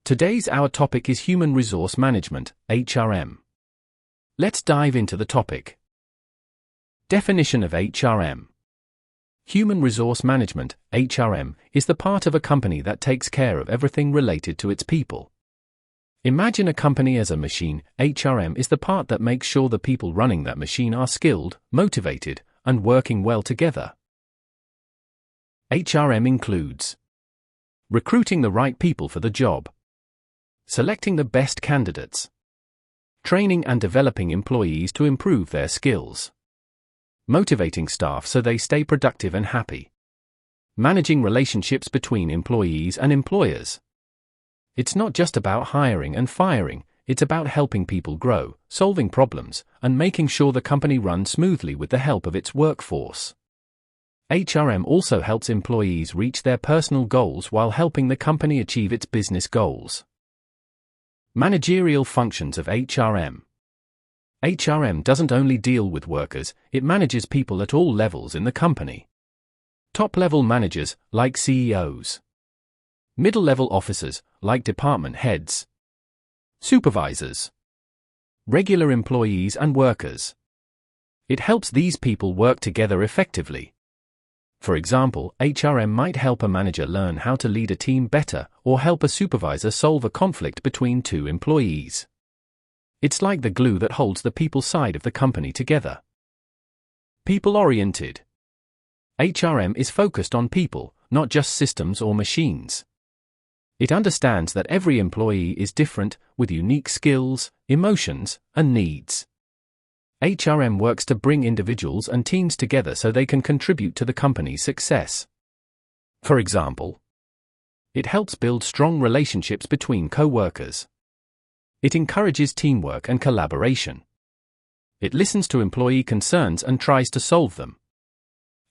Today's our topic is Human Resource Management, HRM. Let's dive into the topic. Definition of HRM. Human Resource Management, HRM, is the part of a company that takes care of everything related to its people. Imagine a company as a machine. HRM is the part that makes sure the people running that machine are skilled, motivated, and working well together. HRM includes recruiting the right people for the job, selecting the best candidates, training and developing employees to improve their skills, motivating staff so they stay productive and happy, managing relationships between employees and employers. It's not just about hiring and firing, it's about helping people grow, solving problems, and making sure the company runs smoothly with the help of its workforce. HRM also helps employees reach their personal goals while helping the company achieve its business goals. Managerial functions of HRM. HRM doesn't only deal with workers, it manages people at all levels in the company. Top-level managers, like CEOs. Middle-level officers, like department heads. Supervisors. Regular employees and workers. It helps these people work together effectively. For example, HRM might help a manager learn how to lead a team better, or help a supervisor solve a conflict between two employees. It's like the glue that holds the people side of the company together. People-oriented. HRM is focused on people, not just systems or machines. It understands that every employee is different, with unique skills, emotions, and needs. HRM works to bring individuals and teams together so they can contribute to the company's success. For example, it helps build strong relationships between co-workers. It encourages teamwork and collaboration. It listens to employee concerns and tries to solve them.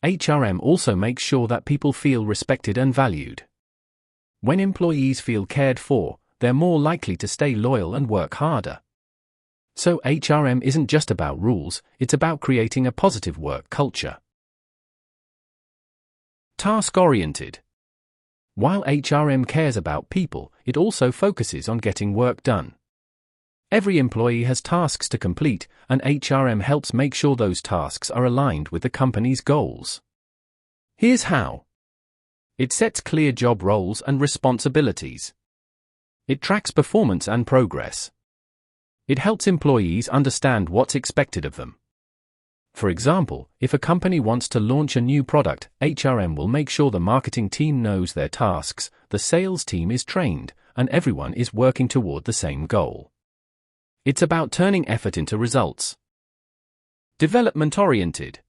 HRM also makes sure that people feel respected and valued. When employees feel cared for, they're more likely to stay loyal and work harder. So HRM isn't just about rules, it's about creating a positive work culture. Task-oriented. While HRM cares about people, it also focuses on getting work done. Every employee has tasks to complete, and HRM helps make sure those tasks are aligned with the company's goals. Here's how. It sets clear job roles and responsibilities. It tracks performance and progress. It helps employees understand what's expected of them. For example, if a company wants to launch a new product, HRM will make sure the marketing team knows their tasks, the sales team is trained, and everyone is working toward the same goal. It's about turning effort into results. Development-oriented.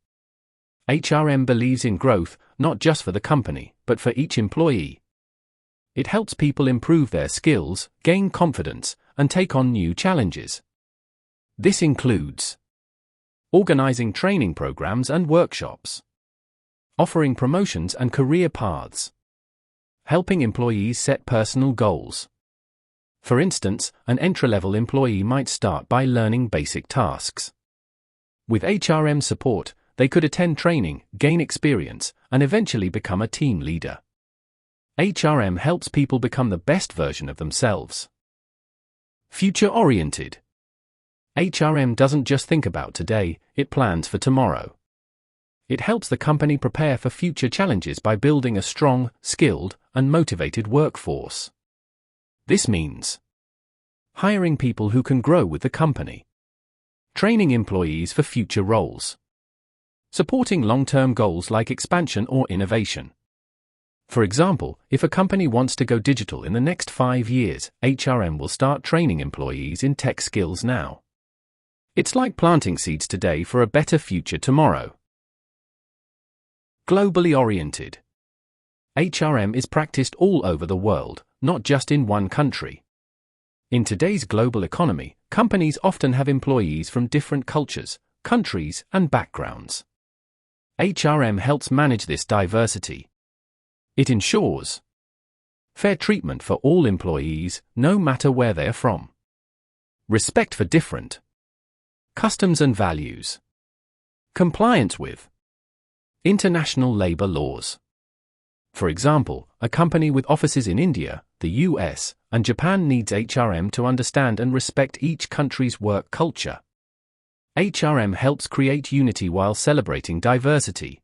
HRM believes in growth, not just for the company, but for each employee. It helps people improve their skills, gain confidence, and take on new challenges. This includes organizing training programs and workshops, offering promotions and career paths, helping employees set personal goals. For instance, an entry-level employee might start by learning basic tasks. With HRM support, they could attend training, gain experience, and eventually become a team leader. HRM helps people become the best version of themselves. Future-oriented. HRM doesn't just think about today, it plans for tomorrow. It helps the company prepare for future challenges by building a strong, skilled, and motivated workforce. This means hiring people who can grow with the company, training employees for future roles, supporting long-term goals like expansion or innovation. For example, if a company wants to go digital in the next 5 years, HRM will start training employees in tech skills now. It's like planting seeds today for a better future tomorrow. Globally oriented. HRM is practiced all over the world, not just in one country. In today's global economy, companies often have employees from different cultures, countries, and backgrounds. HRM helps manage this diversity. It ensures fair treatment for all employees, no matter where they are from. Respect for different customs and values. Compliance with international labor laws. For example, a company with offices in India, the US, and Japan needs HRM to understand and respect each country's work culture. HRM helps create unity while celebrating diversity.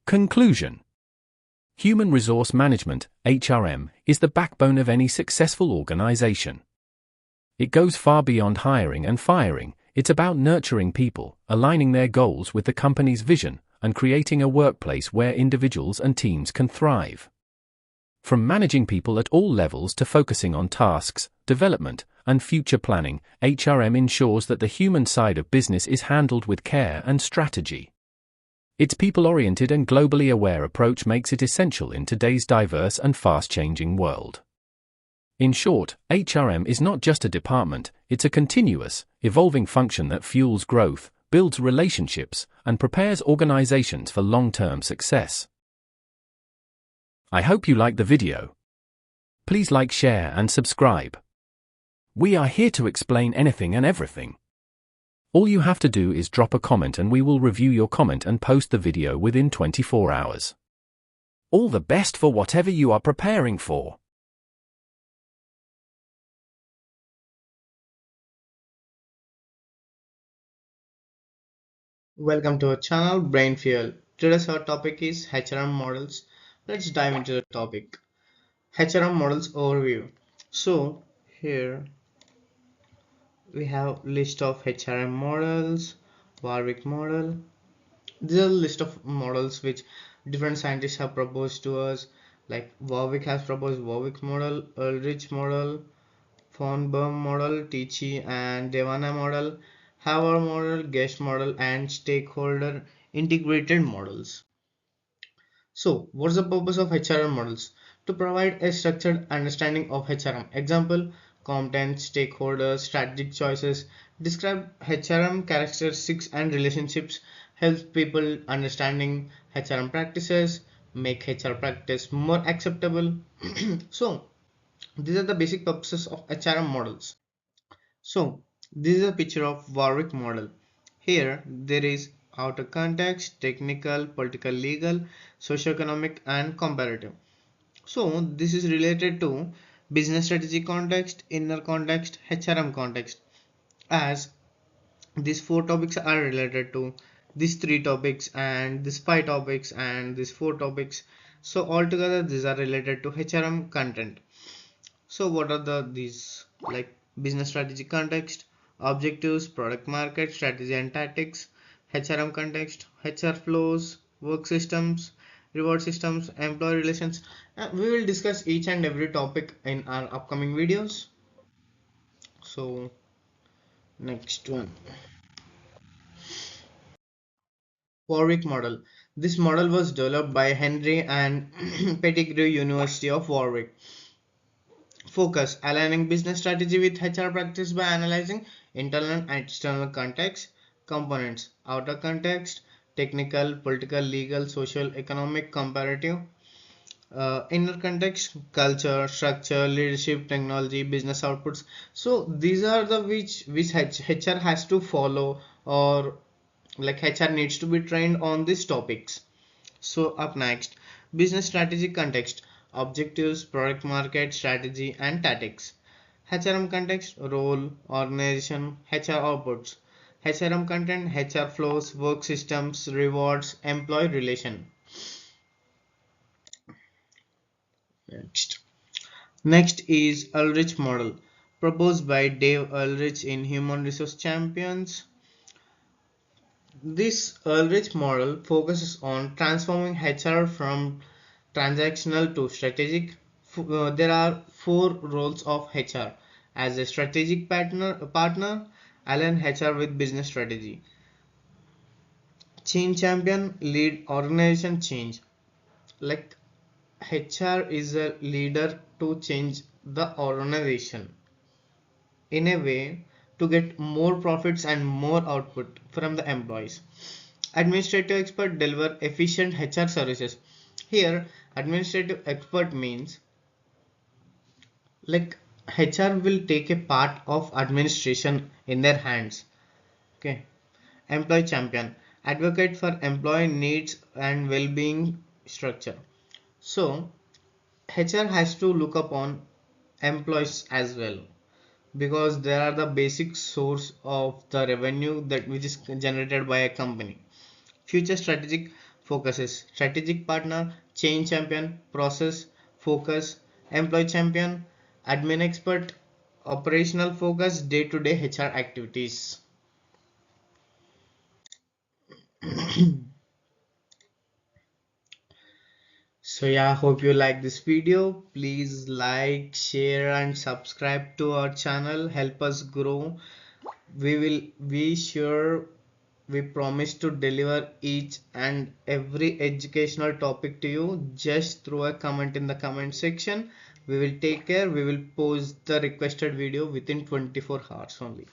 Conclusion. Human Resource Management, HRM, is the backbone of any successful organization. It goes far beyond hiring and firing. It's about nurturing people, aligning their goals with the company's vision, and creating a workplace where individuals and teams can thrive. From managing people at all levels to focusing on tasks, development, and future planning, HRM ensures that the human side of business is handled with care and strategy. Its people-oriented and globally aware approach makes it essential in today's diverse and fast-changing world. In short, HRM is not just a department, it's a continuous, evolving function that fuels growth, builds relationships, and prepares organizations for long-term success. I hope you liked the video. Please like, share, and subscribe. We are here to explain anything and everything. All you have to do is drop a comment and we will review your comment and post the video within 24 hours. All the best for whatever you are preparing for. Welcome to our channel Brain Fuel. Today's our topic is HRM models. Let's dive into the topic. HRM models overview. So here we have list of HRM models, Warwick model. These are a list of models which different scientists have proposed to us. Like Warwick has proposed Warwick model, Ulrich model, von Baum model, Tichy and Devana model, Haver model, Guest model, and stakeholder integrated models. So, what's the purpose of HRM models? To provide a structured understanding of HRM. Example, content, stakeholders, strategic choices. Describe HRM characteristics and relationships. Helps people understanding HRM practices. Make HR practice more acceptable. So, these are the basic purposes of HRM models. So this is a picture of Warwick model. Here there is outer context, technical, political, legal, socio-economic and comparative. So this is related to business strategy context, inner context, HRM context, as these four topics are related to these three topics and these five topics and these four topics. So altogether these are related to HRM content. So what are these, like business strategy context, objectives, product market, strategy and tactics, HRM context, HR flows, work systems, reward systems, employee relations. We will discuss each and every topic in our upcoming videos. So next one, Warwick model. This model was developed by Henry and Pettigrew University of Warwick. Focus: aligning business strategy with HR practice by analyzing internal and external context, components, outer context, technical, political, legal, social, economic, comparative, inner context, culture, structure, leadership, technology, business outputs. So these are the which HR has to follow, or like HR needs to be trained on these topics. So up next, business strategy context, objectives, product market, strategy and tactics. HRM context, role, organization, HR outputs. HRM content, HR flows, work systems, rewards, employee relation. Next is Ulrich model, proposed by Dave Ulrich in Human Resource Champions. This Ulrich model focuses on transforming HR from transactional to strategic. There are four roles of HR: as a strategic partner, align HR with business strategy; change champion, lead organization change. Like HR is a leader to change the organization in a way to get more profits and more output from the employees. Administrative expert, deliver efficient HR services. Here, administrative expert means like HR will take a part of administration in their hands. Okay. Employee champion, advocate for employee needs and well-being structure. So HR has to look upon employees as well, because they are the basic source of the revenue that which is generated by a company. Future strategic focuses: strategic partner, change champion, process focus, employee champion, admin expert, operational focus, day-to-day HR activities. So yeah, hope you like this video. Please like, share and subscribe to our channel. Help us grow. We promise to deliver each and every educational topic to you. Just throw a comment in the comment section. We will take care. We will post the requested video within 24 hours only.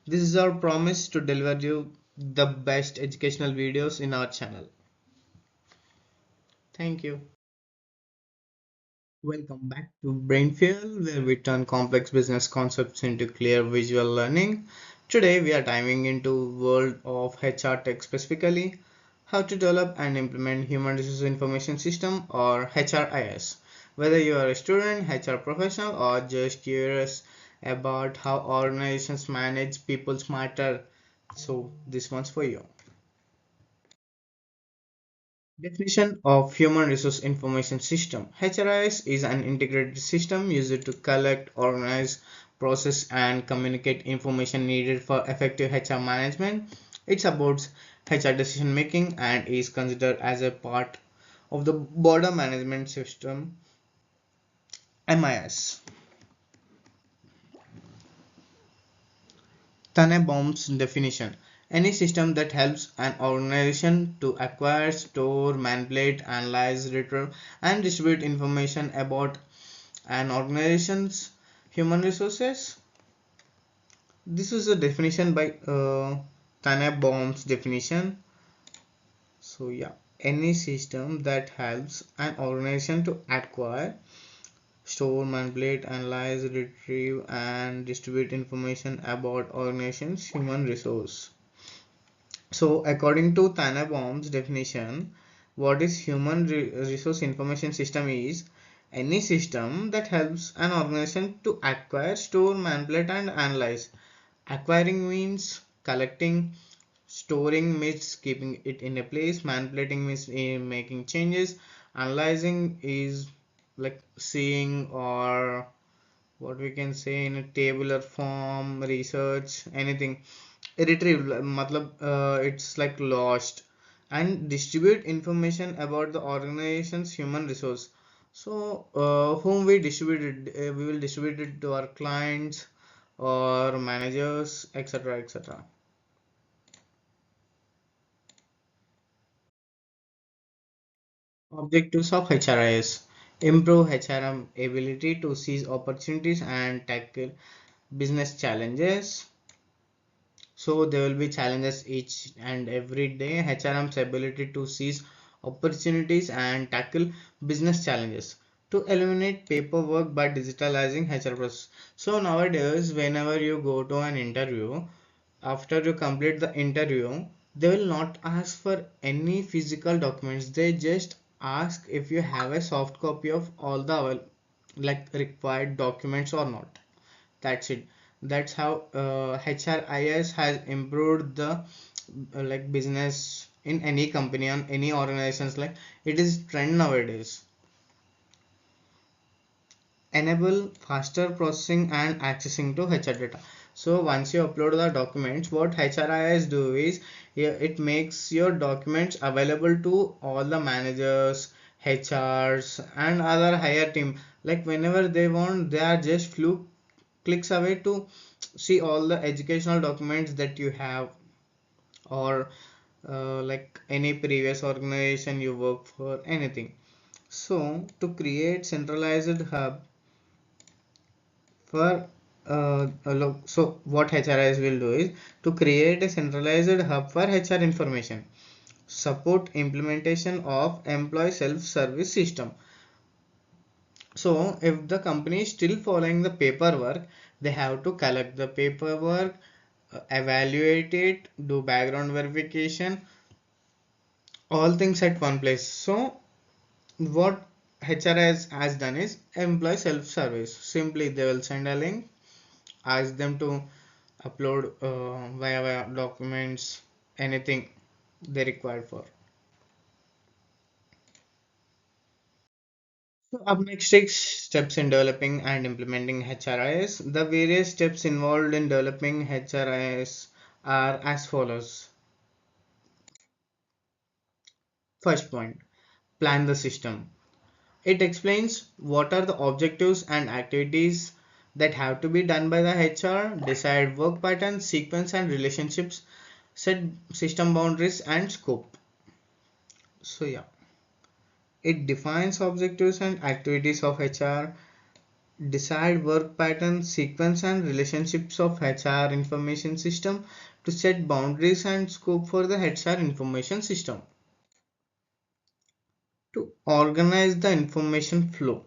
This is our promise to deliver you the best educational videos in our channel. Thank you. Welcome back to Brain Fuel, where we turn complex business concepts into clear visual learning. Today we are diving into world of HR tech, specifically how to develop and implement human resource information system, or HRIS. Whether you are a student, HR professional, or just curious about how organizations manage people smarter, so this one's for you. Definition of Human Resource Information System. HRIS is an integrated system used to collect, organize, process, and communicate information needed for effective HR management. It supports HR decision making and is considered as a part of the Border Management System MIS. Tannenbaum's definition: any system that helps an organization to acquire, store, manipulate, analyze, retrieve, and distribute information about an organization's human resources. This is a definition by Tannenbaum's definition. So yeah, any system that helps an organization to acquire, store, manipulate, analyze, retrieve, and distribute information about organization's human resource. So, according to Tannenbaum's definition, what is human resource information system is any system that helps an organization to acquire, store, manipulate, and analyze. Acquiring means collecting, storing means keeping it in a place, manipulating means making changes, analyzing is like seeing, or what we can say in a tabular form, research, anything. Retrieve matlab it's like lost, and distribute information about the organization's human resource. So whom we distributed, we will distribute it to our clients or managers, etc., etc. Objectives of HRIS: improve HRM ability to seize opportunities and tackle business challenges. So there will be challenges each and every day. HRM's ability to seize opportunities and tackle business challenges, to eliminate paperwork by digitalizing HR process. So nowadays, whenever you go to an interview, after you complete the interview, they will not ask for any physical documents. They just ask if you have a soft copy of all the like required documents or not. That's it. That's how HRIS has improved the like business in any company, on any organizations. Like, it is trend nowadays. Enable faster processing and accessing to HR data. So once you upload the documents, what HRIS do is, it makes your documents available to all the managers, HRs and other higher team. Like, whenever they want, they are just few clicks away to see all the educational documents that you have, or like any previous organization you work for, anything. So to create centralized hub for so what HRIS will do is to create a centralized hub for HR information, support implementation of employee self-service system. So if the company is still following the paperwork, they have to collect the paperwork, evaluate it, do background verification, all things at one place. So what HRS has done is employee self-service. Simply they will send a link, ask them to upload via documents, anything they require for. So up next is steps in developing and implementing HRIS. The various steps involved in developing HRIS are as follows. First point, plan the system. It explains what are the objectives and activities that have to be done by the HR, decide work patterns, sequence and relationships, set system boundaries and scope. So yeah, it defines objectives and activities of HR, decide work patterns, sequence and relationships of HR information system, to set boundaries and scope for the HR information system, to organize the information flow,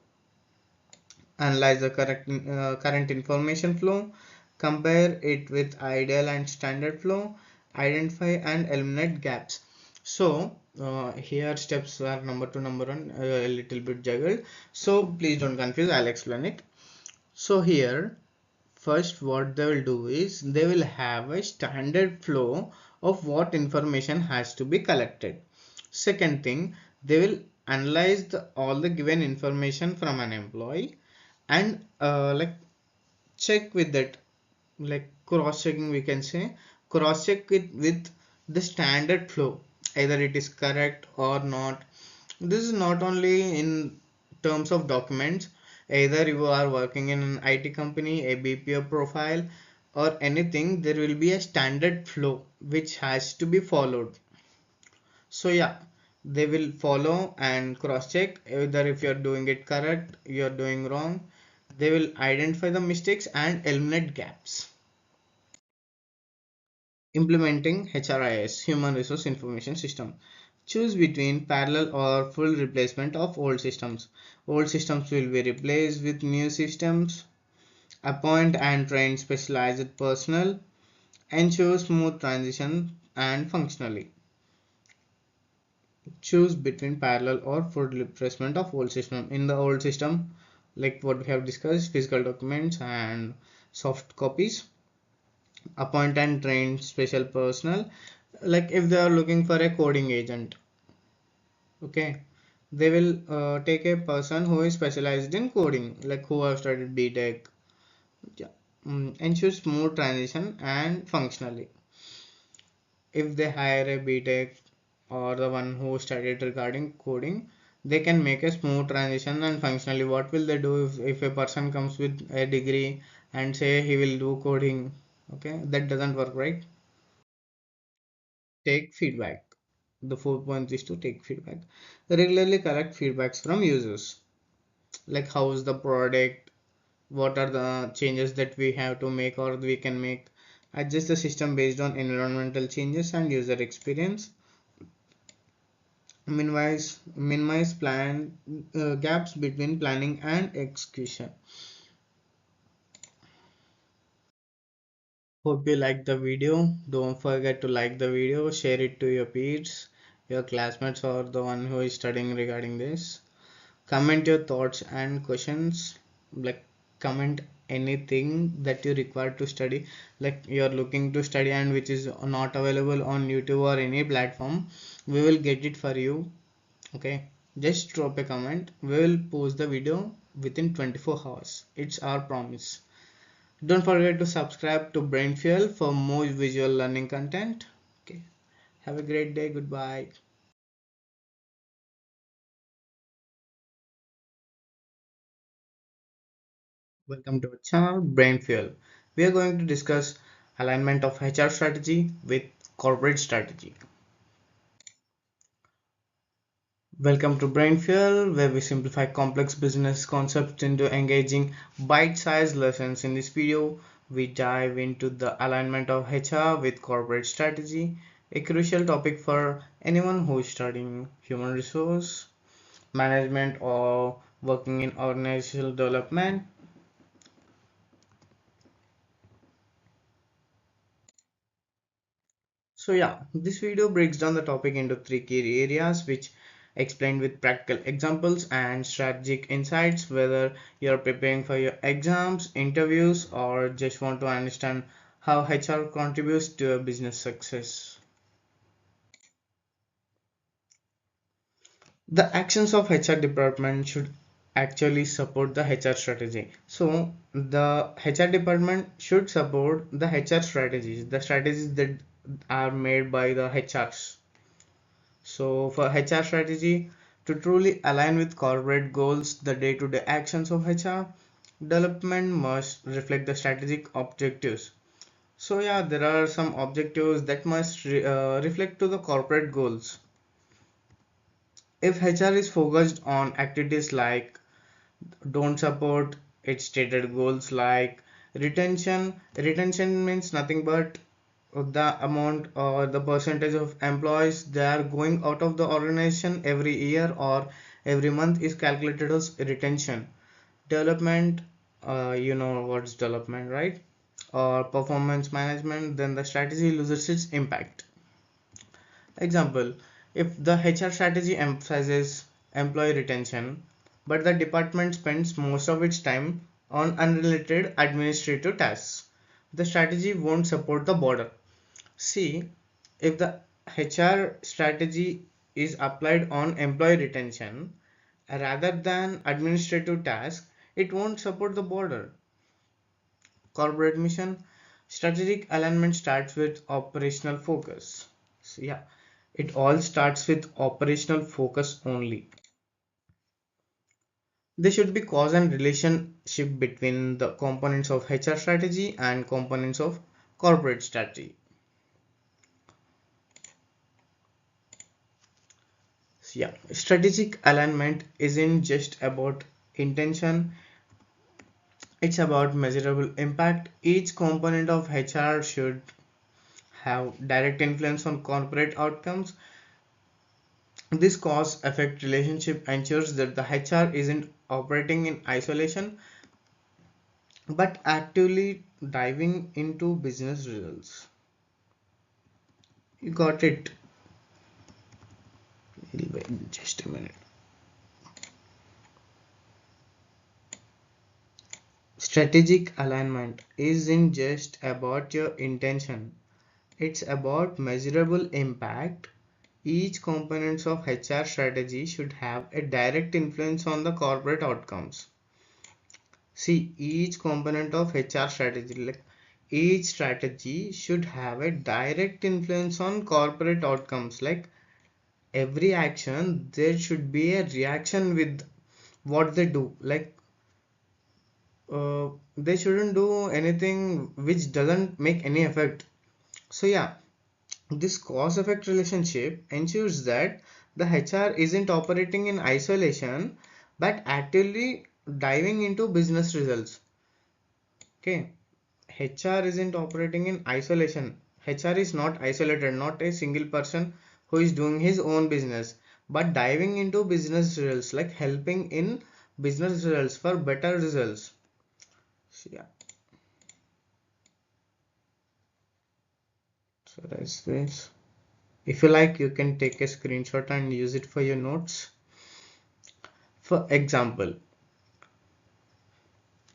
analyze the current information flow, compare it with ideal and standard flow, identify and eliminate gaps. So here steps are number 2, number 1 a little bit juggled, so please don't confuse, I'll explain it. So here, first what they will do is they will have a standard flow of what information has to be collected. Second thing, they will analyze all the given information from an employee and like check with that, like cross checking, we can say cross check it with the standard flow, either it is correct or not. This is not only in terms of documents, either you are working in an IT company, a BPO profile or anything, there will be a standard flow which has to be followed. So yeah, they will follow and cross check either if you're doing it correct, you're doing wrong. They will identify the mistakes and eliminate gaps. Implementing HRIS, Human Resource Information System. Choose between parallel or full replacement of old systems. Old systems will be replaced with new systems. Appoint and train specialized personnel. Ensure smooth transition and functionally. Choose between parallel or full replacement of old system. In the old system, like what we have discussed, physical documents and soft copies. Appoint and train special personnel, like if they are looking for a coding agent, okay, they will take a person who is specialized in coding, like who have studied BTech. Yeah. Ensure smooth transition and functionally. If they hire a BTech or the one who studied regarding coding, they can make a smooth transition and functionally. What will they do if a person comes with a degree and say he will do coding? Okay, that doesn't work, right? Take feedback. The 4 point is to take feedback. Regularly collect feedbacks from users, like how is the product, what are the changes that we have to make or we can make. Adjust the system based on environmental changes and user experience. Minimize plan gaps between planning and execution. Hope you liked the video. Don't forget to like the video, share it to your peers, your classmates or the one who is studying regarding this. Comment your thoughts and questions, like comment anything that you require to study, like you're looking to study and which is not available on YouTube or any platform, we will get it for you. Okay, just drop a comment, we will post the video within 24 hours, it's our promise. Don't forget to subscribe to Brain Fuel for more visual learning content. Okay, have a great day, goodbye. Welcome to our channel Brain Fuel. We are going to discuss alignment of HR strategy with corporate strategy. Welcome to Brain Fuel, where we simplify complex business concepts into engaging bite-sized lessons. In this video, we dive into the alignment of HR with corporate strategy, a crucial topic for anyone who is studying human resource management or working in organizational development. So yeah, this video breaks down the topic into three key areas which explained with practical examples and strategic insights, whether you're preparing for your exams, interviews, or just want to understand how HR contributes to your business success. The actions of HR department should actually support the HR strategy. So the HR department should support the HR strategies, the strategies that are made by the HRs. So for HR strategy to truly align with corporate goals, the day-to-day actions of HR development must reflect the strategic objectives. So yeah, there are some objectives that must reflect to the corporate goals. If HR is focused on activities like don't support its stated goals like retention means nothing but the amount or the percentage of employees they are going out of the organization every year or every month is calculated as retention. Development, you know what's development, right? Or performance management, then the strategy loses its impact. Example, if the HR strategy emphasizes employee retention, but the department spends most of its time on unrelated administrative tasks, the strategy won't support the border. See, if the HR strategy is applied on employee retention rather than administrative tasks, it won't support the border. Corporate mission, strategic alignment starts with operational focus. So yeah, it all starts with operational focus only. There should be cause and relationship between the components of HR strategy and components of corporate strategy. So yeah, strategic alignment isn't just about intention, it's about measurable impact. Each component of HR should have direct influence on corporate outcomes. This cause effect relationship ensures that the HR isn't operating in isolation but actively diving into business results. You got it? Wait just a minute. Strategic alignment isn't just about your intention, it's about measurable impact. Each component of HR strategy should have a direct influence on the corporate outcomes. See, each component of HR strategy, like each strategy should have a direct influence on corporate outcomes. Like every action, there should be a reaction with what they do. Like they shouldn't do anything which doesn't make any effect. So yeah, this cause effect relationship ensures that the HR isn't operating in isolation but actively diving into business results. Okay, HR isn't operating in isolation. HR is not isolated, not a single person who is doing his own business, but diving into business results, like helping in business results for better results. So, yeah, so that's this. If you like, you can take a screenshot and use it for your notes. For example,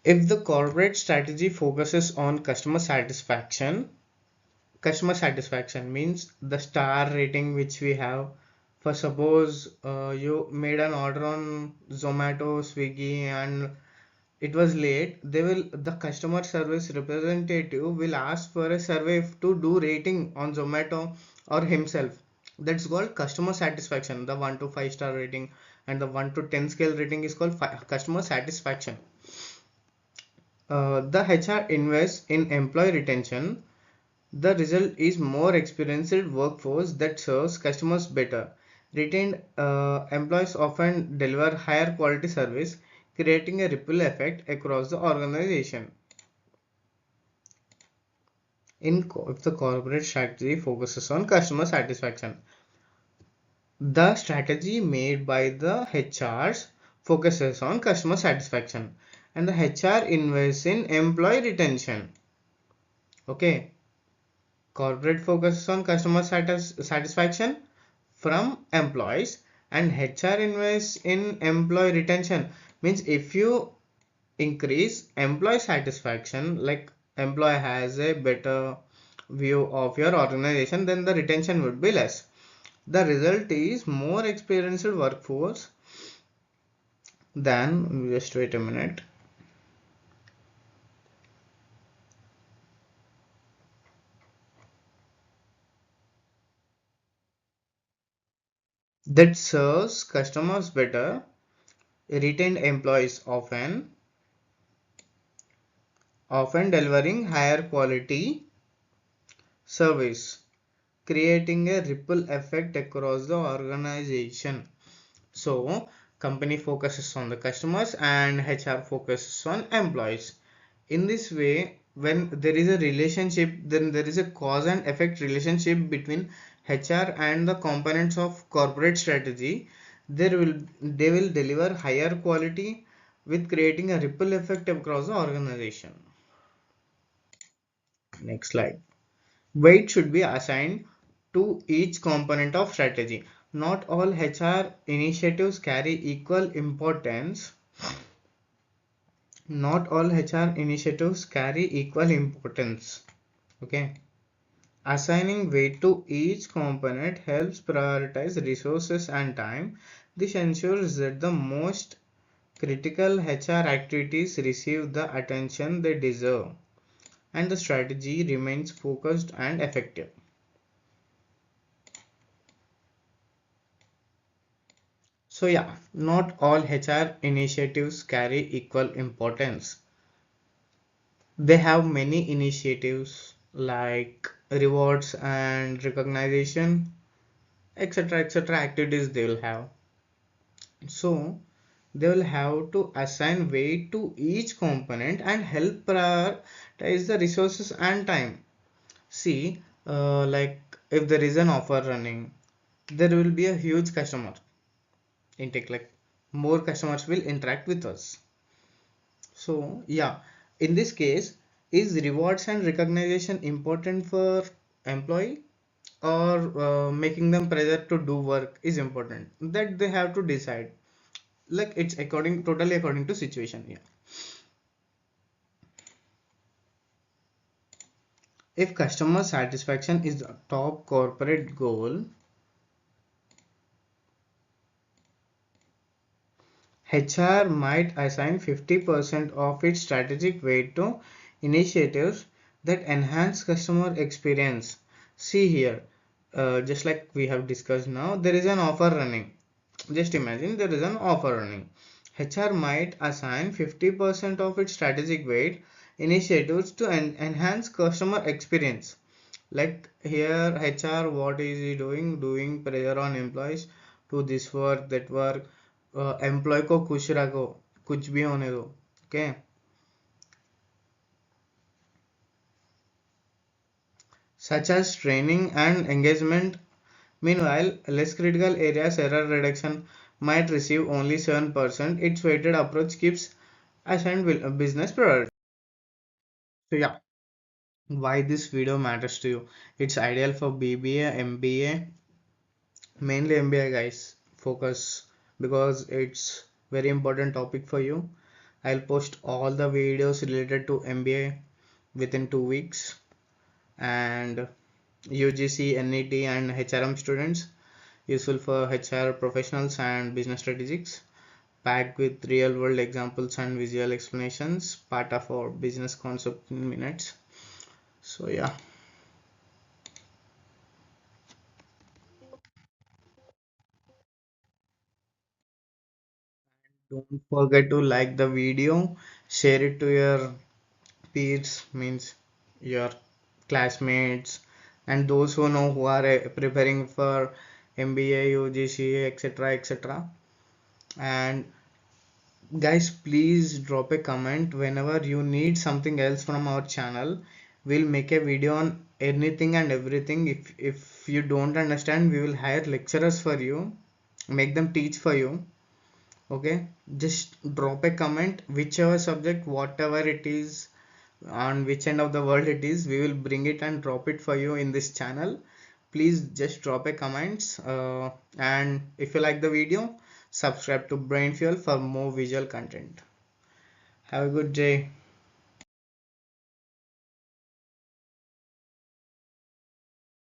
if the corporate strategy focuses on customer satisfaction means the star rating which we have. For suppose you made an order on Zomato, Swiggy, and it was late, the customer service representative will ask for a survey to do rating on Zomato or himself. That's called customer satisfaction. The 1 to 5 star rating and the 1 to 10 scale rating is called customer satisfaction. The HR invests in employee retention. The result is more experienced workforce that serves customers better. Retained employees often deliver higher quality service, creating a ripple effect across the organization. If the corporate strategy focuses on customer satisfaction, the strategy made by the HRs focuses on customer satisfaction, and the HR invests in employee retention. Okay, corporate focuses on customer satisfaction from employees, And HR invests in employee retention. Means if you increase employee satisfaction, like employee has a better view of your organization, then the retention would be less. The result is more experienced workforce than, just wait a minute, that serves customers better, retained employees often delivering higher quality service, creating a ripple effect across the organization. So company focuses on the customers and HR focuses on employees. In this way, when there is a relationship, then there is a cause and effect relationship between HR and the components of corporate strategy. They will deliver higher quality with creating a ripple effect across the organization. Next slide. Weight should be assigned to each component of strategy. Not all HR initiatives carry equal importance. Not all HR initiatives carry equal importance. Okay. Assigning weight to each component helps prioritize resources and time. This ensures that the most critical HR activities receive the attention they deserve and the strategy remains focused and effective. So yeah, not all HR initiatives carry equal importance. They have many initiatives like rewards and recognition, etc. etc. activities they will have. So they will have to assign weight to each component and help prioritize the resources and time. See, like if there is an offer running, there will be a huge customer intake, like more customers will interact with us. So yeah, in this case, is rewards and recognition important for employee, or making them pressure to do work is important? That they have to decide. Like it's totally according to situation. Yeah. If customer satisfaction is the top corporate goal, HR might assign 50% of its strategic weight to initiatives that enhance customer experience. See here, just like we have discussed now, there is an offer running. Just imagine there is an offer running. HR might assign 50% of its strategic weight initiatives to enhance customer experience. Like here, HR, what is he doing? Doing pressure on employees to this work, that work. Employee को खुश रखो, कुछ भी होने दो. Okay. Such as training and engagement. Meanwhile, less critical areas error reduction might receive only 7%. Its weighted approach keeps assigned business priority. So yeah, why this video matters to you? It's ideal for BBA, MBA, mainly MBA guys. Focus, because it's very important topic for you. I'll post all the videos related to MBA within 2 weeks, and UGC, NET and HRM students, useful for HR professionals and business strategics, packed with real world examples and visual explanations, part of our business concept in minutes. So yeah, don't forget to like the video, share it to your peers, means your classmates and those who know, who are preparing for MBA, UGC, etc. etc. And guys, please drop a comment whenever you need something else from our channel. We'll make a video on anything and everything. If you don't understand, we will hire lecturers for you, make them teach for you. Okay, just drop a comment, whichever subject, whatever it is, on which end of the world it is, we will bring it and drop it for you in this channel. please just drop a comments, and if you like the video, subscribe to Brain Fuel for more visual content. Have a good day.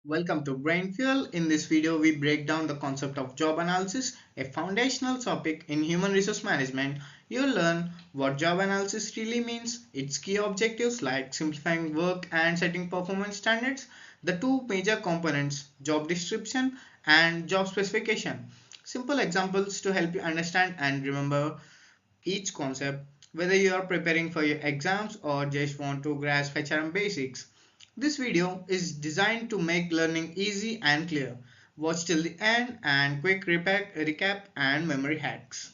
Welcome to Brain Fuel. In this video, we break down the concept of job analysis, a foundational topic in human resource management. You'll learn what job analysis really means, its key objectives like simplifying work and setting performance standards, the two major components, job description and job specification. Simple examples to help you understand and remember each concept, whether you are preparing for your exams or just want to grasp HRM basics. This video is designed to make learning easy and clear. Watch till the end and quick recap and memory hacks.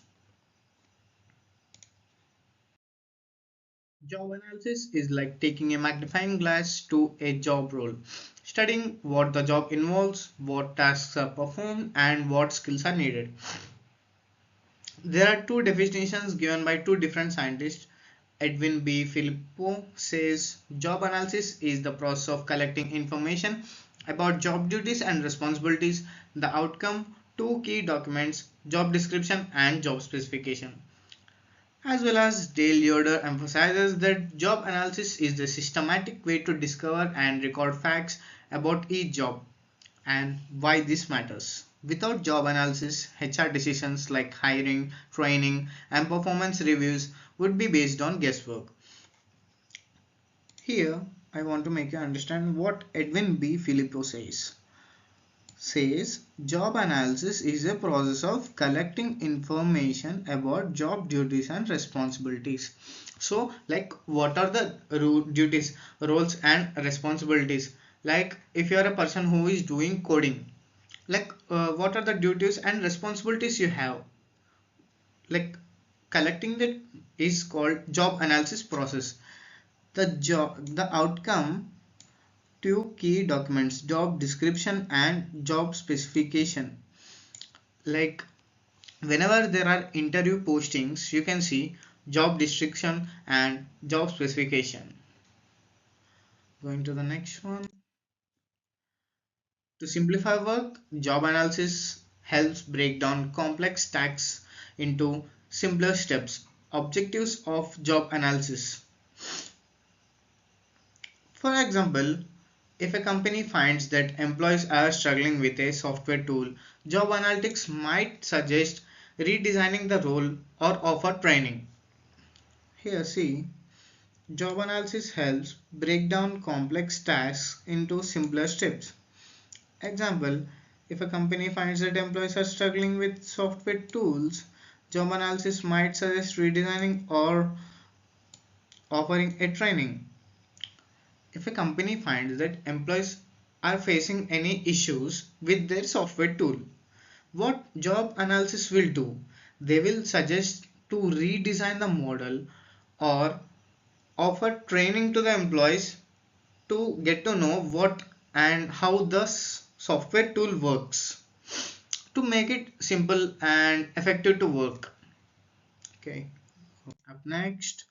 Job analysis is like taking a magnifying glass to a job role, studying what the job involves, what tasks are performed, and what skills are needed. There are two definitions given by two different scientists. Edwin B. Filippo says job analysis is the process of collecting information about job duties and responsibilities, the outcome, two key documents, job description and job specification. As well as Dale Yoder emphasizes that job analysis is the systematic way to discover and record facts about each job and why this matters. Without job analysis, HR decisions like hiring, training, and performance reviews would be based on guesswork. Here, I want to make you understand what Edwin B. Filippo says job analysis is a process of collecting information about job duties and responsibilities. So like what are the duties, roles and responsibilities? Like if you are a person who is doing coding, like what are the duties and responsibilities you have? Like collecting that is called job analysis process. The outcome, two key documents, job description and job specification. Like whenever there are interview postings, you can see job description and job specification. Going to the next one. To simplify work, job analysis helps break down complex tasks into simpler steps. Objectives of job analysis. For example, if a company finds that employees are struggling with a software tool, job analytics might suggest redesigning the role or offer training. Here, see, job analysis helps break down complex tasks into simpler steps. Example, if a company finds that employees are struggling with software tools, job analysis might suggest redesigning or offering a training. If a company finds that employees are facing any issues with their software tool, what job analysis will do? They will suggest to redesign the model or offer training to the employees to get to know what and how the software tool works to make it simple and effective to work. Okay, up next,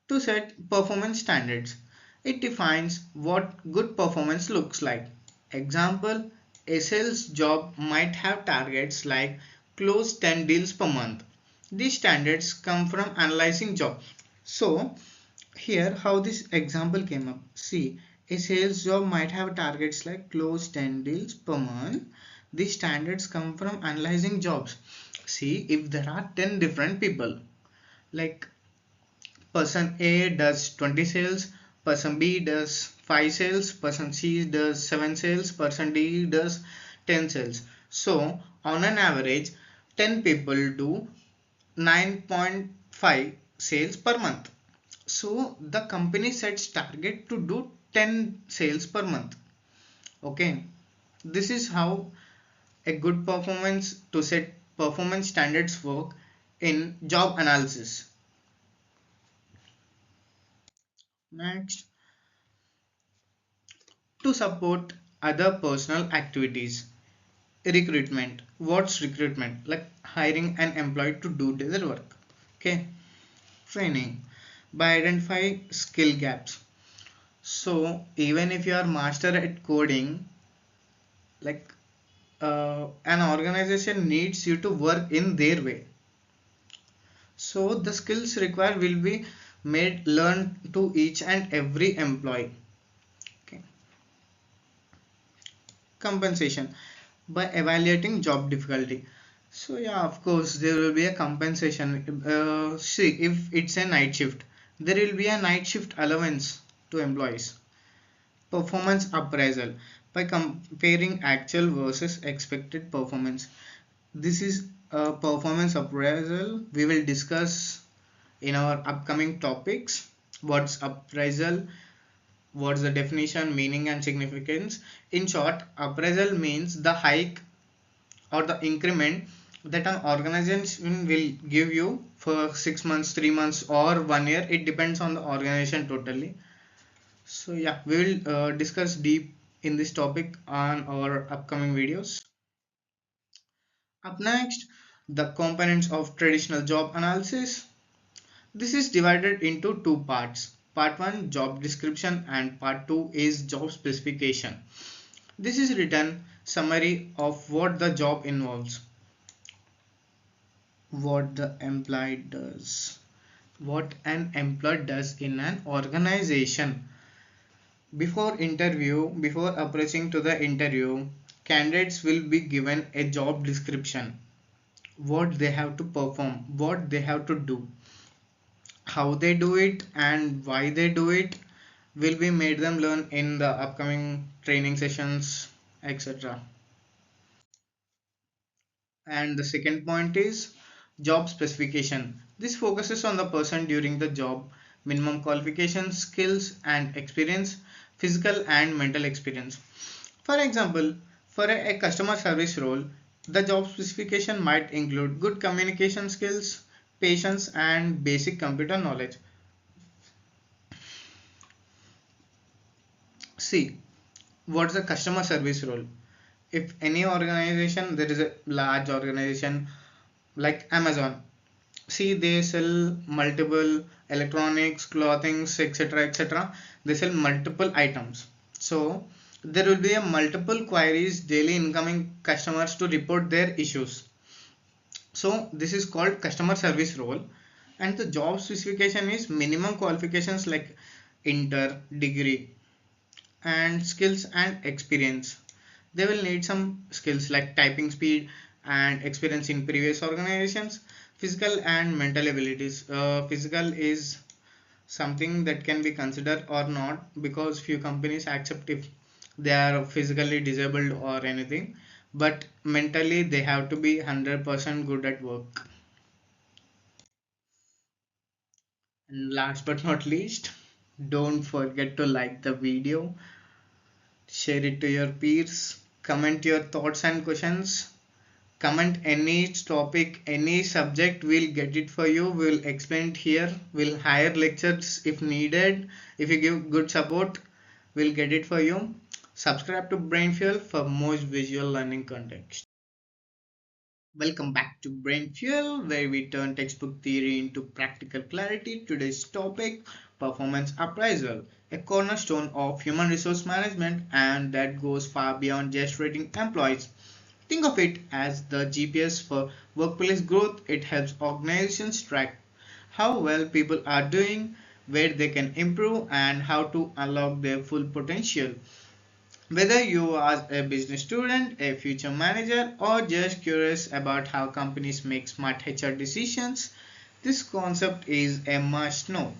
to set performance standards. It defines what good performance looks like. Example, a sales job might have targets like close 10 deals per month. These standards come from analyzing jobs. So, here how this example came up. See, a sales job might have targets like close 10 deals per month. These standards come from analyzing jobs. See, if there are 10 different people, like person A does 20 sales, person B does 5 sales, person C does 7 sales, person D does 10 sales. So on an average 10 people do 9.5 sales per month. So the company sets target to do 10 sales per month. Okay, this is how a good performance to set performance standards work in job analysis. Next, to support other personal activities. Recruitment. What's recruitment? Like hiring an employee to do their work. Okay. Training. By identifying skill gaps. So even if you are master at coding, like an organization needs you to work in their way. So the skills required will be made learn to each and every employee. Okay. Compensation by evaluating job difficulty. So yeah, of course there will be a compensation. See, if it's a night shift, there will be a night shift allowance to employees. Performance appraisal by comparing actual versus expected performance. This is a performance appraisal we will discuss in our upcoming topics. What's appraisal? What's the definition, meaning, and significance? In short, appraisal means the hike or the increment that an organization will give you for 6 months, 3 months, or 1 year. It depends on the organization totally. So yeah, we will discuss deep in this topic on our upcoming videos. Up next, the components of traditional job analysis. This is divided into two parts. Part 1, job description, and part 2 is job specification. This is written summary of what the job involves, what the employee does, what an employee does in an organization. Before approaching to the interview, candidates will be given a job description, what they have to perform, what they have to do, how they do it, and why they do it will be made them learn in the upcoming training sessions, etc. And the second point is job specification. This focuses on the person during the job, minimum qualifications, skills and experience, physical and mental experience. For example, for a customer service role, the job specification might include good communication skills, patience and basic computer knowledge. See, what's the customer service role? If any organization, there is a large organization like Amazon, see they sell multiple electronics, clothings, etc, etc. They sell multiple items, so there will be a multiple queries daily incoming customers to report their issues. So this is called customer service role, and the job specification is minimum qualifications like inter, degree, and skills and experience. They will need some skills like typing speed and experience in previous organizations. Physical and mental abilities. Physical is something that can be considered or not, because few companies accept if they are physically disabled or anything, but mentally they have to be 100% good at work. And last but not least, don't forget to like the video, share it to your peers, comment your thoughts and questions, comment any topic, any subject, we'll get it for you, we'll explain it here, we'll hire lectures if needed. If you give good support, we'll get it for you. Subscribe to Brain Fuel for more visual learning context. Welcome back to Brain Fuel, where we turn textbook theory into practical clarity. Today's topic, performance appraisal, a cornerstone of human resource management, and that goes far beyond just rating employees. Think of it as the GPS for workplace growth. It helps organizations track how well people are doing, where they can improve, and how to unlock their full potential. Whether you are a business student, a future manager, or just curious about how companies make smart HR decisions, this concept is a must know.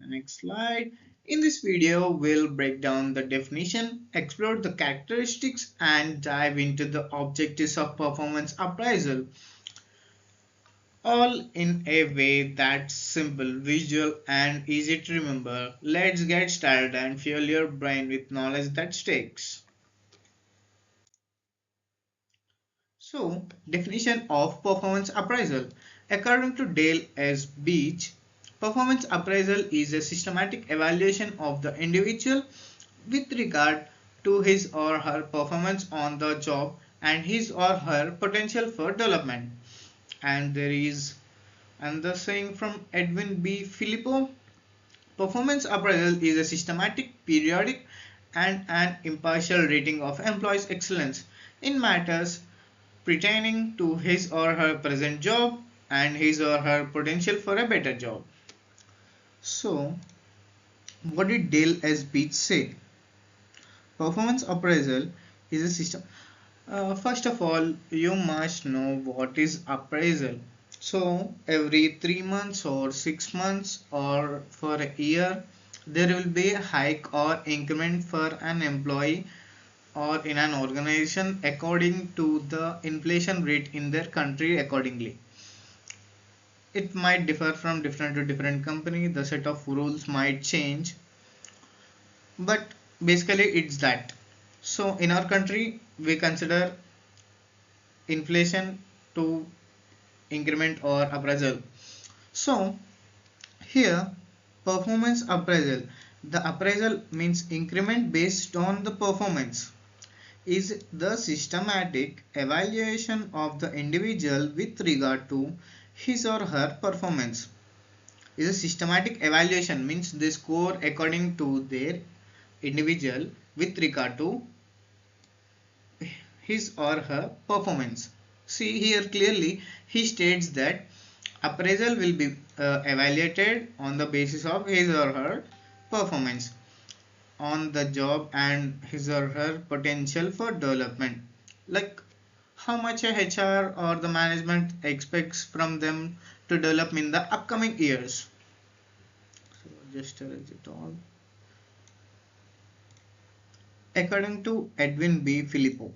Next slide. In this video, we'll break down the definition, explore the characteristics, and dive into the objectives of performance appraisal. All in a way that's simple, visual, and easy to remember. Let's get started and fuel your brain with knowledge that sticks. So, definition of performance appraisal. According to Dale S. Beach, performance appraisal is a systematic evaluation of the individual with regard to his or her performance on the job and his or her potential for development. And there is another saying from Edwin B. Filippo: performance appraisal is a systematic, periodic, and an impartial rating of employees' excellence in matters pertaining to his or her present job and his or her potential for a better job. So, what did Dale S. Beach say? Performance appraisal is a system. First of all, you must know what is appraisal. So, every 3 months or 6 months or for a year, there will be a hike or increment for an employee or in an organization according to the inflation rate in their country accordingly. It might differ from different to different company. The set of rules might change, but basically it's that. So in our country, we consider inflation to increment or appraisal. So here, performance appraisal. The appraisal means increment based on the performance is the systematic evaluation of the individual with regard to his or her performance. Is a systematic evaluation means they score according to their individual with regard to his or her performance. See here clearly he states that appraisal will be evaluated on the basis of his or her performance on the job and his or her potential for development, like how much a HR or the management expects from them to develop in the upcoming years. So just erase it all. According to Edwin B. Filippo,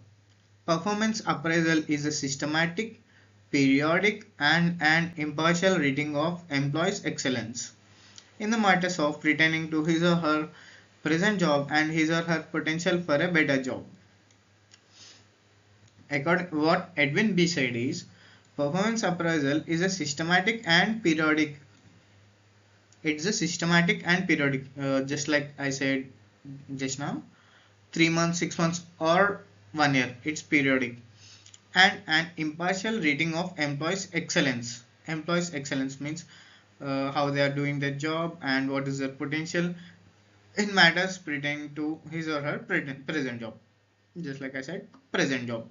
performance appraisal is a systematic, periodic and an impartial rating of employees' excellence in the matters of pertaining to his or her present job and his or her potential for a better job. According what Edwin B said is, performance appraisal is a systematic and periodic. It's a systematic and periodic, just like I said just now. 3 months, 6 months, or 1 year. It's periodic, and an impartial rating of employees' excellence. Employees' excellence means how they are doing their job and what is their potential in matters pertaining to his or her present job. Just like I said, present job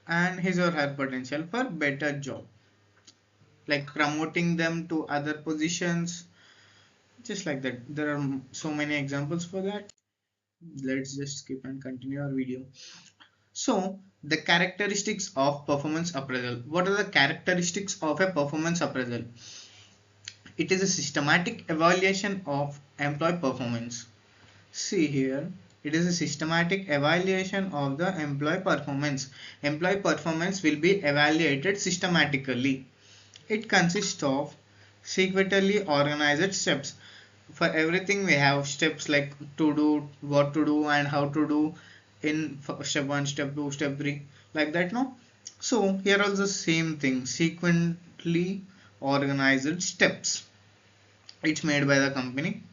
and his or her potential for better job, like promoting them to other positions, just like that. There are so many examples for that. Let's just skip and continue our video. So the characteristics of performance appraisal. What are the characteristics of a performance appraisal? It is a systematic evaluation of employee performance. See here, it is a systematic evaluation of the employee performance. Employee performance will be evaluated systematically. It consists of sequentially organized steps. For everything we have steps like to do, what to do and how to do in step 1, step 2, step 3, like that, no? So here also same thing, sequentially organized steps. It's made by the company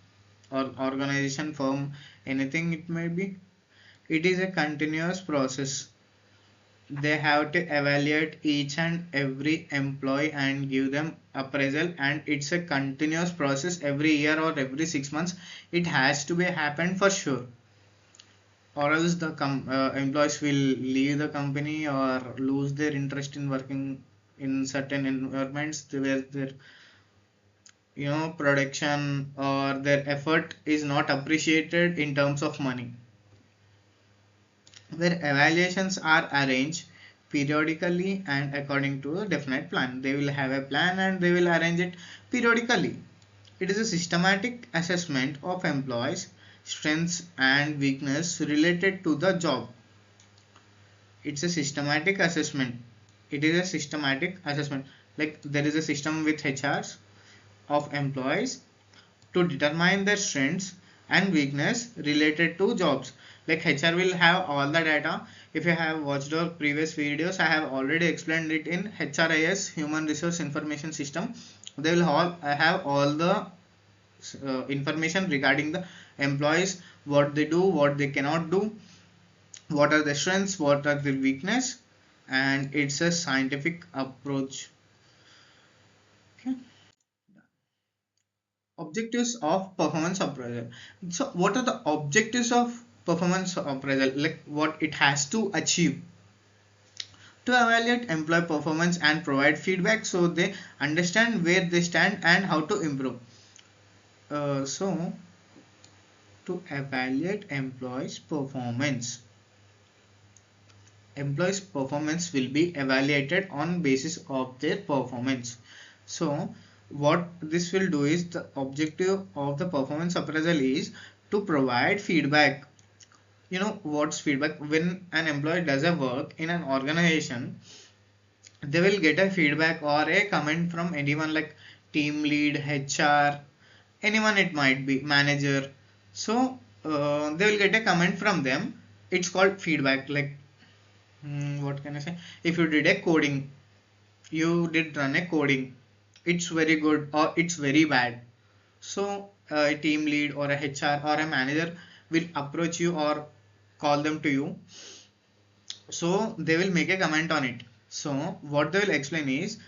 or organization, firm, anything it may be. It is a continuous process. They have to evaluate each and every employee and give them appraisal, and it's a continuous process. Every year or every 6 months it has to be happen for sure, or else the employees will leave the company or lose their interest in working in certain environments where their production or their effort is not appreciated in terms of money. Where evaluations are arranged periodically and according to a definite plan. They will have a plan and they will arrange it periodically. It is a systematic assessment of employees' strengths and weakness related to the job. It's a systematic assessment. It is a systematic assessment. Like there is a system with HRs of employees to determine their strengths and weakness related to jobs. Like HR will have all the data. If you have watched our previous videos, I have already explained it in HRIS, Human Resource Information System. They will all have all the information regarding the employees, what they do, what they cannot do, what are their strengths, what are their weakness, and it's a scientific approach. Okay. objectives of performance appraisal. So what are the objectives of performance appraisal? Like what it has to achieve? To evaluate employee performance and provide feedback so they understand where they stand and how to improve. So to evaluate employees performance will be evaluated on basis of their performance. So what this will do is, the objective of the performance appraisal is to provide feedback. You know what's feedback? When an employee does a work in an organization, they will get a feedback or a comment from anyone, like team lead, HR, anyone, it might be manager. So they will get a comment from them. It's called feedback. Like what can I say? If you did a coding, you did run a coding, it's very good or it's very bad. So a team lead or a HR or a manager will approach you or call them to you. So they will make a comment on it. So what they will explain is,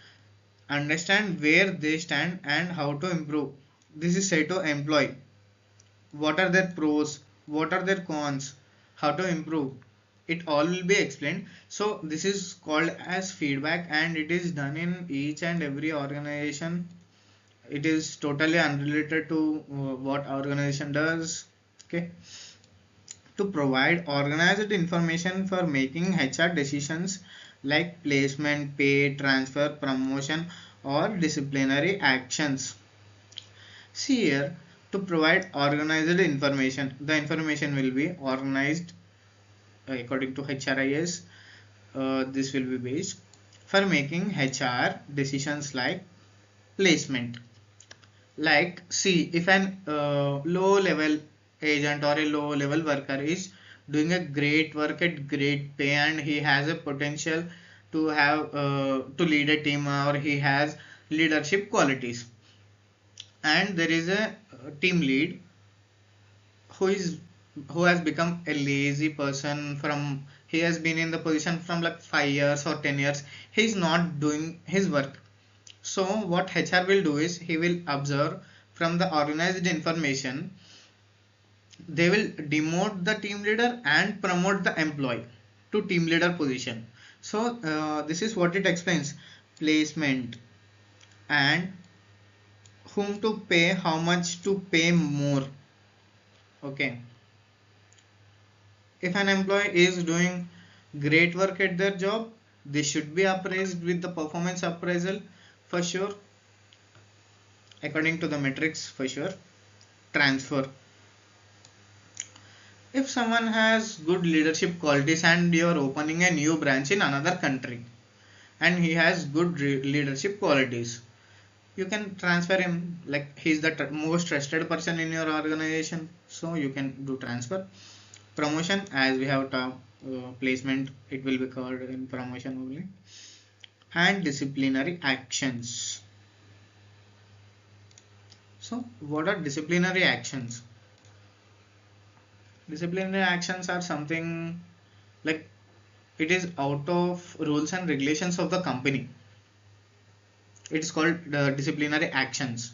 understand where they stand and how to improve. This is said to employee. What are their pros? What are their cons? How to improve? It all will be explained. So this is called as feedback, and it is done in each and every organization. It is totally unrelated to what organization does. Okay. To provide organized information for making HR decisions like placement, pay, transfer, promotion, or disciplinary actions. See here, to provide organized information, the information will be organized according to HRIS. This will be based for making HR decisions like placement. Like, see, if an low level agent or a low level worker is doing a great work at great pay, and he has a potential to have to lead a team, or he has leadership qualities, and there is a team lead who is who has become a lazy person, from he has been in the position from like 5 years or 10 years, he is not doing his work. So what HR will do is, he will observe from the organized information, they will demote the team leader and promote the employee to team leader position. So this is what it explains: placement and whom to pay, how much to pay more. Okay, if an employee is doing great work at their job, they should be appraised with the performance appraisal for sure, according to the metrics for sure. Transfer: if someone has good leadership qualities and you are opening a new branch in another country and he has good leadership qualities, you can transfer him. Like, he's the most trusted person in your organization, so you can do transfer. Promotion, as we have talked, placement, it will be covered in promotion only. And disciplinary actions. So what are disciplinary actions? Disciplinary actions are something like, it is out of rules and regulations of the company. It's called disciplinary actions.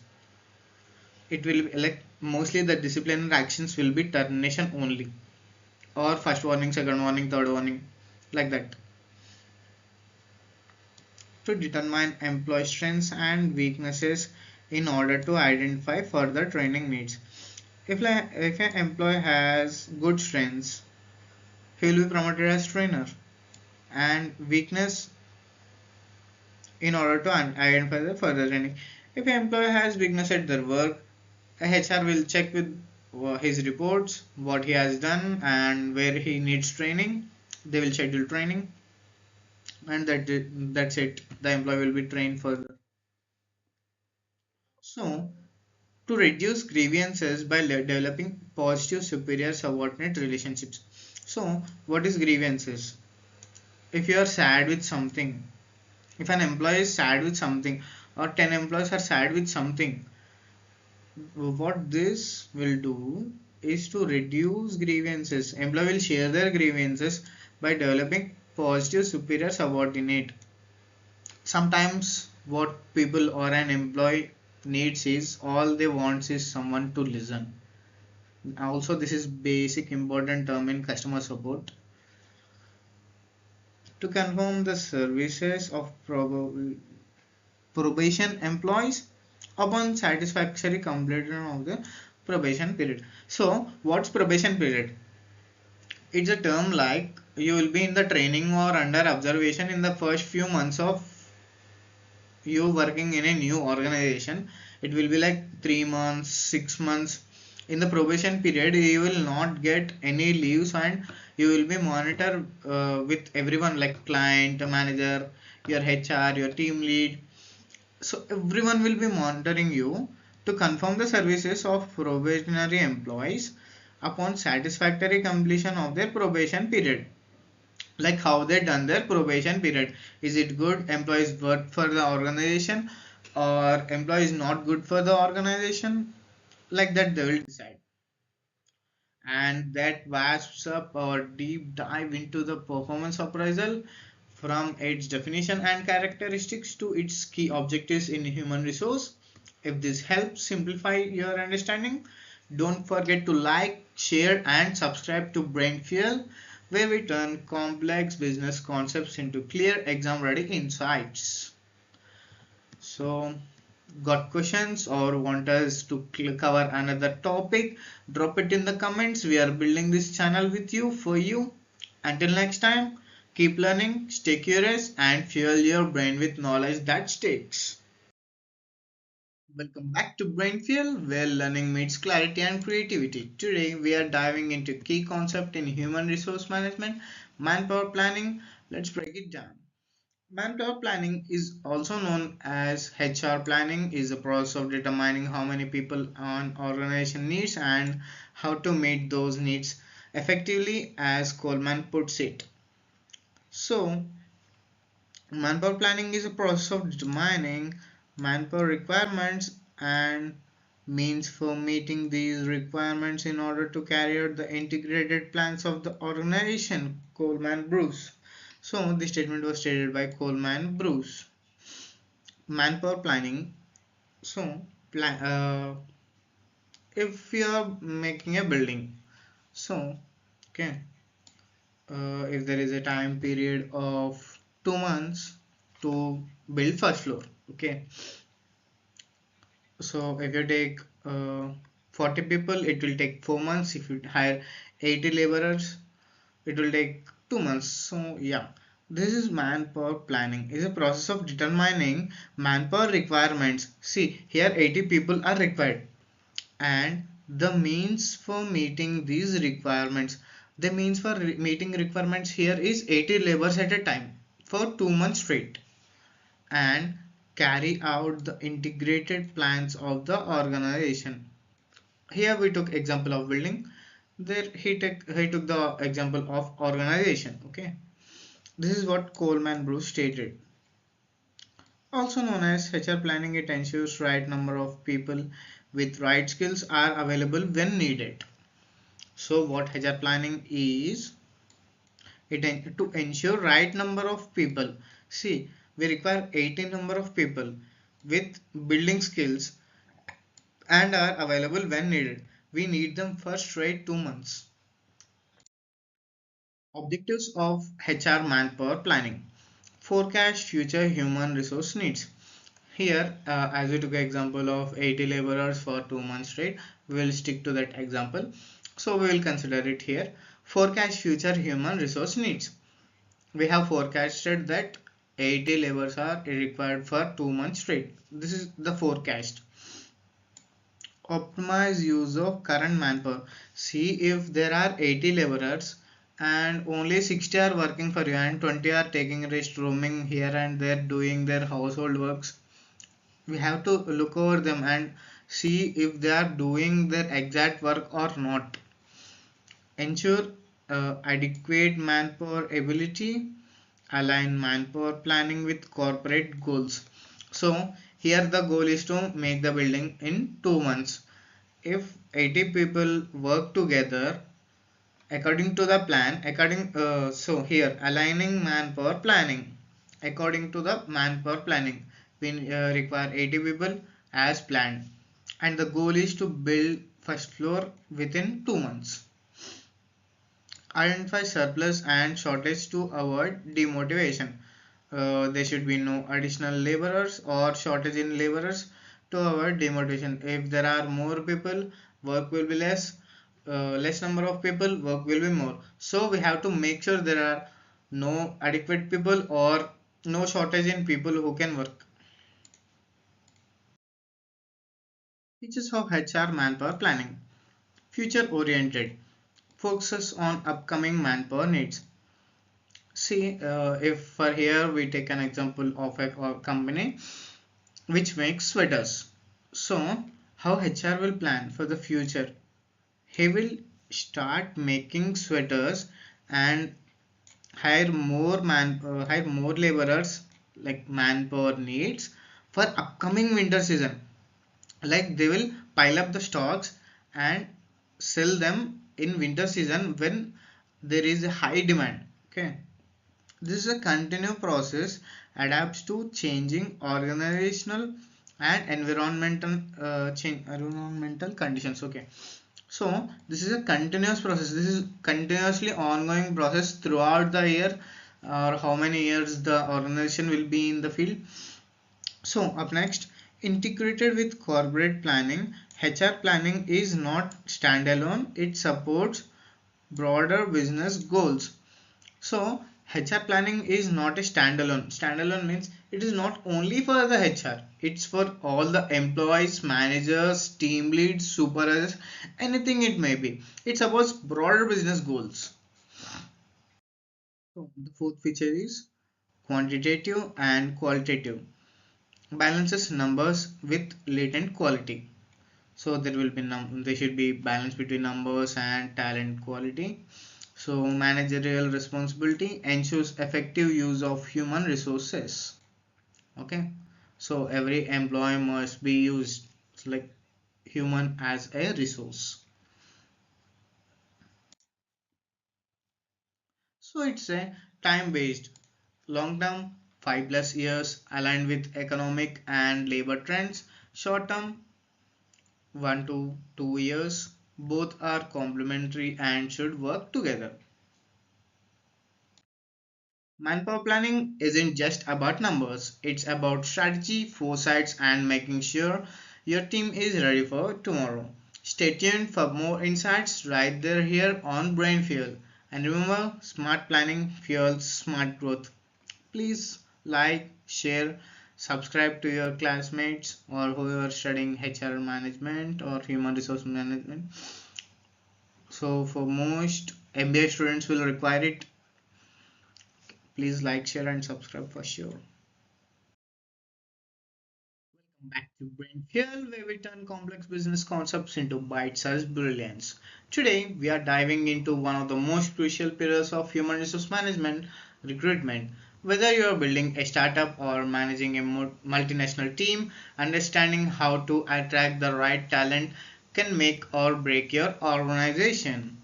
It will be like, mostly the disciplinary actions will be termination only, or first warning, second warning, third warning, like that. To determine employee strengths and weaknesses in order to identify further training needs. If an employee has good strengths, he will be promoted as trainer, and weakness in order to identify the further training. If an employee has weakness at their work, a HR will check with his reports, what he has done and where he needs training. They will schedule training, and that's it. The employee will be trained further. So, to reduce grievances by developing positive superior subordinate relationships. So, what is grievances? If you are sad with something, if an employee is sad with something, or 10 employees are sad with something, what this will do is to reduce grievances. Employee will share their grievances by developing positive superior subordinate. Sometimes what people or an employee needs is, all they want is someone to listen. Also, this is basic important term in customer support. To confirm the services of probation employees upon satisfactory completion of the probation period. So, what's probation period? It's a term like you will be in the training or under observation in the first few months of you working in a new organization. It will be like 3 months, 6 months. In the probation period you will not get any leaves, and you will be monitored with everyone like client, manager, your HR, your team lead. So everyone will be monitoring you to confirm the services of probationary employees upon satisfactory completion of their probation period. Like how they done their probation period. Is it good? Employees work for the organization, or employees not good for the organization? Like that they will decide. And that wraps up our deep dive into the performance appraisal, from its definition and characteristics to its key objectives in human resource. If this helps simplify your understanding, don't forget to like, share, and subscribe to Brain Fuel, where we turn complex business concepts into clear exam ready insights. So, got questions or want us to cover another topic? Drop it in the comments. We are building this channel with you, for you. Until next time, keep learning, stay curious, and fuel your brain with knowledge that sticks. Welcome back to Brain Fuel, where learning meets clarity and creativity. Today, we are diving into key concept in human resource management, manpower planning. Let's break it down. Manpower planning is also known as HR planning, is a process of determining how many people an organization needs and how to meet those needs effectively, as Coleman puts it. So, manpower planning is a process of determining manpower requirements and means for meeting these requirements in order to carry out the integrated plans of the organization. Coleman Bruce. So, this statement was stated by Coleman Bruce. Manpower planning. So, if you are making a building, so okay, if there is a time period of 2 months to build first floor, okay, so if you take 40 people, it will take 4 months. If you hire 80 laborers, it will take 2 months. So yeah, this is manpower planning, is a process of determining manpower requirements. See here, 80 people are required, and the means for meeting these requirements, the means for meeting requirements here is 80 laborers at a time for 2 months straight, and carry out the integrated plans of the organization. Here we took example of building, there he took the example of organization. Okay, this is what Coleman Bruce stated. Also known as HR planning, it ensures right number of people with right skills are available when needed. So what HR planning is, it to ensure right number of people. See, we require 18 number of people with building skills and are available when needed. We need them for straight 2 months. Objectives of HR manpower planning: forecast future human resource needs. Here, as we took an example of 80 laborers for 2 months straight, we will stick to that example. So we will consider it here. Forecast future human resource needs. We have forecasted that 80 laborers are required for 2 months straight. This is the forecast. Optimize use of current manpower. See, if there are 80 laborers and only 60 are working for you and 20 are taking rest, roaming here and there, doing their household works, we have to look over them and see if they are doing their exact work or not. Ensure adequate manpower ability. Align manpower planning with corporate goals. So here the goal is to make the building in 2 months. If 80 people work together according to the plan, so here aligning manpower planning according to the manpower planning, we require 80 people as planned, and the goal is to build first floor within 2 months. Identify surplus and shortage to avoid demotivation. There should be no additional laborers or shortage in laborers to avoid demotivation. If there are more people, work will be less. Less number of people, work will be more. So we have to make sure there are no adequate people or no shortage in people who can work. Features of HR manpower planning. Future oriented. Focuses on upcoming manpower needs. See, if for here we take an example of a company which makes sweaters. So, how HR will plan for the future? He will start making sweaters and hire more laborers like manpower needs for upcoming winter season. Like they will pile up the stocks and sell them in winter season when there is a high demand. Okay. This is a continuous process, adapts to changing organizational and environmental conditions. Okay, so this is a continuous process. This is continuously ongoing process throughout the year, or how many years the organization will be in the field. So up next, integrated with corporate planning, HR planning is not standalone. It supports broader business goals. So HR planning is not a standalone. Standalone means it is not only for the HR. It's for all the employees, managers, team leads, supervisors, anything it may be. It supports broader business goals. So the fourth feature is quantitative and qualitative. Balances numbers with latent quality. So there will be there should be balance between numbers and talent quality. So managerial responsibility ensures effective use of human resources. Okay, so every employee must be used like human as a resource. So it's a time based, long term 5 plus years aligned with economic and labor trends, short term 1 to 2 years. Both are complementary and should work together. Manpower planning isn't just about numbers, it's about strategy, foresights, and making sure your team is ready for tomorrow. Stay tuned for more insights right there here on Brain Fuel. And remember, smart planning fuels smart growth. Please like, share, subscribe to your classmates or who are studying HR management or human resource management. So, for most MBA students will require it. Please like, share, and subscribe for sure. Welcome back to Brain Fuel, where we turn complex business concepts into bite-sized brilliance. Today, we are diving into one of the most crucial pillars of human resource management, recruitment. Whether you are building a startup or managing a multinational team, understanding how to attract the right talent can make or break your organization.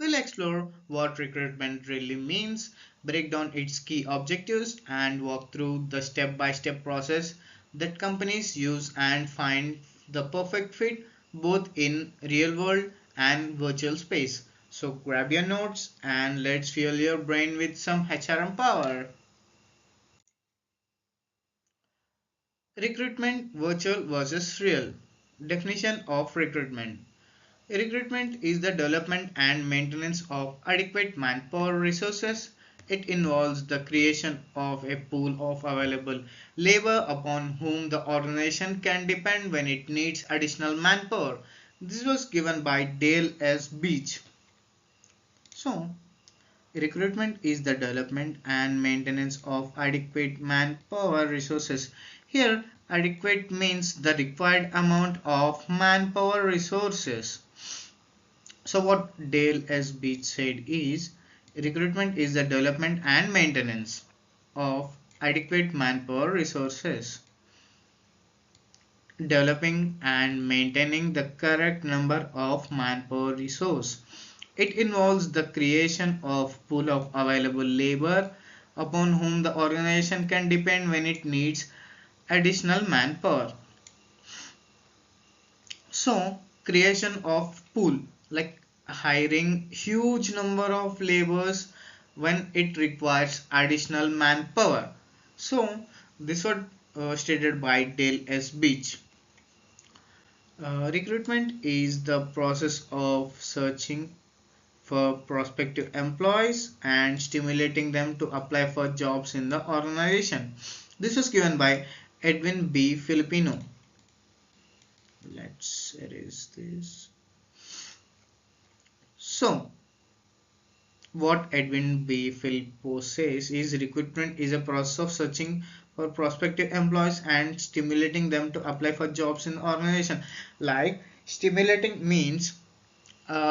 We'll explore what recruitment really means, break down its key objectives, and walk through the step by step process that companies use and find the perfect fit both in real world and virtual space. So grab your notes and let's fuel your brain with some HRM power. Recruitment virtual versus real. Definition of recruitment. Recruitment is the development and maintenance of adequate manpower resources. It involves the creation of a pool of available labor upon whom the organization can depend when it needs additional manpower. This was given by Dale S. Beach. So, recruitment is the development and maintenance of adequate manpower resources. Here, adequate means the required amount of manpower resources. So what Dale S. Beach said is recruitment is the development and maintenance of adequate manpower resources. Developing and maintaining the correct number of manpower resource. It involves the creation of pool of available labor upon whom the organization can depend when it needs additional manpower. So creation of pool, like hiring huge number of laborers when it requires additional manpower. So this was stated by Dale S. Beach. Recruitment is the process of searching for prospective employees and stimulating them to apply for jobs in the organization. This was given by Edwin B. Filipino. Let's erase this. So, what Edwin B. Filippo says is recruitment is a process of searching for prospective employees and stimulating them to apply for jobs in the organization. Like, stimulating means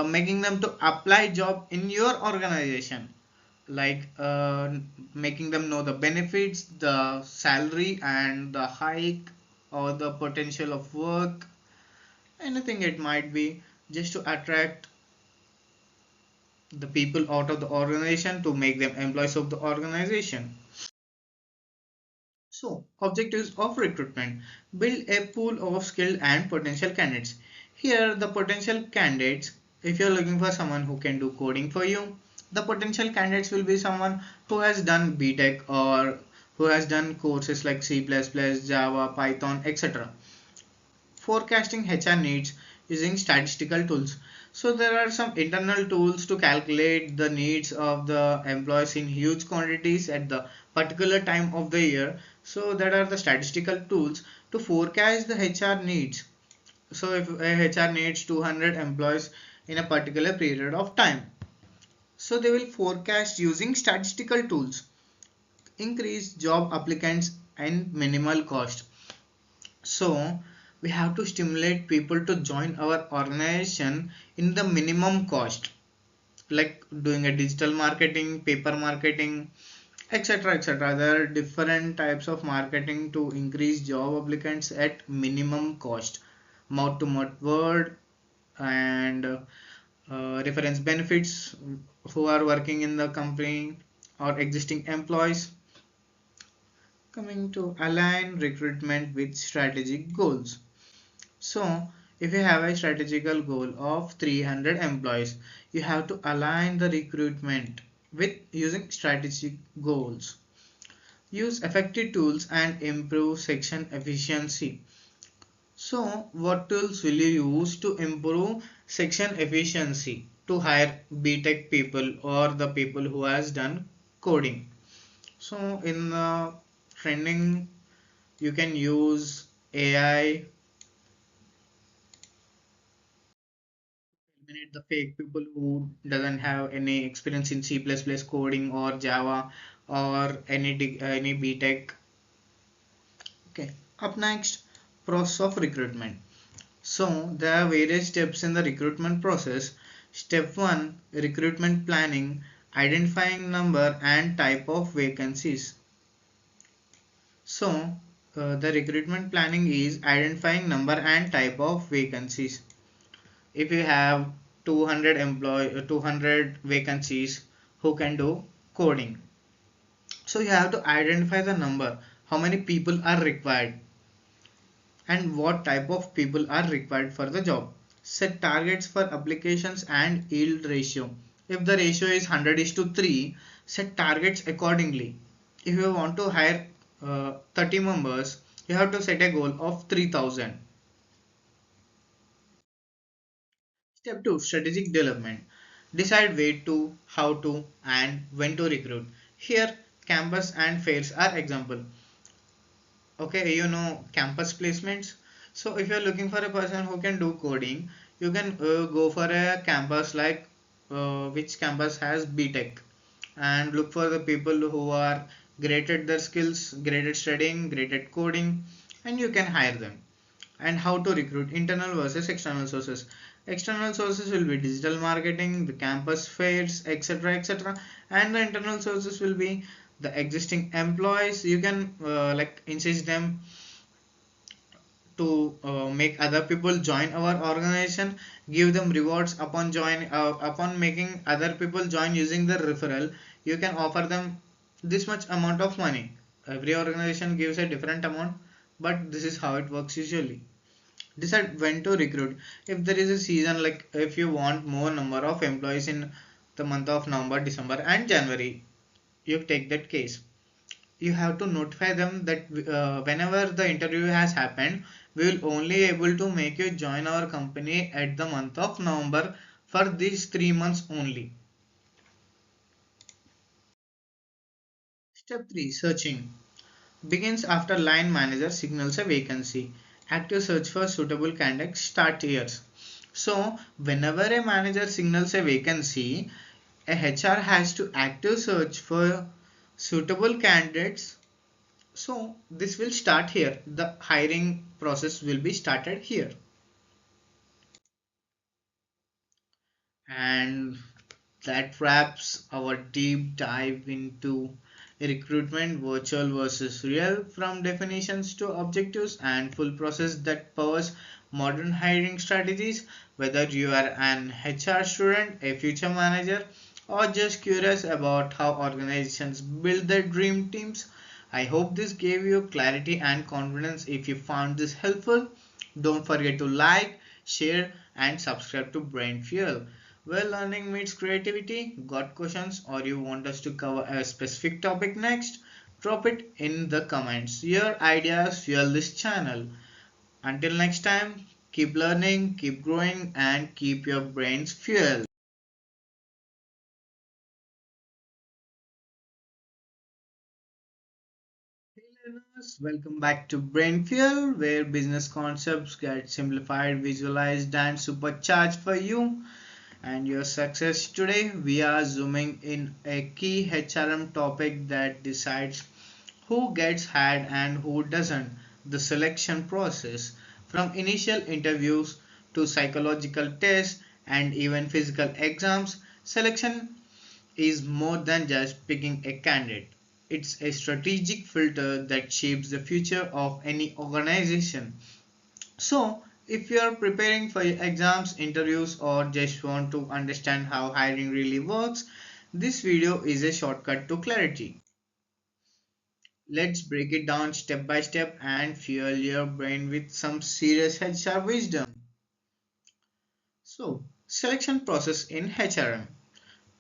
making them to apply job in your organization, like making them know the benefits, the salary and the hike, or the potential of work, anything it might be, just to attract the people out of the organization to make them employees of the organization. So, objectives of recruitment: build a pool of skilled and potential candidates. Here, the potential candidates, if you're looking for someone who can do coding for you, the potential candidates will be someone who has done BTech or who has done courses like C++, Java, Python, etc. Forecasting HR needs using statistical tools. So there are some internal tools to calculate the needs of the employees in huge quantities at the particular time of the year. So that are the statistical tools to forecast the HR needs. So if a HR needs 200 employees in a particular period of time, so they will forecast using statistical tools, increase job applicants and minimal cost. So we have to stimulate people to join our organization in the minimum cost, like doing a digital marketing, paper marketing, etc. etc. There are different types of marketing to increase job applicants at minimum cost. Mouth to mouth word and reference benefits who are working in the company or existing employees. Coming to align recruitment with strategic goals. So, if you have a strategical goal of 300 employees, you have to align the recruitment with using strategic goals. Use effective tools and improve section efficiency. So, what tools will you use to improve section efficiency to hire BTech people or the people who has done coding? So, in the trending, you can use AI, eliminate the fake people who doesn't have any experience in C++ coding or Java or any BTech. Okay. Up next, process of recruitment. So there are various steps in the recruitment process. Step 1, recruitment planning, identifying number and type of vacancies. So the recruitment planning is identifying number and type of vacancies. If you have 200 vacancies who can do coding, so you have to identify the number, how many people are required and what type of people are required for the job. Set targets for applications and yield ratio. If the ratio is 100 is to 3, set targets accordingly. If you want to hire 30 members, you have to set a goal of 3000. Step 2, strategic development. Decide where to, how to, and when to recruit. Here, campus and fairs are example. Okay, you know campus placements. So if you're looking for a person who can do coding, you can go for a campus like which campus has BTech, and look for the people who are great at their skills, great at studying, great at coding, and you can hire them. And how to recruit: internal versus external sources. External sources will be digital marketing, the campus fairs, etc., etc., and the internal sources will be the existing employees. You can like insist them to make other people join our organization, give them rewards upon upon making other people join using the referral. You can offer them this much amount of money. Every organization gives a different amount, but this is how it works usually. Decide when to recruit. If there is a season, like if you want more number of employees in the month of November, December and January, you take that case. You have to notify them that whenever the interview has happened, we will only able to make you join our company at the month of November for these 3 months only. Step 3, searching begins after line manager signals a vacancy. Active search for suitable candidates start here. So whenever a manager signals a vacancy, a HR has to active search for suitable candidates. So this will start here. The hiring process will be started here. And that wraps our deep dive into recruitment, virtual versus real, from definitions to objectives and full process that powers modern hiring strategies. Whether you are an HR student, a future manager, or just curious about how organizations build their dream teams, I hope this gave you clarity and confidence. If you found this helpful, don't forget to like, share, and subscribe to Brain Fuel. Well, learning meets creativity. Got questions or you want us to cover a specific topic next? Drop it in the comments. Your ideas fuel this channel. Until next time, keep learning, keep growing, and keep your brains fueled. Hey learners, welcome back to Brain Fuel, where business concepts get simplified, visualized, and supercharged for you and your success. Today we are zooming in a key HRM topic that decides who gets hired and who doesn't, the selection process. From initial interviews to psychological tests and even physical exams, selection is more than just picking a candidate. It's a strategic filter that shapes the future of any organization. So, if you are preparing for your exams, interviews, or just want to understand how hiring really works, this video is a shortcut to clarity. Let's break it down step by step and fuel your brain with some serious HR wisdom. So, selection process in HRM.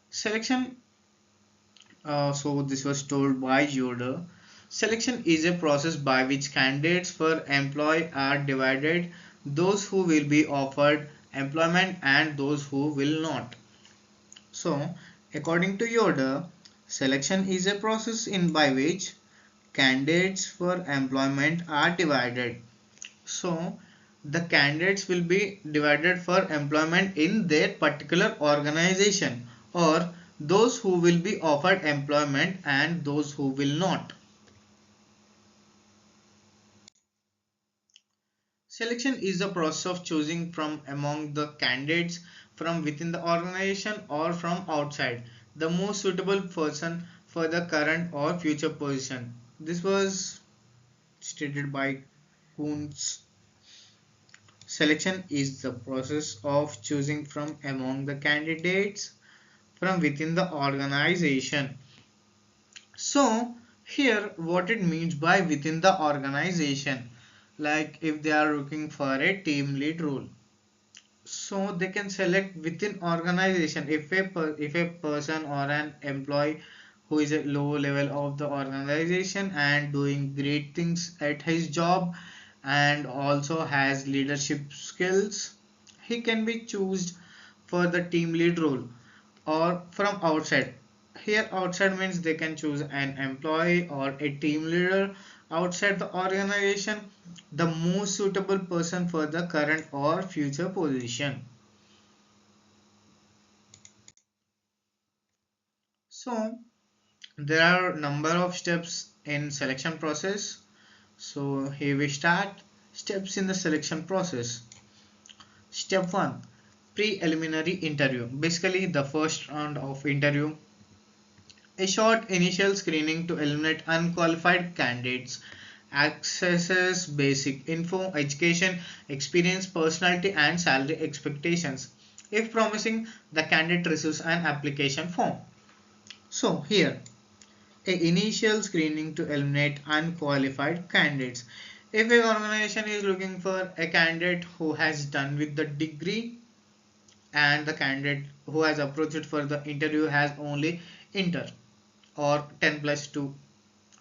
Selection, so this was told by Yoder. Selection is a process by which candidates for employee are divided, those who will be offered employment and those who will not. So, according to Yoder, selection is a process in by which candidates for employment are divided. So, the candidates will be divided for employment in their particular organization, or those who will be offered employment and those who will not. Selection is the process of choosing from among the candidates from within the organization or from outside the most suitable person for the current or future position. This was stated by Kuntz. Selection is the process of choosing from among the candidates from within the organization. So, here what it means by within the organization, like if they are looking for a team lead role, so they can select within organization. If a person or an employee who is at low level of the organization and doing great things at his job and also has leadership skills, he can be chosen for the team lead role. Or from outside, here outside means they can choose an employee or a team leader outside the organization, the most suitable person for the current or future position. So there are number of steps in selection process. So here we start steps in the selection process. Step 1, preliminary interview, basically the first round of interview, a short initial screening to eliminate unqualified candidates, accesses basic info, education, experience, personality, and salary expectations. If promising, the candidate receives an application form. So here, a initial screening to eliminate unqualified candidates. If an organization is looking for a candidate who has done with the degree and the candidate who has approached for the interview has only inter or 10 plus 2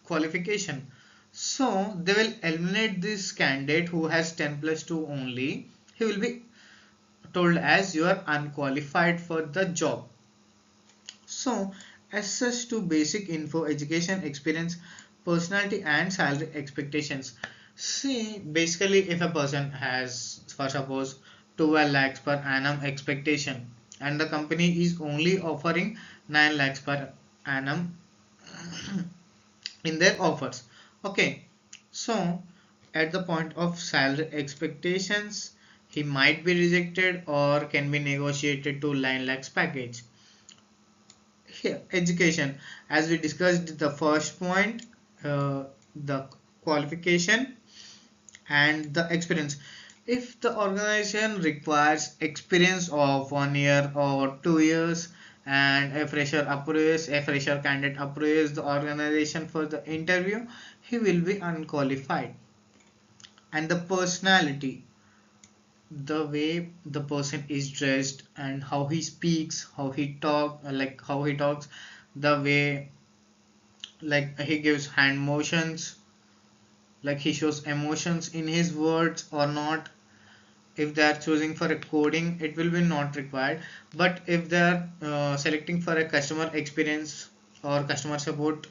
qualification, so they will eliminate this candidate who has 10 plus 2 only. He will be told as you are unqualified for the job. So access to basic info, education, experience, personality and salary expectations. See, basically if a person has, for suppose, 12 lakhs per annum expectation and the company is only offering 9 lakhs per annum in their offers. Okay, so at the point of salary expectations, he might be rejected or can be negotiated to 9 lakhs package. Here, education, as we discussed the first point, the qualification and the experience. If the organization requires experience of 1 year or 2 years and a fresher candidate approves the organization for the interview, he will be unqualified. And the personality, the way the person is dressed and how he speaks, how he talks, the way like he gives hand motions, like he shows emotions in his words or not. If they are choosing for a coding, it will be not required, but if they are selecting for a customer experience or customer support,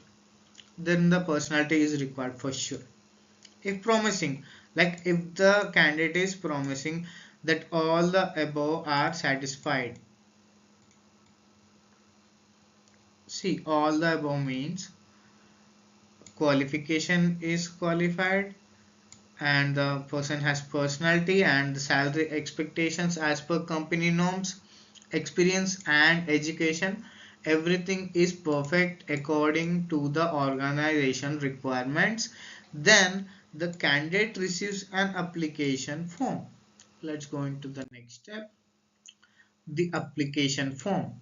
then the personality is required for sure. If promising, like if the candidate is promising that all the above are satisfied. See, all the above means qualification is qualified and the person has personality and the salary expectations as per company norms, experience and education, everything is perfect according to the organization requirements, then the candidate receives an application form. Let's go into the next step. The application form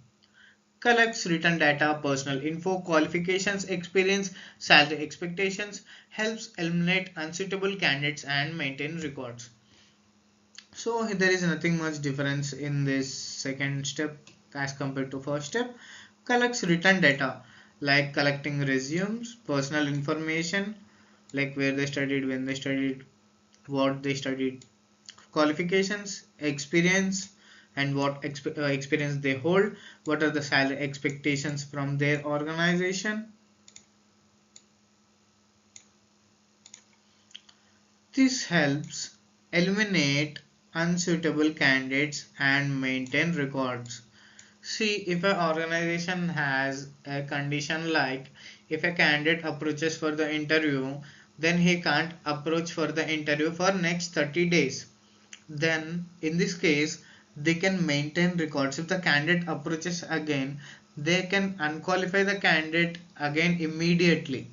collects written data, personal info, qualifications, experience, salary expectations, helps eliminate unsuitable candidates and maintain records. So there is nothing much difference in this second step as compared to first step. Collects written data like collecting resumes, personal information like where they studied, when they studied, what they studied, qualifications, experience, and what experience they hold, what are the salary expectations from their organization. This helps eliminate unsuitable candidates and maintain records. See, if an organization has a condition like if a candidate approaches for the interview, then he can't approach for the interview for next 30 days. Then in this case, they can maintain records. If the candidate approaches again, they can unqualify the candidate again immediately.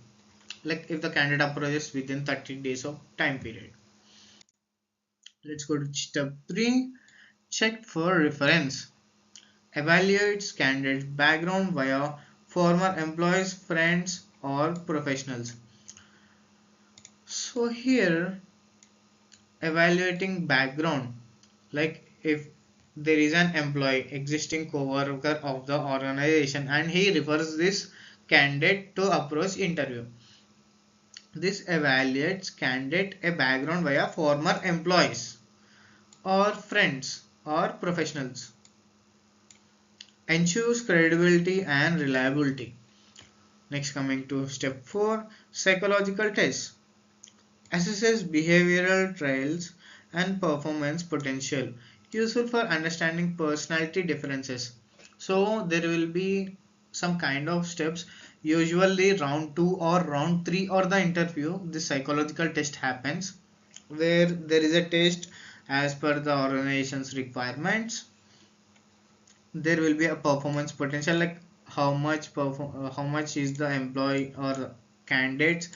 Like if the candidate approaches within 30 days of time period. Let's go to step 3. Check for reference. Evaluates candidate background via former employees, friends, or professionals. So here, evaluating background, like if there is an employee, existing co-worker of the organization, and he refers this candidate to approach interview. This evaluates candidate a background via former employees or friends or professionals. Ensures credibility and reliability. Next, coming to step 4, psychological tests. Assesses behavioral traits and performance potential. Useful for understanding personality differences. So there will be some kind of steps. Usually round 2 or round 3 or the interview, the psychological test happens where there is a test as per the organization's requirements. There will be a performance potential, like how much is the employee or candidates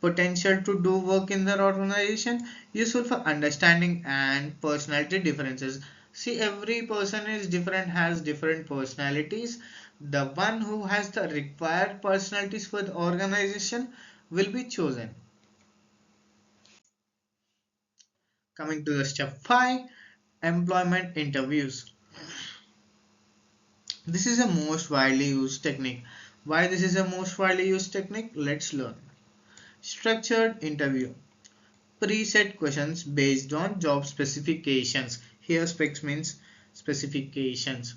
potential to do work in their organization. Useful for understanding and personality differences. See, every person is different, has different personalities. The one who has the required personalities for the organization will be chosen. Coming to the step 5, employment interviews. This is a most widely used technique. Why this is a most widely used technique? Let's learn. Structured interview. Preset questions based on job specifications. Here specs means specifications.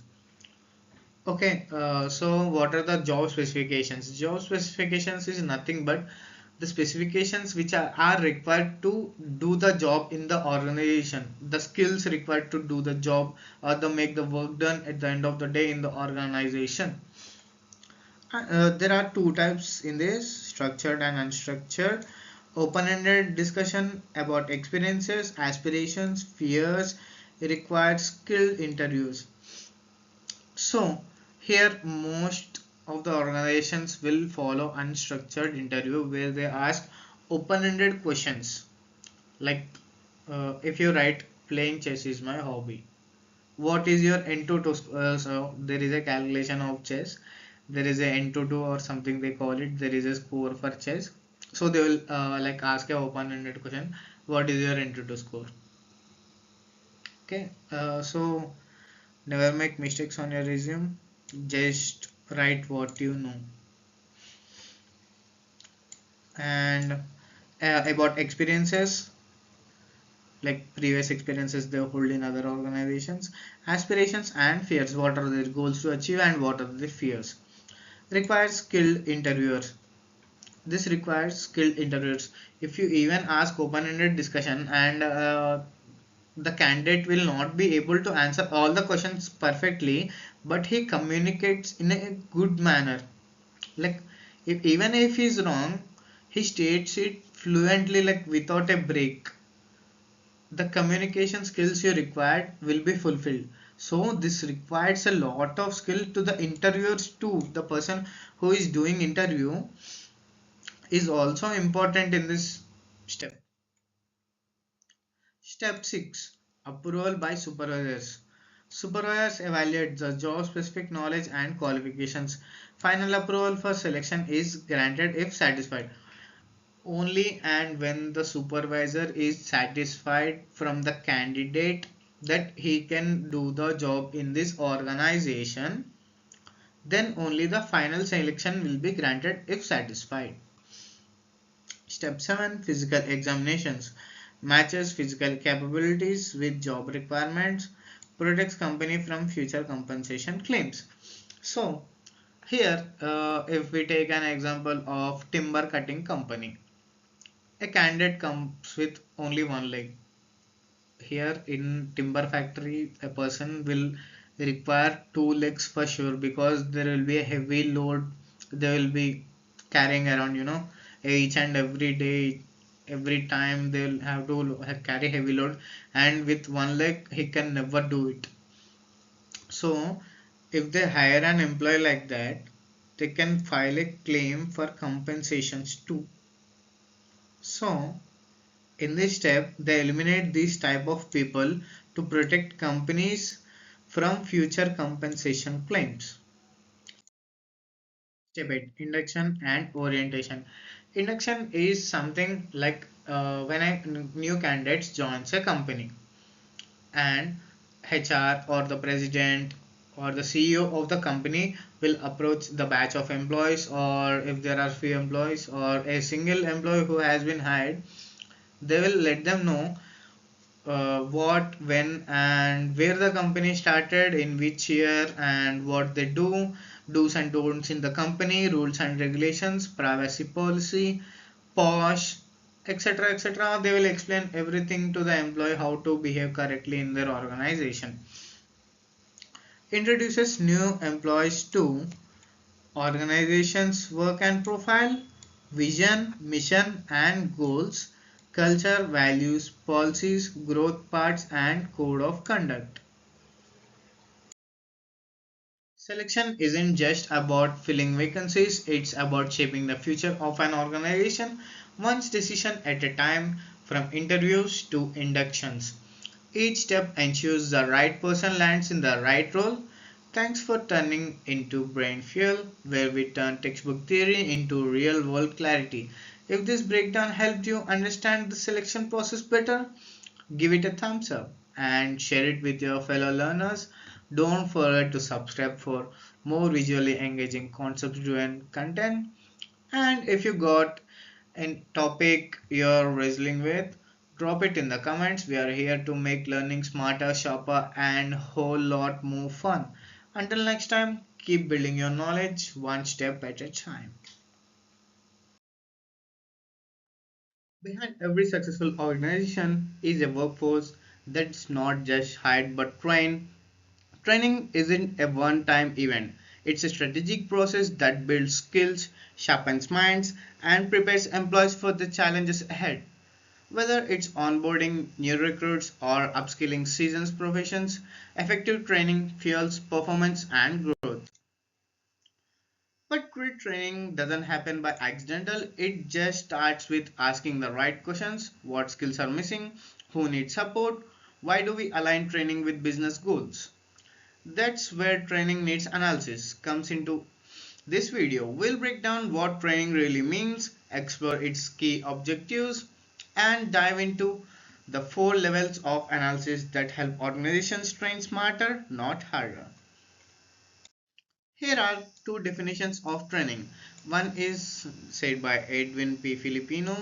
Okay, so what are the job specifications? Job specifications is nothing but the specifications which are required to do the job in the organization, the skills required to do the job or the make the work done at the end of the day in the organization. There are two types in this, structured and unstructured. Open-ended discussion about experiences, aspirations, fears, required skill interviews. So here most of the organizations will follow unstructured interview where they ask open-ended questions like if you write playing chess is my hobby, what is your n2 so there is a calculation of chess, there is a n2 or something they call it, there is a score for chess. So they will like ask a open-ended question, what is your n2 score? Okay, so never make mistakes on your resume, just write what you know. And about experiences, like previous experiences they hold in other organizations. Aspirations and fears, what are their goals to achieve and what are the fears. Requires skilled interviewers. This requires skilled interviewers. If you even ask open-ended discussion and the candidate will not be able to answer all the questions perfectly, but he communicates in a good manner, like even if he's wrong, he states it fluently, like without a break, the communication skills you required will be fulfilled. So this requires a lot of skill to the interviewers too. The person who is doing interview is also important in this step. Step 6, approval by supervisors. Supervisors evaluate the job specific knowledge and qualifications. Final approval for selection is granted if satisfied. Only and when the supervisor is satisfied from the candidate that he can do the job in this organization, then only the final selection will be granted if satisfied. Step 7, physical examinations. Matches physical capabilities with job requirements, protects company from future compensation claims. So here if we take an example of timber cutting company, a candidate comes with only one leg. Here in timber factory, a person will require two legs for sure, because there will be a heavy load they will be carrying around, each and every day, every time they'll have to carry heavy load, and with one leg he can never do it. So if they hire an employee like that, they can file a claim for compensations too. So in this step, they eliminate these type of people to protect companies from future compensation claims. Step 8, induction and orientation. Induction is something like when a new candidate joins a company, and HR or the president or the CEO of the company will approach the batch of employees, or if there are few employees or a single employee who has been hired, they will let them know what, when, and where the company started, in which year, and what they do, do's and don'ts in the company, rules and regulations, privacy policy, POSH, etc. etc. They will explain everything to the employee how to behave correctly in their organization. Introduces new employees to organization's work and profile, vision, mission and goals, culture, values, policies, growth paths and code of conduct. Selection isn't just about filling vacancies, it's about shaping the future of an organization, one decision at a time, from interviews to inductions. Each step ensures the right person lands in the right role. Thanks for turning into Brain Fuel, where we turn textbook theory into real world clarity. If this breakdown helped you understand the selection process better, give it a thumbs up and share it with your fellow learners. Don't forget to subscribe for more visually engaging concept driven content. And if you got a topic you're wrestling with, drop it in the comments. We are here to make learning smarter, sharper, and whole lot more fun. Until next time, keep building your knowledge one step at a time. Behind every successful organization is a workforce that's not just hired but trained. Training isn't a one time event, it's a strategic process that builds skills, sharpens minds, and prepares employees for the challenges ahead. Whether it's onboarding new recruits or upskilling seasoned professions, effective training fuels performance and growth. But great training doesn't happen by accidental, it just starts with asking the right questions: what skills are missing, who needs support, why do we align training with business goals. That's where training needs analysis comes into. This video will break down what training really means, explore its key objectives, and dive into the four levels of analysis that help organizations train smarter, not harder. Here are two definitions of training. One is said by Edwin P. Filipino.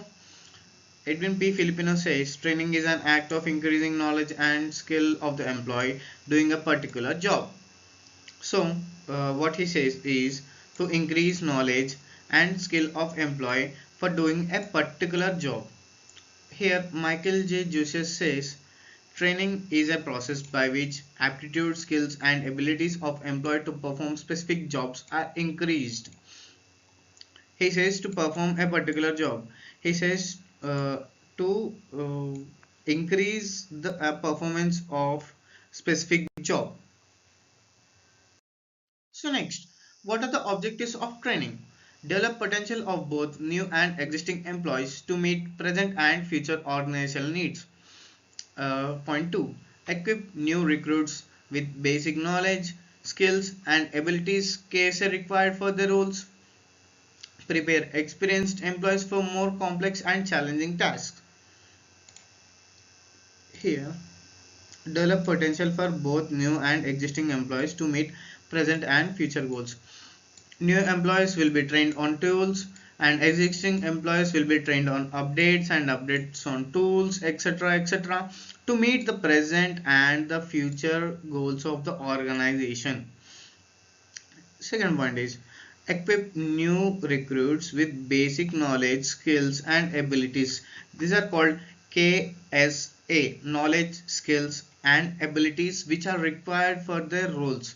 Edwin P. Filipino says training is an act of increasing knowledge and skill of the employee doing a particular job. So, what he says is to increase knowledge and skill of employee for doing a particular job. Here, Michael J. Jusius says training is a process by which aptitude, skills, and abilities of employee to perform specific jobs are increased. He says to perform a particular job. He says to increase the performance of specific job. So next, what are the objectives of training? Develop potential of both new and existing employees to meet present and future organizational needs. Point 2. Equip new recruits with basic knowledge, skills and abilities case required for the roles. Prepare experienced employees for more complex and challenging tasks. Here, develop potential for both new and existing employees to meet present and future goals. New employees will be trained on tools and existing employees will be trained on updates and updates on tools, etc., to meet the present and the future goals of the organization. Second point is equip new recruits with basic knowledge, skills and abilities. These are called KSA, knowledge, skills and abilities which are required for their roles.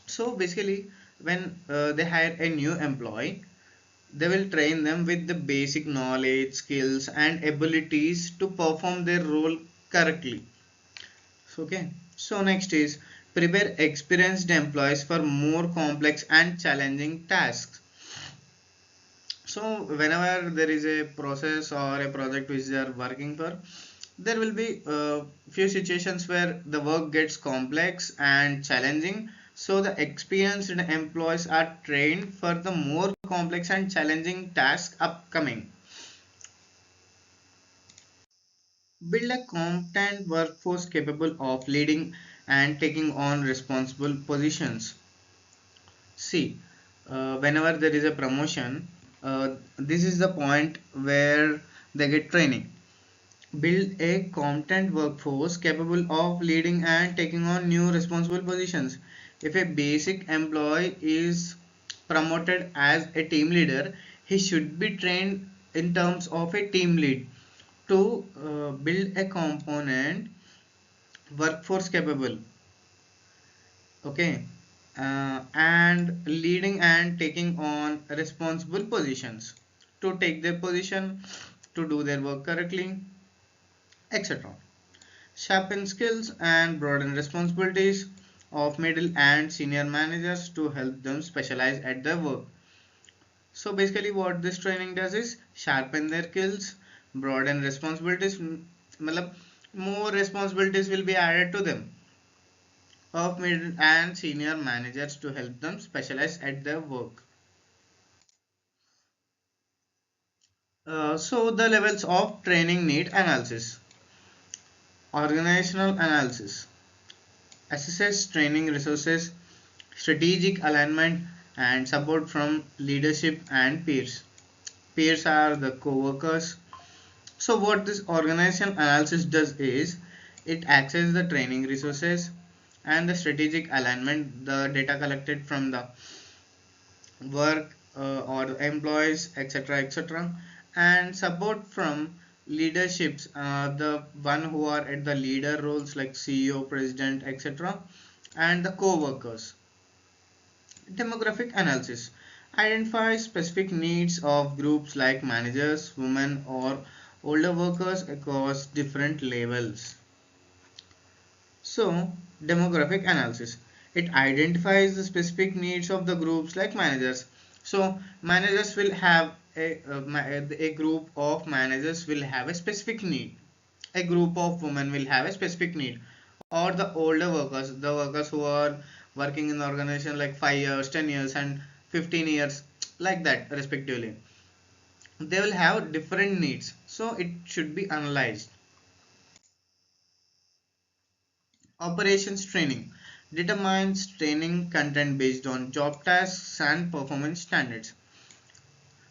So basically, when they hire a new employee, they will train them with the basic knowledge, skills and abilities to perform their role correctly. Okay, so next is prepare experienced employees for more complex and challenging tasks. So whenever there is a process or a project which they are working for, there will be few situations where the work gets complex and challenging. So the experienced employees are trained for the more complex and challenging tasks upcoming. Build a competent workforce capable of leading and taking on responsible positions. See, whenever there is a promotion, this is the point where they get training. Build a competent workforce capable of leading and taking on new responsible positions. If a basic employee is promoted as a team leader, he should be trained in terms of a team lead to build a component workforce capable. Okay, and leading and taking on responsible positions to take their position, to do their work correctly, etc. Sharpen skills and broaden responsibilities of middle and senior managers to help them specialize at their work. So basically what this training does is sharpen their skills, broaden responsibilities, more responsibilities will be added to them of middle and senior managers to help them specialize at their work. So the levels of training need analysis. Organizational analysis assesses training resources, strategic alignment, and support from leadership and peers. Peers are the co-workers. So what this organizational analysis does is it accesses the training resources and the strategic alignment, the data collected from the work or the employees, etc., etc., and support from leaderships, the one who are at the leader roles like CEO, president, etc., and the co-workers. Demographic analysis identifies specific needs of groups like managers, women, or older workers across different levels. So, demographic analysis. It identifies the specific needs of the groups like managers. So, managers will have a group of managers will have a specific need. A group of women will have a specific need. Or the older workers, the workers who are working in the organization like 5 years, 10 years, and 15 years, like that, respectively. They will have different needs. So, it should be analyzed. Operations training determines training content based on job tasks and performance standards.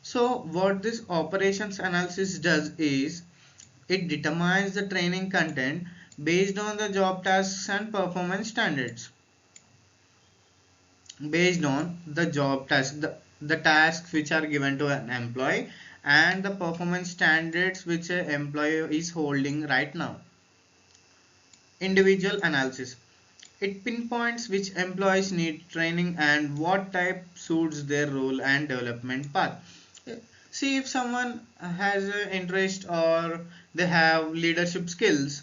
So what this operations analysis does is it determines the training content based on the job tasks and performance standards. Based on the job task, the tasks which are given to an employee and the performance standards which an employee is holding right now. Individual analysis. It pinpoints which employees need training and what type suits their role and development path. See, if someone has an interest or they have leadership skills,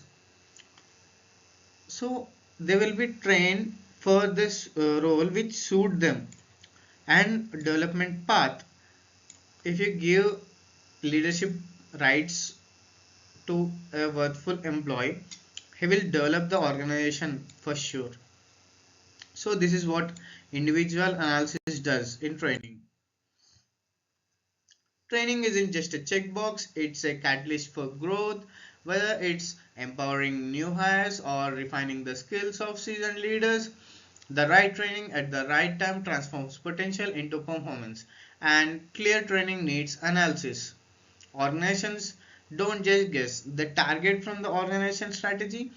so they will be trained for this role which suit them. And development path. If you give leadership rights to a worthful employee, he will develop the organization for sure. So this is what individual analysis does in training. Training isn't just a checkbox, it's a catalyst for growth, whether it's empowering new hires or refining the skills of seasoned leaders. The right training at the right time transforms potential into performance, and clear training needs analysis. Organizations don't just guess, they target from the organization strategy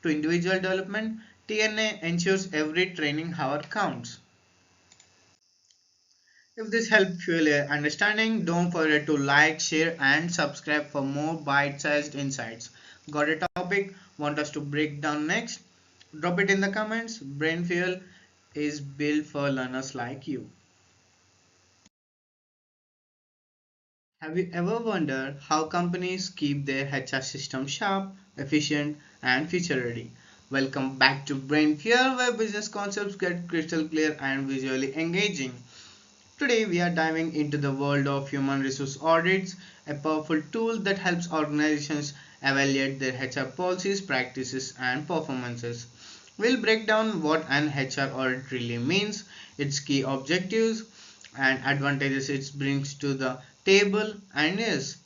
to individual development. TNA ensures every training hour counts. If this helped fuel your understanding, don't forget to like, share, and subscribe for more bite-sized insights. Got a topic want us to break down next? Drop it in the comments. Brain Fuel is built for learners like you. Have you ever wondered how companies keep their HR system sharp, efficient, and future ready? Welcome back to Brain Fuel, where business concepts get crystal clear and visually engaging. Today we are diving into the world of human resource audits, a powerful tool that helps organizations evaluate their HR policies, practices, and performances. We'll break down what an HR audit really means, its key objectives, and advantages it brings to the table, and yes,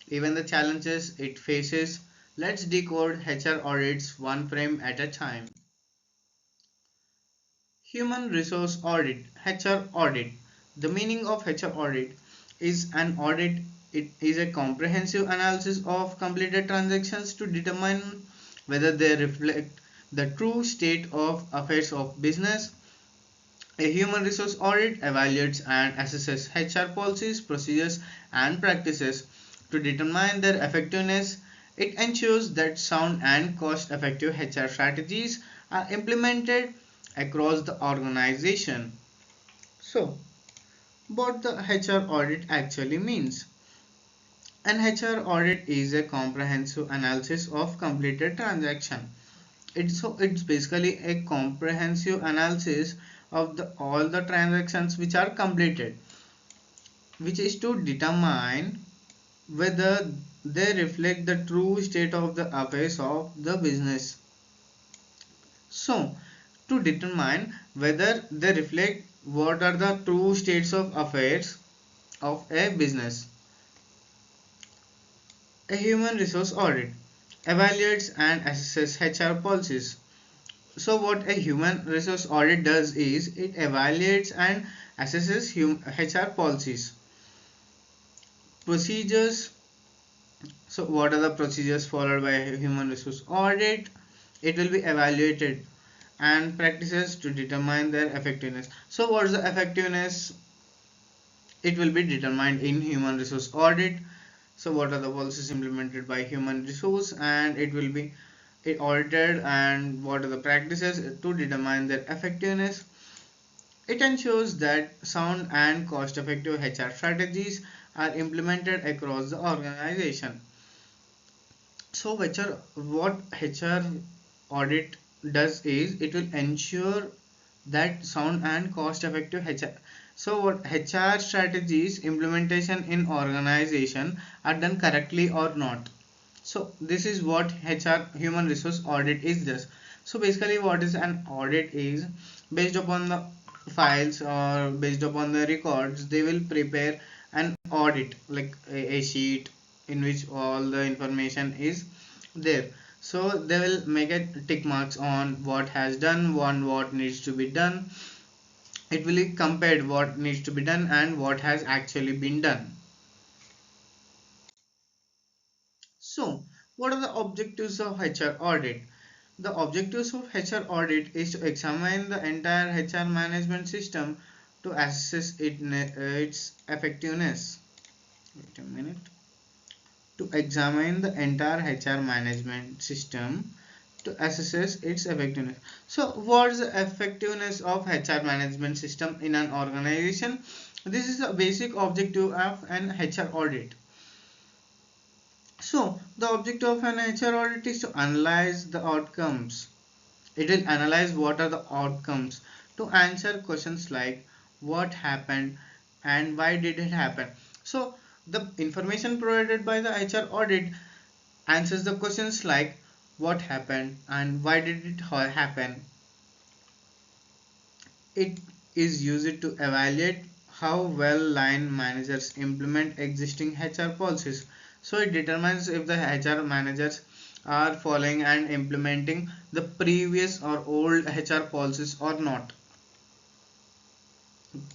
even the challenges it faces. Let's decode HR audits one frame at a time. Human Resource Audit (HR Audit). The meaning of HR audit is an audit. It is a comprehensive analysis of completed transactions to determine whether they reflect the true state of affairs of business. A human resource audit evaluates and assesses HR policies, procedures, and practices to determine their effectiveness. It ensures that sound and cost effective HR strategies are implemented across the organization. So, what the HR audit actually means? An HR audit is a comprehensive analysis of completed transaction. It's basically a comprehensive analysis of all the transactions which are completed, which is to determine whether they reflect the true state of the affairs of the business. So, to determine whether they reflect what are the true states of affairs of a business. A human resource audit. evaluates and assesses HR policies. So what a human resource audit does is it evaluates and assesses HR policies, procedures. So what are the procedures followed by a human resource audit? It will be evaluated, and practices to determine their effectiveness. So what is the effectiveness? It will be determined in human resource audit. So what are the policies implemented by human resource, and it will be audited, and what are the practices to determine their effectiveness. It ensures that sound and cost effective HR strategies are implemented across the organization. So what HR audit does is it will ensure that sound and cost effective HR. So what HR strategies implementation in organization are done correctly or not. So this is what HR human resource audit is this. So basically what is an audit is based upon the files or based upon the records, they will prepare an audit like a sheet in which all the information is there. So they will make a tick marks on what has done, what needs to be done. It will be compared what needs to be done and what has actually been done. So, what are the objectives of HR audit? The objectives of HR audit is to examine the entire HR management system to assess its effectiveness. Wait a minute. To examine the entire HR management system to assess its effectiveness. So, what is the effectiveness of HR management system in an organization? This is the basic objective of an HR audit. So, the objective of an HR audit is to analyze the outcomes. It will analyze what are the outcomes to answer questions like what happened and why did it happen. So, the information provided by the HR audit answers the questions like what happened and why did it happen. It is used to evaluate how well line managers implement existing HR policies. So it determines if the HR managers are following and implementing the previous or old HR policies or not.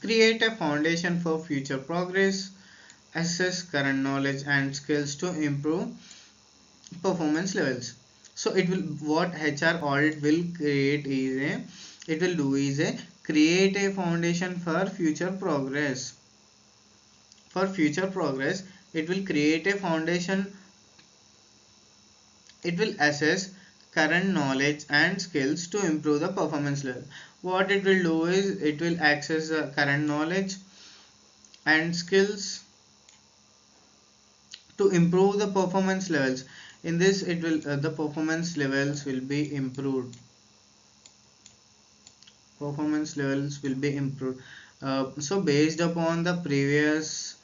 Create a foundation for future progress. Assess current knowledge and skills to improve performance levels. So it will what HR audit will create is a it will do is a create a foundation for future progress. For future progress, it will create a foundation. It will assess current knowledge and skills to improve the performance level. What it will do is it will access the current knowledge and skills to improve the performance levels. In this it will the performance levels will be improved. Performance levels will be improved. So based upon the previous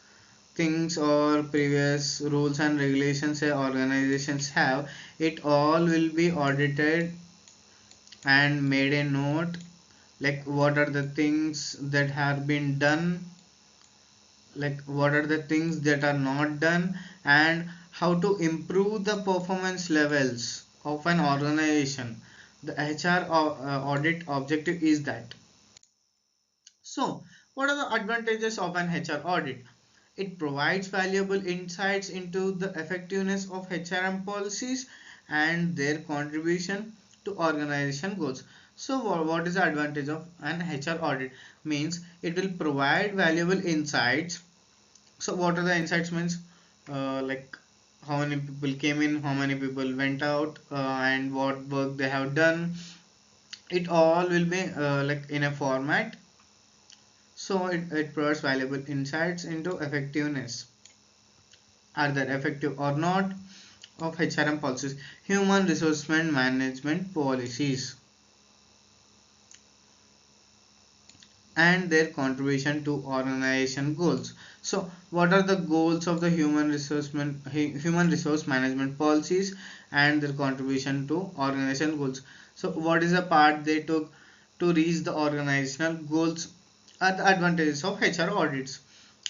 things or previous rules and regulations organizations have, it all will be audited and made a note like what are the things that have been done, like what are the things that are not done, and how to improve the performance levels of an organization. The HR audit objective is that. So, what are the advantages of an HR audit? It provides valuable insights into the effectiveness of HRM policies and their contribution to organization goals. So, what is the advantage of an HR audit? Means it will provide valuable insights. So, what are the insights? Means like how many people came in, how many people went out, and what work they have done. It all will be like in a format, so it provides valuable insights into effectiveness. Are they effective or not of HRM policies? Human resource management policies and their contribution to organization goals. So what are the goals of the human resource management policies and their contribution to organization goals? So what is the part they took to reach the organizational goals? Are the advantages of HR audits?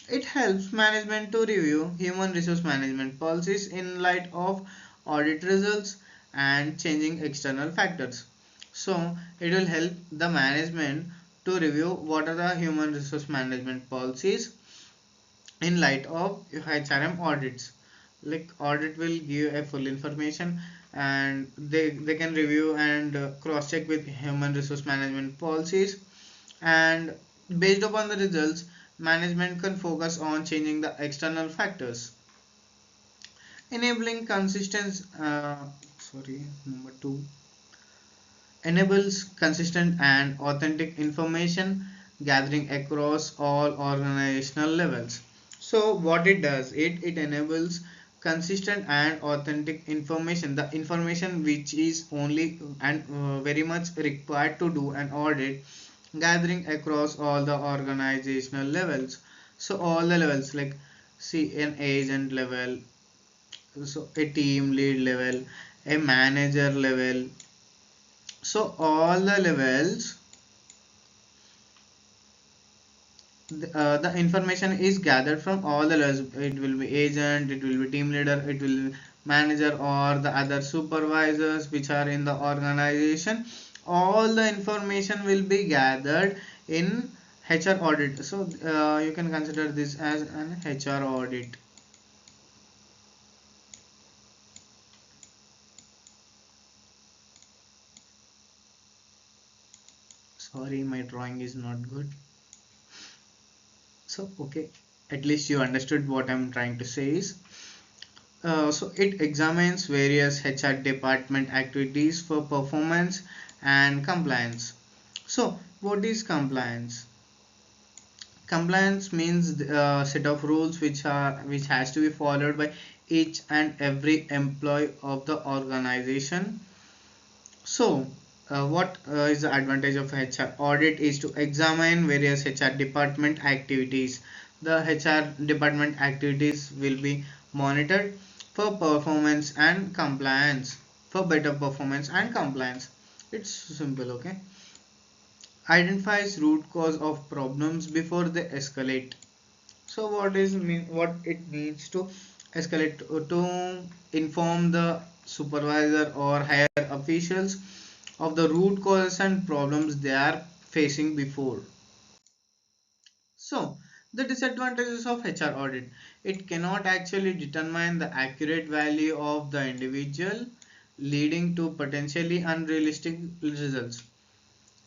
It helps management to review human resource management policies in light of audit results, and changing external factors. So it will help the management to review what are the human resource management policies in light of HRM audits. Like audit will give a full information, and they can review and cross check with human resource management policies, and based upon the results management can focus on changing the external factors, enabling consistent number 2 enables consistent and authentic information gathering across all organizational levels. So what it does, it enables consistent and authentic information, the information which is only and very much required to do an audit, gathering across all the organizational levels. So all the levels, like see an agent level, so a team lead level, a manager level, so all the levels, the information is gathered from all the levels. It will be agent, it will be team leader, it will be manager, or the other supervisors which are in the organization. All the information will be gathered in HR audit. So you can consider this as an HR audit. Sorry, my drawing is not good. So okay, at least you understood what I'm trying to say is, so it examines various HR department activities for performance and compliance. So what is compliance? Compliance means a set of rules which has to be followed by each and every employee of the organization. So what is the advantage of HR audit is to examine various HR department activities. The HR department activities will be monitored for performance and compliance, for better performance and compliance. It's simple, okay? Identifies root cause of problems before they escalate. So what it means to escalate, to inform the supervisor or higher officials of the root causes and problems they are facing before. So the disadvantages of HR audit: it cannot actually determine the accurate value of the individual, leading to potentially unrealistic results.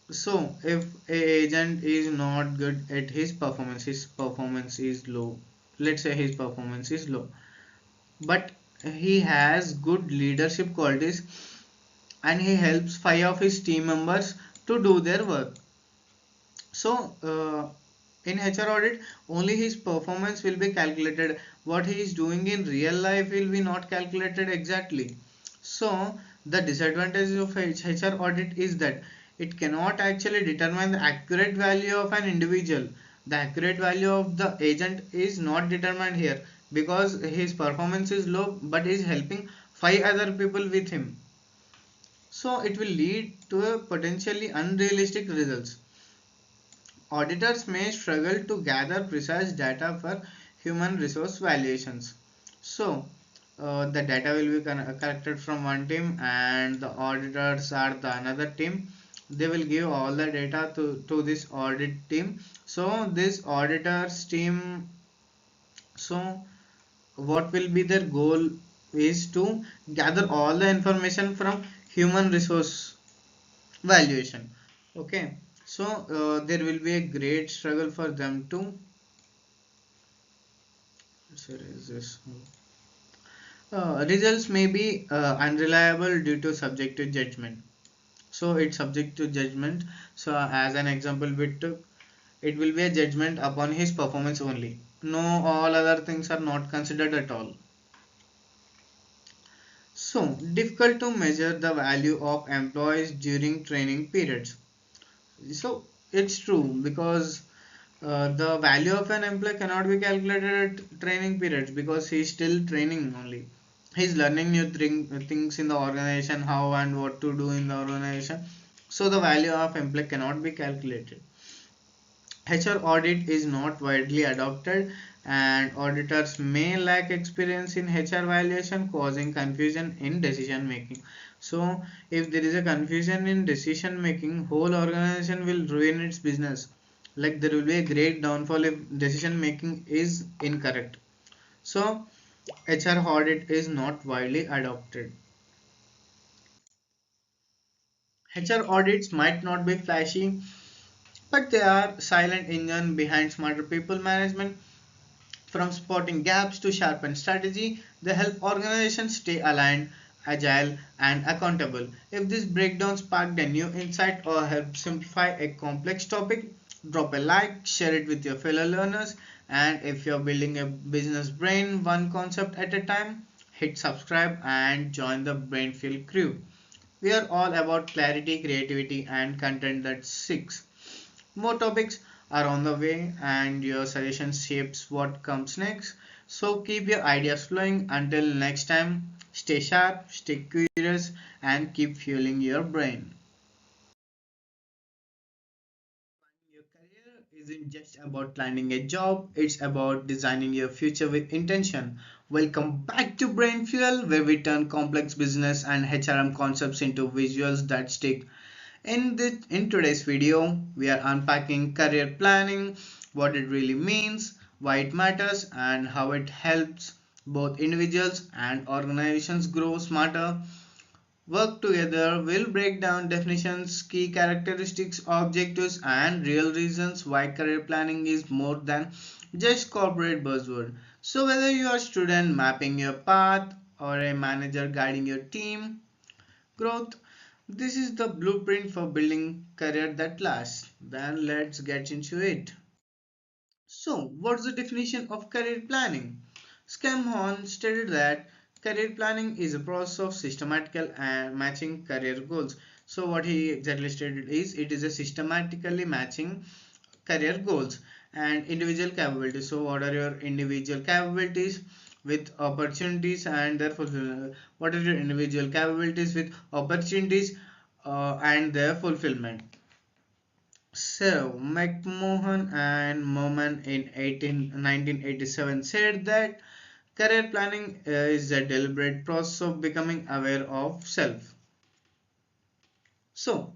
So if a agent is not good at his performance is low. Let's say his performance is low, but he has good leadership qualities and he helps 5 of his team members to do their work. So in HR audit only his performance will be calculated, what he is doing in real life will be not calculated exactly. So the disadvantage of HR audit is that it cannot actually determine the accurate value of an individual. The accurate value of the agent is not determined here because his performance is low but is helping 5 other people with him. So it will lead to a potentially unrealistic results. Auditors may struggle to gather precise data for human resource valuations. So the data will be collected from one team and the auditors are the another team. They will give all the data to this audit team. So this auditors team, so what will be their goal is to gather all the information from human resource valuation. Okay, so there will be a great struggle for them to, results may be unreliable due to subjective judgment. So it's subject to judgment. So as an example we took, it will be a judgment upon his performance only, no all other things are not considered at all. So difficult to measure the value of employees during training periods. So it's true because the value of an employee cannot be calculated at training periods because he is still training only. He's learning new things in the organization, how and what to do in the organization. So the value of employee cannot be calculated. HR audit is not widely adopted and auditors may lack experience in HR violation, causing confusion in decision making. So if there is a confusion in decision making, whole organization will ruin its business. Like there will be a great downfall if decision making is incorrect. So HR audit is not widely adopted. HR audits might not be flashy, but they are silent engine behind smarter people management. From spotting gaps to sharpen strategy, they help organizations stay aligned, agile, and accountable. If this breakdown sparked a new insight or helped simplify a complex topic, drop a like, share it with your fellow learners, and if you're building a business brain one concept at a time, hit subscribe and join the Brainfield crew. We are all about clarity, creativity, and content that sticks. More topics are on the way, and your suggestion shapes what comes next. So keep your ideas flowing. Until next time, stay sharp, stay curious, and keep fueling your brain. Your career isn't just about landing a job, it's about designing your future with intention. Welcome back to Brain Fuel, where we turn complex business and HRM concepts into visuals that stick. In today's video, we are unpacking career planning, what it really means, why it matters, and how it helps both individuals and organizations grow smarter, work together. We'll break down definitions, key characteristics, objectives, and real reasons why career planning is more than just corporate buzzword. So whether you are a student mapping your path or a manager guiding your team growth, this is the blueprint for building career that lasts. Then let's get into it. So, what's the definition of career planning? Scamhorn stated that career planning is a process of systematical and matching career goals. So, what he exactly stated is it is a systematically matching career goals and individual capabilities. So, what are your individual capabilities with opportunities and their fulfillment? What are your individual capabilities with opportunities and their fulfillment? So, McMahon and Moman in 1987 said that career planning is a deliberate process of becoming aware of self. So,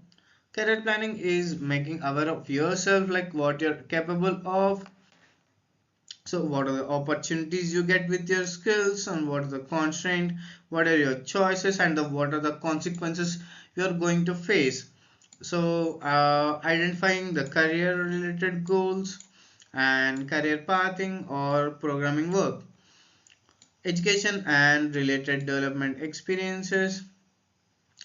career planning is making aware of yourself, like what you're capable of. So, what are the opportunities you get with your skills, and what are the constraints, what are your choices, and what are the consequences you're going to face. So, identifying the career related goals and career pathing or programming work, education and related development experiences.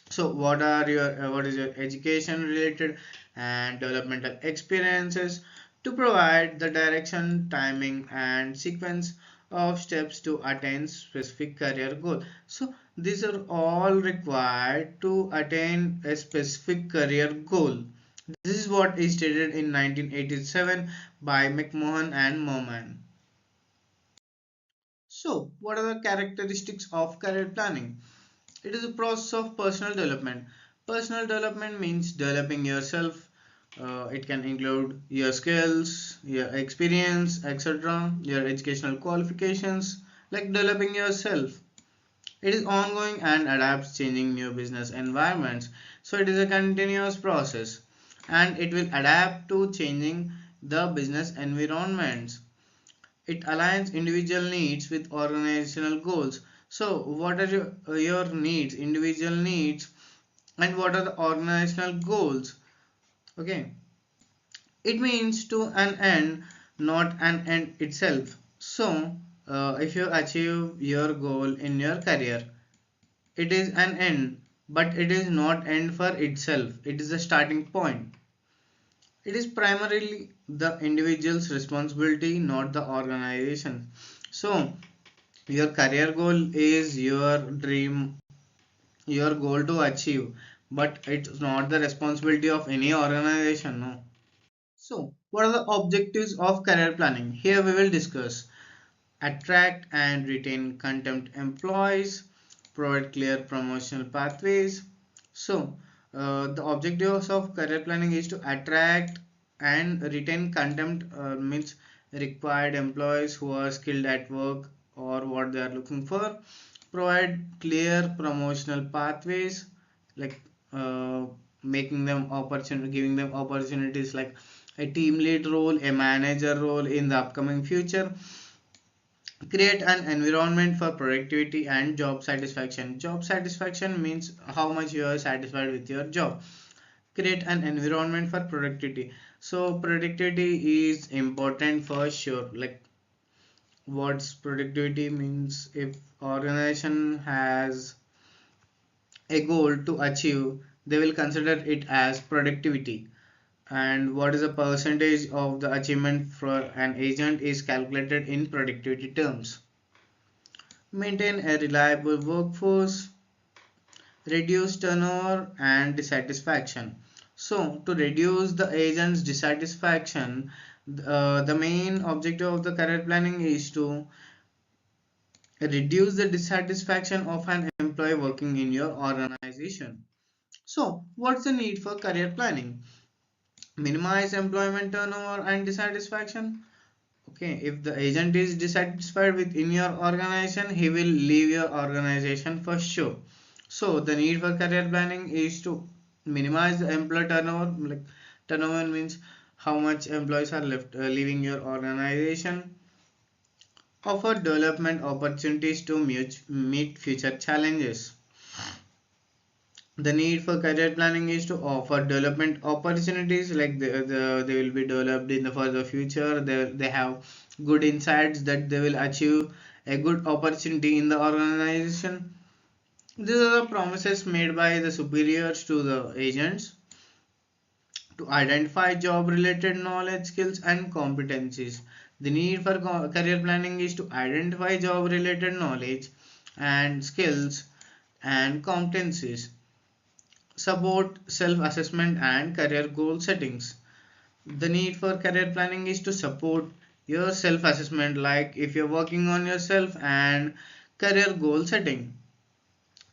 So, what is your education related and developmental experiences to provide the direction, timing, and sequence of steps to attain specific career goal. So, these are all required to attain a specific career goal. This is what is stated in 1987 by McMahon and Moman. So, what are the characteristics of career planning? It is a process of personal development. Personal development means developing yourself. It can include your skills, your experience, etc., your educational qualifications, like developing yourself. It is ongoing and adapts changing new business environments. So it is a continuous process and it will adapt to changing the business environments. It aligns individual needs with organizational goals. So what are your needs, individual needs, and what are the organizational goals? Okay, it means to an end, not an end itself. So if you achieve your goal in your career, it is an end, but it is not end for itself. It is a starting point. It is primarily the individual's responsibility, not the organization. So your career goal is your dream, your goal to achieve, but it's not the responsibility of any organization. No. So what are the objectives of career planning? Here we will discuss: attract and retain contempt employees, provide clear promotional pathways. So, the objectives of career planning is to attract and retain contempt, means required employees who are skilled at work or what they are looking for, provide clear promotional pathways, like uh, making them opportunity, giving them opportunities like a team lead role, a manager role in the upcoming future. Create an environment for productivity and job satisfaction. Job satisfaction means how much you are satisfied with your job. Create an environment for productivity. So productivity is important for sure. Like what's productivity means, if organization has a goal to achieve, they will consider it as productivity. And what is the percentage of the achievement for an agent is calculated in productivity terms. Maintain a reliable workforce, reduce turnover and dissatisfaction. So, to reduce the agent's dissatisfaction, the main objective of the career planning is to reduce the dissatisfaction of an employee working in your organization. So, what's the need for career planning? Minimize employment turnover and dissatisfaction. Okay, if the agent is dissatisfied within your organization, he will leave your organization for sure. So the need for career planning is to minimize the employee turnover. Like turnover means how much employees are left leaving your organization. Offer development opportunities to meet future challenges. The need for career planning is to offer development opportunities, like they will be developed in the further future. They have good insights that they will achieve a good opportunity in the organization. These are the promises made by the superiors to the agents to identify job related knowledge, skills and competencies. The need for career planning is to identify job related knowledge and skills and competencies, support self-assessment and career goal settings. The need for career planning is to support your self-assessment, like if you're working on yourself, and career goal setting,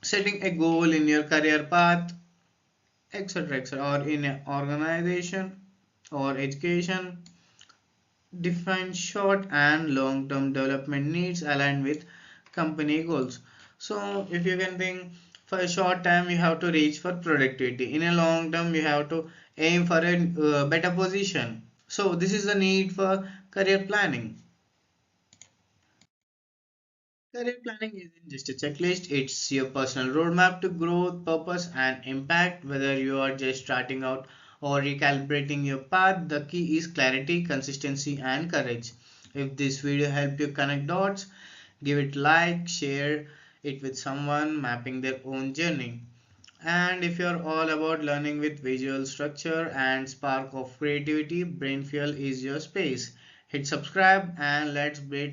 setting a goal in your career path, etc., etc., or in an organization or education. Define short and long term development needs aligned with company goals. So if you can think, for a short time you have to reach for productivity, in a long term you have to aim for a better position. So this is the need for career planning. Career planning isn't just a checklist, it's your personal roadmap to growth, purpose, and impact. Whether you are just starting out or recalibrating your path, the key is clarity, consistency, and courage. If this video helped you connect dots, give it like, share it with someone mapping their own journey. And if you're all about learning with visual structure and spark of creativity, Brain Fuel is your space. Hit subscribe and let's build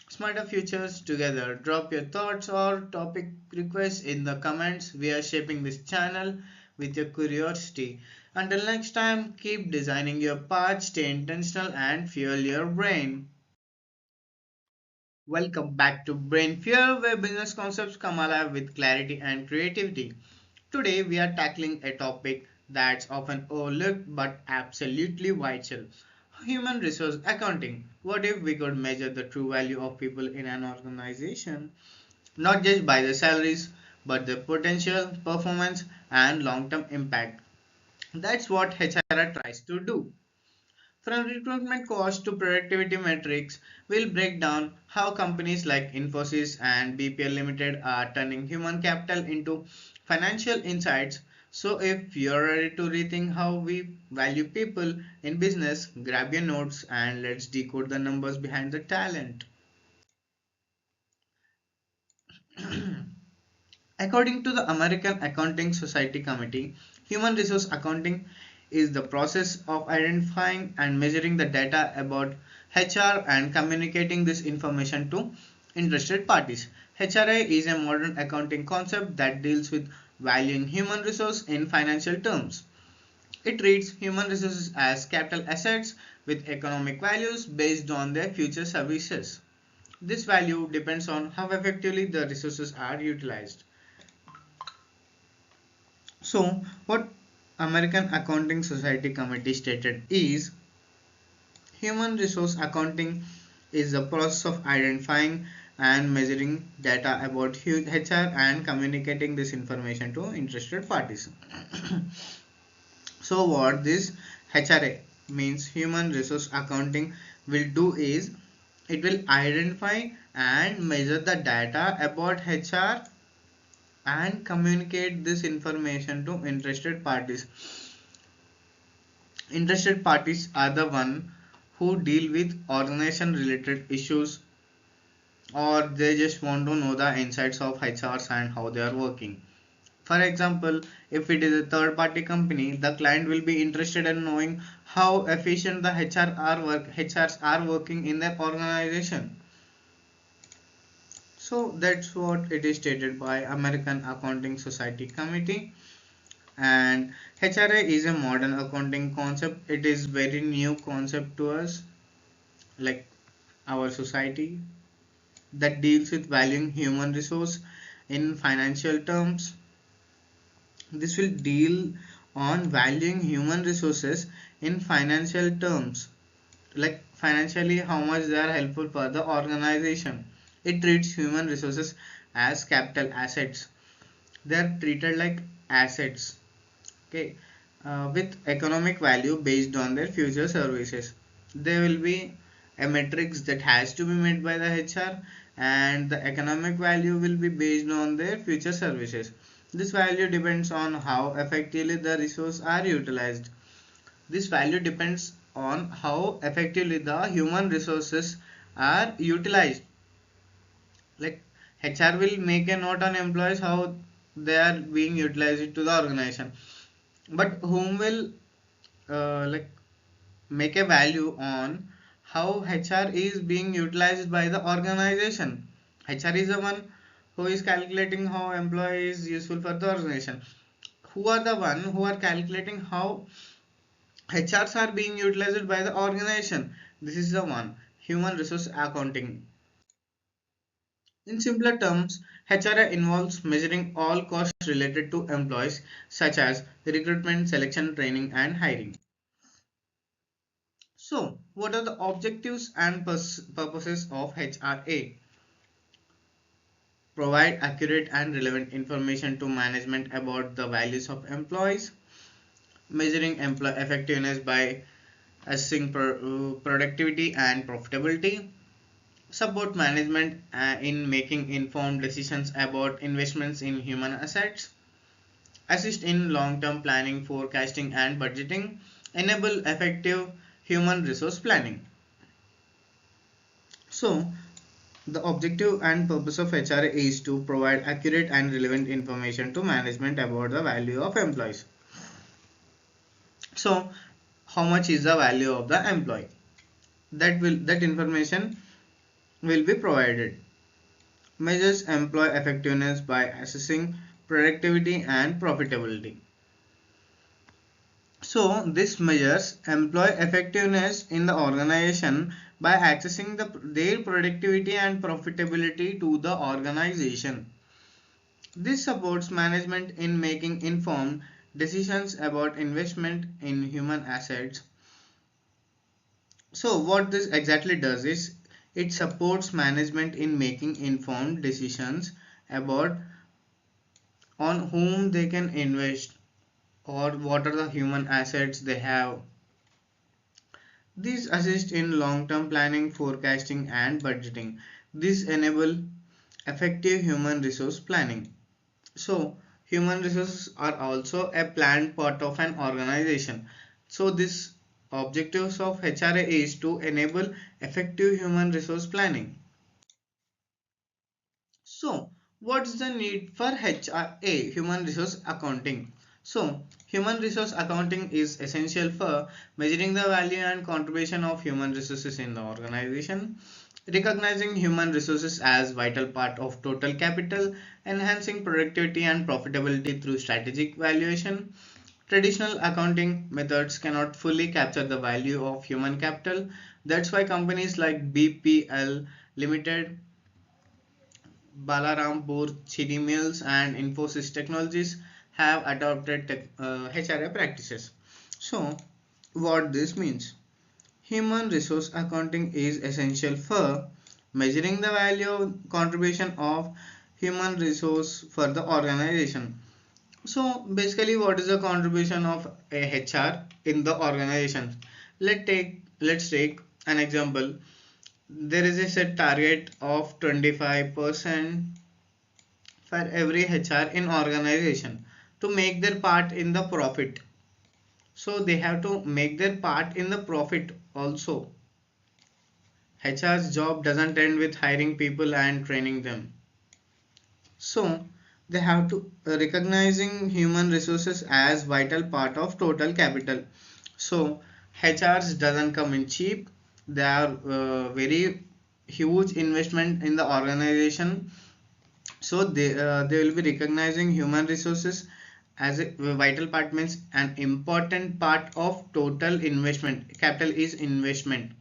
smarter futures together. Drop your thoughts or topic requests in the comments. We are shaping this channel with your curiosity. Until next time, keep designing your path, stay intentional, and fuel your brain. Welcome back to Brain Fuel, where business concepts come alive with clarity and creativity. Today, we are tackling a topic that's often overlooked but absolutely vital: human resource accounting. What if we could measure the true value of people in an organization, not just by their salaries, but their potential, performance, and long term impact? That's what HRR tries to do. From recruitment cost to productivity metrics, we'll break down how companies like Infosys and BPL Limited are turning human capital into financial insights. So, if you're ready to rethink how we value people in business, grab your notes and let's decode the numbers behind the talent. According to the American Accounting Society Committee, human resource accounting is the process of identifying and measuring the data about HR and communicating this information to interested parties. HRA is a modern accounting concept that deals with valuing human resource in financial terms. It treats human resources as capital assets with economic values based on their future services. This value depends on how effectively the resources are utilized. So, what American Accounting Society Committee stated is, Human resource accounting is the process of identifying and measuring data about HR and communicating this information to interested parties. So what this HRA means, human resource accounting, will do is it will identify and measure the data about HR and communicate this information to interested parties. Interested parties are the one who deal with organization related issues, or they just want to know the insights of HRs and how they are working. For example, if it is a third party company, the client will be interested in knowing how efficient the HRs are working in their organization. So that's what it is stated by American Accounting Society Committee. And HRA is a modern accounting concept. It is very new concept to us, like our society, that deals with valuing human resource in financial terms. This will deal on valuing human resources in financial terms, like financially how much they are helpful for the organization. It treats human resources as capital assets. They are treated like assets, okay, with economic value based on their future services. There will be a matrix that has to be met by the HR, and the economic value will be based on their future services. This value depends on how effectively the resources are utilized. This value depends on how effectively the human resources are utilized. Like HR will make a note on employees how they are being utilized to the organization, but whom will like make a value on how HR is being utilized by the organization. HR is the one who is calculating how employee is useful for the organization. Who are the one who are calculating how HRs are being utilized by the organization? This is the one, human resource accounting. In simpler terms, HRA involves measuring all costs related to employees such as recruitment, selection, training and hiring. So, what are the objectives and purposes of HRA? Provide accurate and relevant information to management about the values of employees. Measuring employee effectiveness by assessing productivity and profitability. Support management in making informed decisions about investments in human assets. Assist in long-term planning, forecasting and budgeting. Enable effective human resource planning. So, the objective and purpose of HRA is to provide accurate and relevant information to management about the value of employees. So, how much is the value of the employee? That information will be provided. Measures employee effectiveness by assessing productivity and profitability. So this measures employee effectiveness in the organization by accessing their productivity and profitability to the organization. This supports management in making informed decisions about investment in human assets. So what this exactly does is it supports management in making informed decisions about on whom they can invest or what are the human assets they have. These assist in long-term planning, forecasting and budgeting. These enable effective human resource planning. So human resources are also a planned part of an organization. So this objectives of HRA is to enable effective human resource planning. So what's the need for HRA, human resource accounting? So human resource accounting is essential for measuring the value and contribution of human resources in the organization, recognizing human resources as vital part of total capital, enhancing productivity and profitability through strategic valuation. Traditional accounting methods cannot fully capture the value of human capital. That's why companies like BPL Limited, Balarampur Chini Mills and Infosys Technologies have adopted HRA practices. So what this means? Human resource accounting is essential for measuring the value contribution of human resource for the organization. So basically, what is the contribution of a HR in the organization? Let's take an example. There is a set target of 25% for every HR in organization to make their part in the profit. So they have to make their part in the profit also. HR's job doesn't end with hiring people and training them. So they have to recognizing human resources as vital part of total capital. So HRs doesn't come in cheap. They are very huge investment in the organization. So they will be recognizing human resources as a vital part, means an important part of total investment. Capital is investment.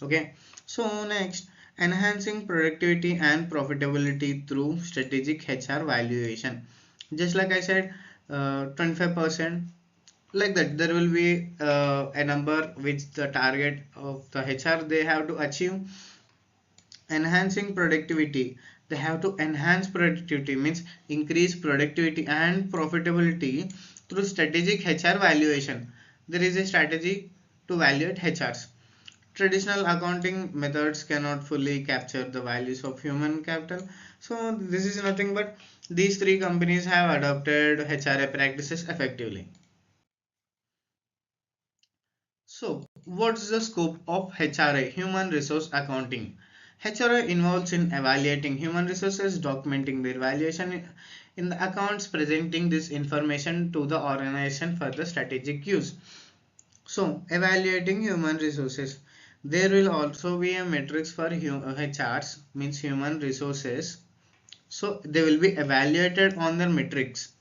Okay. So next, enhancing productivity and profitability through strategic HR valuation. Just like I said, 25%, like that there will be a number which the target of the HR they have to achieve. Enhancing productivity, they have to enhance productivity, means increase productivity and profitability through strategic HR valuation. There is a strategy to evaluate HRs. Traditional accounting methods cannot fully capture the values of human capital. So this is nothing but these three companies have adopted HRA practices effectively. So, what's the scope of HRA, Human Resource Accounting? HRA involves in evaluating human resources, documenting their valuation in the accounts, presenting this information to the organization for the strategic use. So, evaluating human resources. There will also be a matrix for HRs, means human resources. So, they will be evaluated on their metrics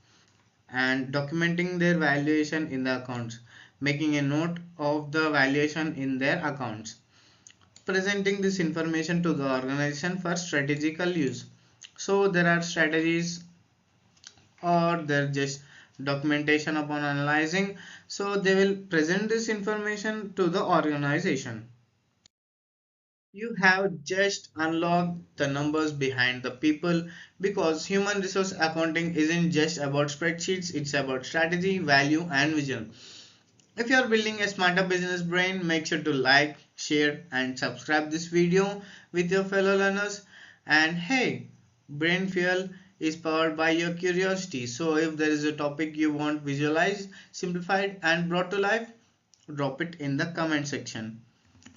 and documenting their valuation in the accounts, making a note of the valuation in their accounts, presenting this information to the organization for strategical use. So there are strategies or they're just documentation upon analyzing. So they will present this information to the organization. You have just unlocked the numbers behind the people, because human resource accounting isn't just about spreadsheets, it's about strategy, value, and vision. If you are building a smarter business brain, make sure to like, share, and subscribe this video with your fellow learners. And hey, Brain Fuel is powered by your curiosity. So if there is a topic you want visualized, simplified, and brought to life, drop it in the comment section.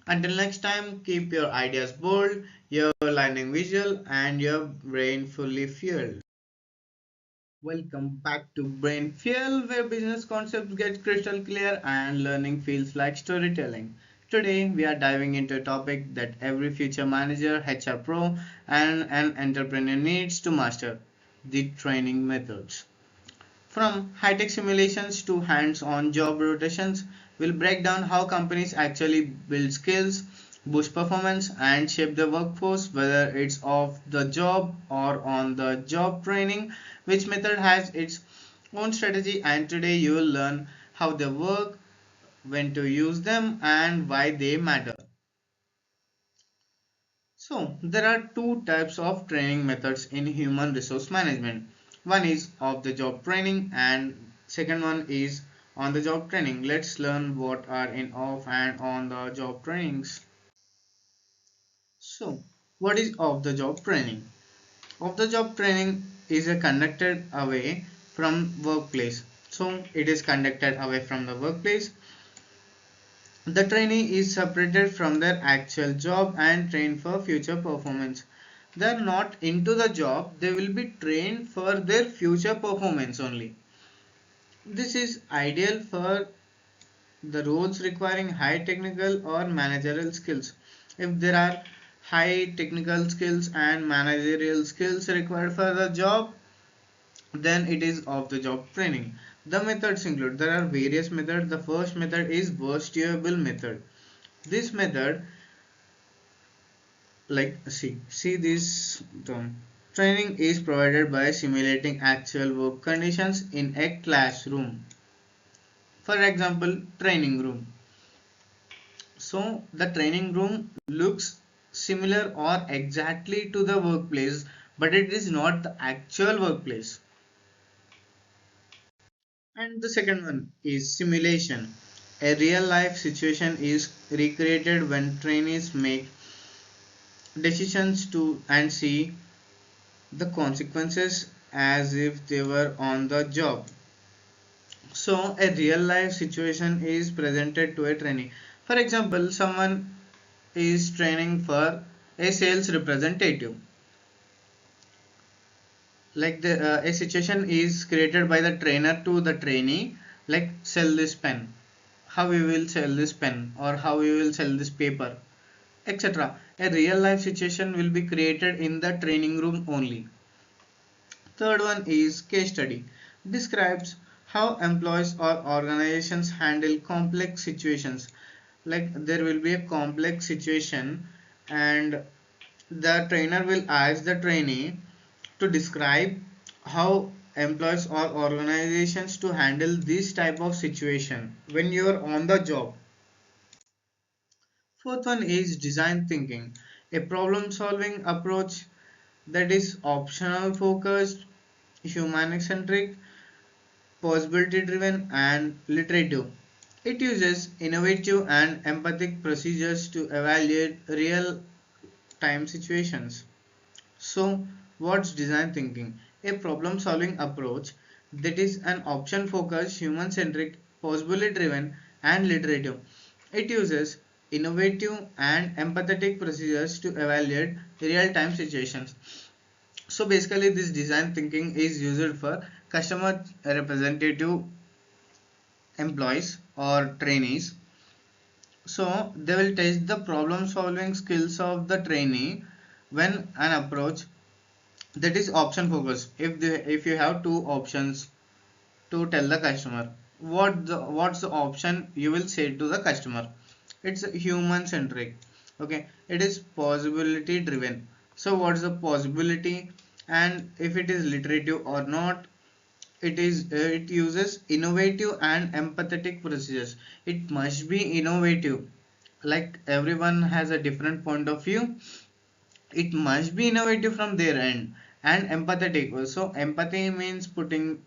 Until next time, keep your ideas bold, your learning visual, and your brain fully fueled. Welcome back to Brain Fuel, where business concepts get crystal clear and learning feels like storytelling. Today, we are diving into a topic that every future manager, HR pro, and an entrepreneur needs to master: the training methods. From high-tech simulations to hands-on job rotations, we'll break down how companies actually build skills, boost performance, and shape the workforce, whether it's off the job or on the job training. Which method has its own strategy, and today you will learn how they work, when to use them, and why they matter. So, there are two types of training methods in human resource management. One is off the job training and second one is on the job training. Let's learn what are in off and on the job trainings. So, what is off the job training? Off the job training is a conducted away from workplace. So, it is conducted away from the workplace. The trainee is separated from their actual job and trained for future performance. They are not into the job, they will be trained for their future performance only. This is ideal for the roles requiring high technical or managerial skills. If there are high technical skills and managerial skills required for the job, then it is off the job training. The methods include, there are various methods. The first method is virtual method. This method, like see this term, training is provided by simulating actual work conditions in a classroom. For example, training room. So the training room looks similar or exactly to the workplace, but it is not the actual workplace. And the second one is simulation. A real life situation is recreated when trainees make decisions to and see the consequences as if they were on the job. So a real life situation is presented to a trainee. For example, someone is training for a sales representative. Like a situation is created by the trainer to the trainee, like sell this pen, how we will sell this pen, or how we will sell this paper, etc. A real life situation will be created in the training room only. Third one is case study. Describes how employees or organizations handle complex situations. Like there will be a complex situation and the trainer will ask the trainee to describe how employees or organizations to handle this type of situation when you are on the job. Fourth one is design thinking, a problem solving approach that is optional focused, human centric, possibility driven and literative. It uses innovative and empathic procedures to evaluate real time situations. So, what's design thinking? A problem solving approach that is an option focused, human centric, possibility driven, and literative. It uses innovative and empathetic procedures to evaluate real time situations. So, basically, this design thinking is used for customer representative employees or trainees. So, they will test the problem solving skills of the trainee when an approach that is option focused. If you have two options to tell the customer, what's the option you will say to the customer, it's human centric. Okay, it is possibility driven. So what's the possibility, and if it is literative or not. It uses innovative and empathetic procedures. It must be innovative, like everyone has a different point of view. It must be innovative from their end and empathetic. So empathy means putting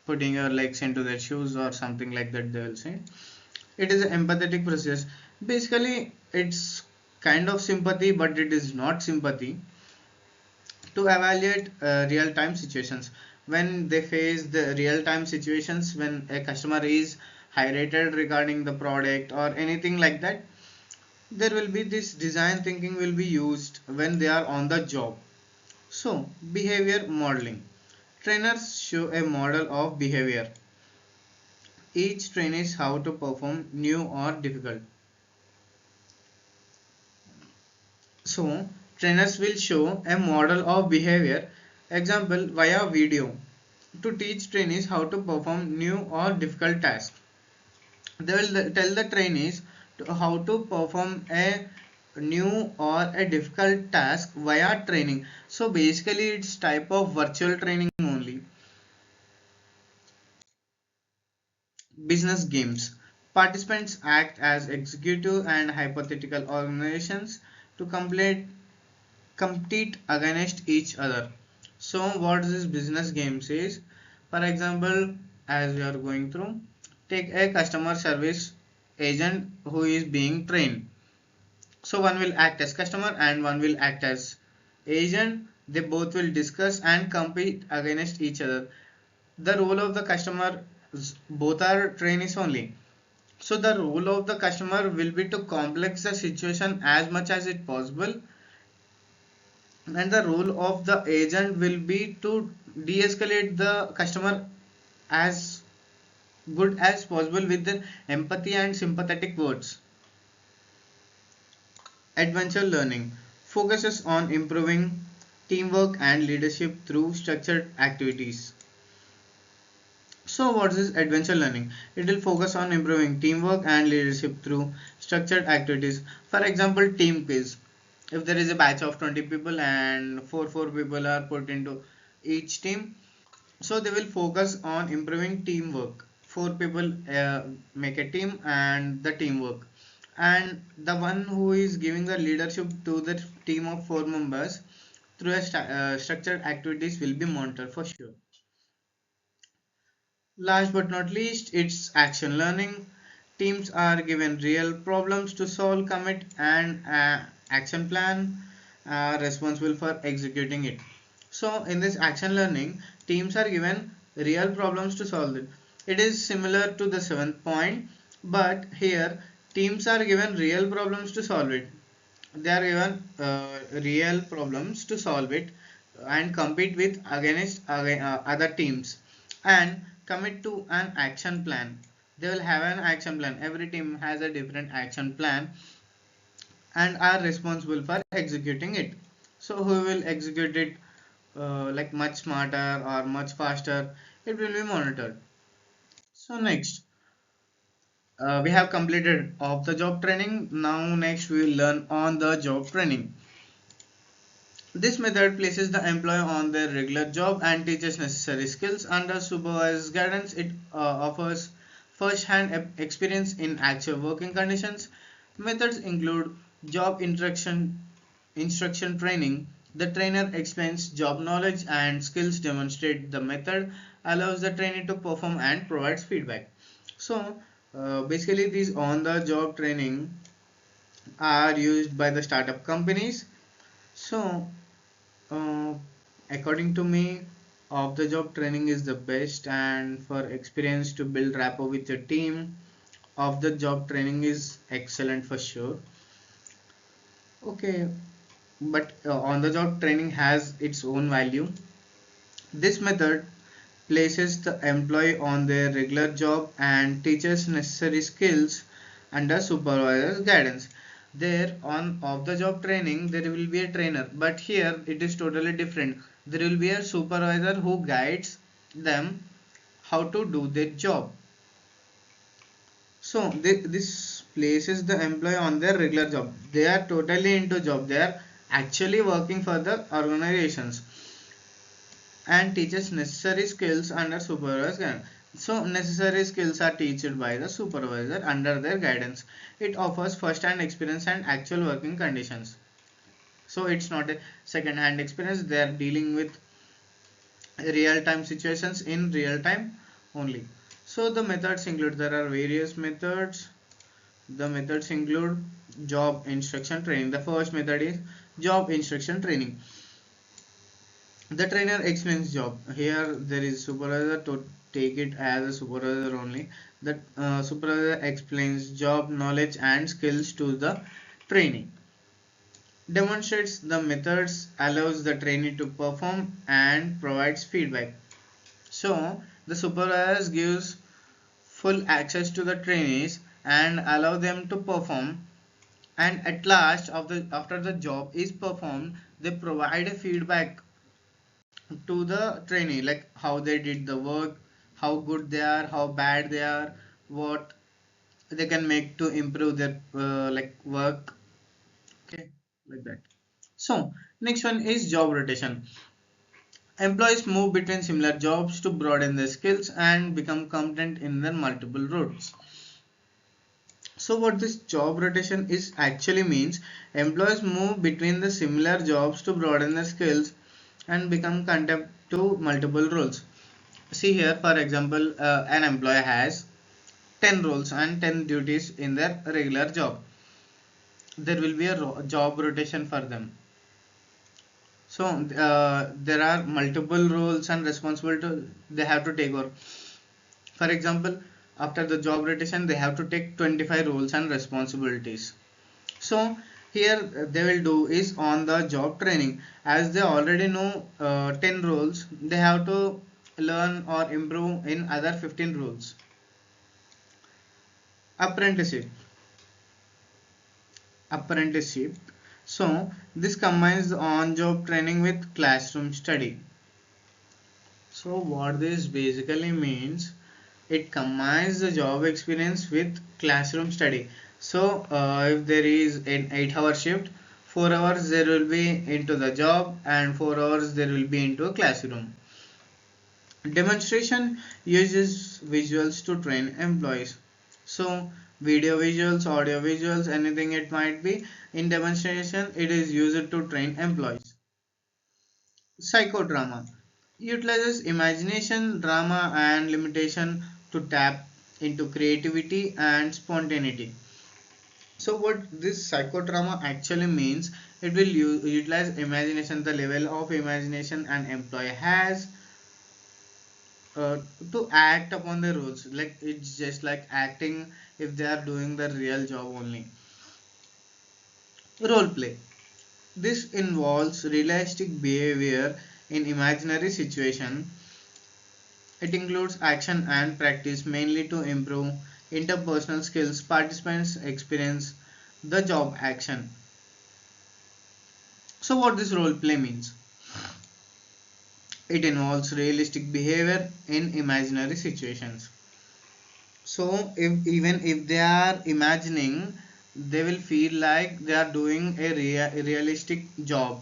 your legs into their shoes or something like that, they will say. It is an empathetic process. Basically it's kind of sympathy, but it is not sympathy. To evaluate real time situations, when they face the real time situations, when a customer is irritated regarding the product or anything like that, there will be this design thinking will be used when they are on the job. So, behavior modeling. Trainers show a model of behavior. Each trains how to perform new or difficult. So, trainers will show a model of behavior, example via video, to teach trainees how to perform new or difficult tasks. They will tell the trainees how to perform a new or a difficult task via training. So basically it's type of virtual training only. Business games. Participants act as executive and hypothetical organizations to compete against each other. So what this business games is, for example, as we are going through, take a customer service agent who is being trained. So one will act as customer and one will act as agent. They both will discuss and compete against each other. The role of the customer, both are trainees only. So the role of the customer will be to complex the situation as much as it possible, and the role of the agent will be to de-escalate the customer as good as possible with the empathy and sympathetic words. Adventure learning focuses on improving teamwork and leadership through structured activities. So what is adventure learning? It will focus on improving teamwork and leadership through structured activities. For example, team quiz. If there is a batch of 20 people and four people are put into each team, so they will focus on improving teamwork. Four people make a team and the teamwork. and the one who is giving the leadership to the team of 4 members through a structured activities will be monitored for sure. Last but not least, it's action learning. Teams are given real problems to solve, commit, and action plan responsible for executing it. So, in this action learning, teams are given real problems to solve it. It is similar to the seventh point, but here teams are given real problems to solve it. They are given real problems to solve it and compete with against other teams and commit to an action plan. They will have an action plan. Every team has a different action plan and are responsible for executing it. So who will execute it like much smarter or much faster, it will be monitored. So next, we have completed off the job training. Now next we will learn on the job training. This method places the employee on their regular job and teaches necessary skills under supervised guidance. It offers first-hand experience in actual working conditions. Methods include job instruction training. The trainer explains job knowledge and skills, demonstrate the method, allows the trainee to perform and provides feedback. So basically these on-the-job training are used by the startup companies. So uh, according to me, off the job training is the best, and for experience to build rapport with your team, off the job training is excellent for sure. Okay, but on the job training has its own value. This method places the employee on their regular job and teaches necessary skills under supervisor's guidance. There on off the job training there will be a trainer, but here it is totally different. There will be a supervisor who guides them how to do their job. So this places the employee on their regular job. They are totally into job. They are actually working for the organizations and teaches necessary skills under supervisor guidance. So necessary skills are taught by the supervisor under their guidance. It offers first-hand experience and actual working conditions. So it's not a second-hand experience. They are dealing with real-time situations in real time only. So the methods include, there are various methods. The methods include job instruction training. The first method is job instruction training. The trainer explains job. Here there is supervisor, to take it as a supervisor only. The supervisor explains job knowledge and skills to the trainee. Demonstrates the methods, allows the trainee to perform and provides feedback. So the supervisor gives full access to the trainees and allow them to perform, and at last after the job is performed they provide a feedback to the trainee, like how they did the work, how good they are, how bad they are, what they can make to improve their like work. Okay, like that. So next one is job rotation. Employees move between similar jobs to broaden their skills and become competent in their multiple roles. So what this job rotation is actually means, employees move between the similar jobs to broaden their skills and become content to multiple roles. See here, for example, an employee has 10 roles and 10 duties in their regular job. There will be a job rotation for them. So there are multiple roles and responsibilities they have to take over. For example, after the job rotation, they have to take 25 roles and responsibilities. So here they will do is on the job training, as they already know 10 roles, they have to learn or improve in other 15 roles. Apprenticeship apprenticeship, so this combines on job training with classroom study. So what this basically means, it combines the job experience with classroom study. So if there is an 8-hour shift, 4 hours there will be into the job and 4 hours there will be into a classroom. Demonstration uses visuals to train employees. So video visuals, audio visuals, anything it might be. In demonstration, it is used to train employees. Psychodrama utilizes imagination, drama, and limitation to tap into creativity and spontaneity. So what this psychodrama actually means, it will utilize imagination, the level of imagination an employee has uh, to act upon the rules. Like it's just like acting if they are doing the real job only. Role play. This involves realistic behavior in imaginary situation. It includes action and practice mainly to improve interpersonal skills. Participants experience the job action. So what this role play means? It involves realistic behavior in imaginary situations. So if even if they are imagining, they will feel like they are doing a realistic job.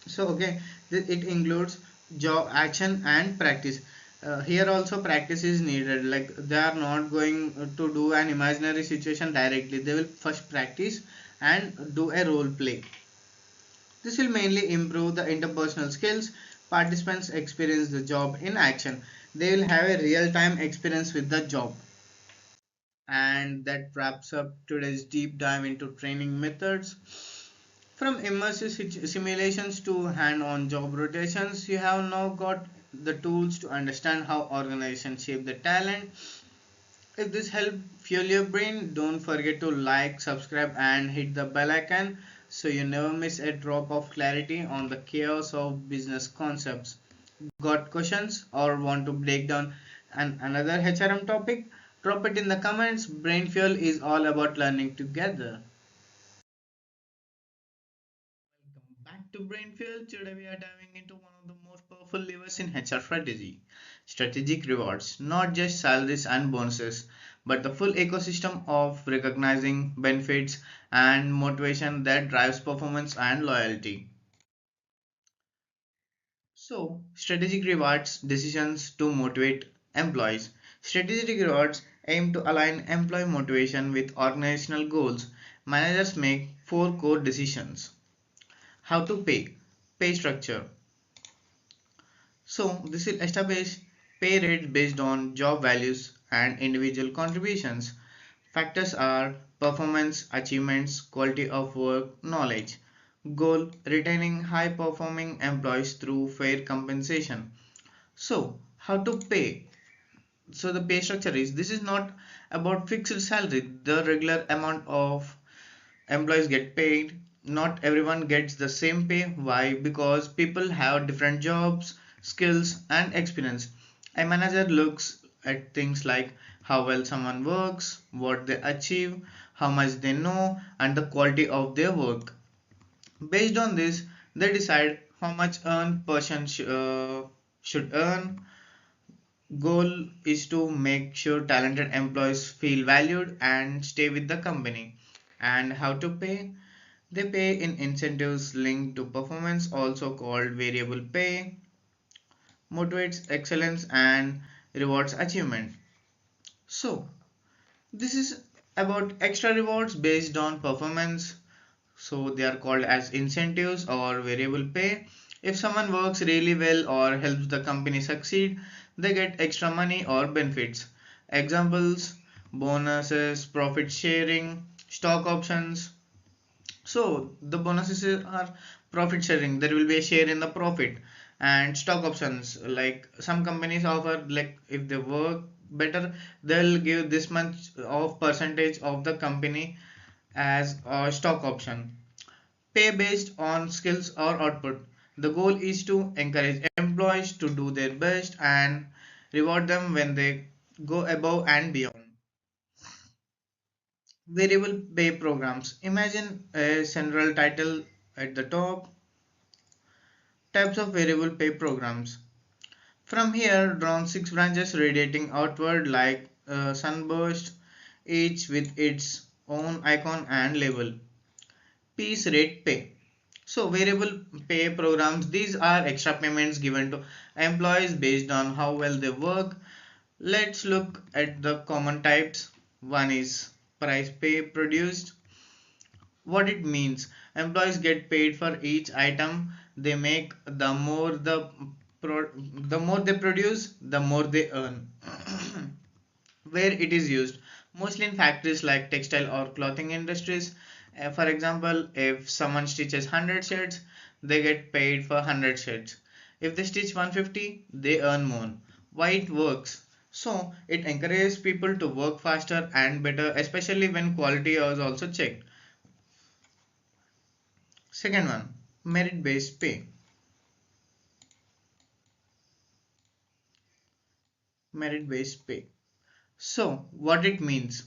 So okay, it includes job action and practice. Here also practice is needed, like they are not going to do an imaginary situation directly, they will first practice and do a role play. This will mainly improve the interpersonal skills. Participants experience the job in action, they will have a real-time experience with the job. And that wraps up today's deep dive into training methods. From immersive simulations to hand-on job rotations, you have now got the tools to understand how organizations shape the talent. If this helped fuel your brain, don't forget to like, subscribe, and hit the bell icon so you never miss a drop of clarity on the chaos of business concepts. Got questions or want to break down another HRM topic? Drop it in the comments. Brain Fuel is all about learning together. Welcome back to Brain Fuel. Today we are diving into one of the most powerful levers in HR strategy, strategic rewards. Not just salaries and bonuses, but the full ecosystem of recognizing benefits and motivation that drives performance and loyalty. So, strategic rewards decisions to motivate employees. Strategic rewards aim to align employee motivation with organizational goals. Managers make four core decisions. How to pay, pay structure. So, this will establish pay rates based on job values and individual contributions. Factors are performance, achievements, quality of work, knowledge. Goal retaining high performing employees through fair compensation. So, how to pay? So, the pay structure is, this is not about fixed salary, the regular amount of employees get paid. Not everyone gets the same pay. Why? Because people have different jobs, skills, and experience. A manager looks at things like how well someone works, what they achieve, how much they know, and the quality of their work. Based on this, they decide how much earn person should earn. Goal is to make sure talented employees feel valued and stay with the company. And how to pay? They pay in incentives linked to performance, also called variable pay, motivates excellence and rewards achievement. So, this is about extra rewards based on performance. So, they are called as incentives or variable pay. If someone works really well or helps the company succeed, they get extra money or benefits. Examples: bonuses, profit sharing, stock options. So the bonuses are profit sharing. There will be a share in the profit, and stock options. Like some companies offer, like if they work better, they'll give this much of percentage of the company as a stock option. Pay based on skills or output. The goal is to encourage employees to do their best and reward them when they go above and beyond. Variable pay programs. Imagine a central title at the top. Types of variable pay programs. From here, drawn six branches radiating outward like a sunburst, each with its own icon and label. Piece rate pay. So variable pay programs, these are extra payments given to employees based on how well they work. Let's look at the common types. One is price pay produced. What it means: employees get paid for each item they make. The more they produce, the more they earn. Where it is used: mostly in factories like textile or clothing industries. For example, if someone stitches 100 shirts, they get paid for 100 shirts. If they stitch 150, they earn more. Why it works? So it encourages people to work faster and better, especially when quality is also checked. Second one, merit based pay. Merit based pay. So what it means: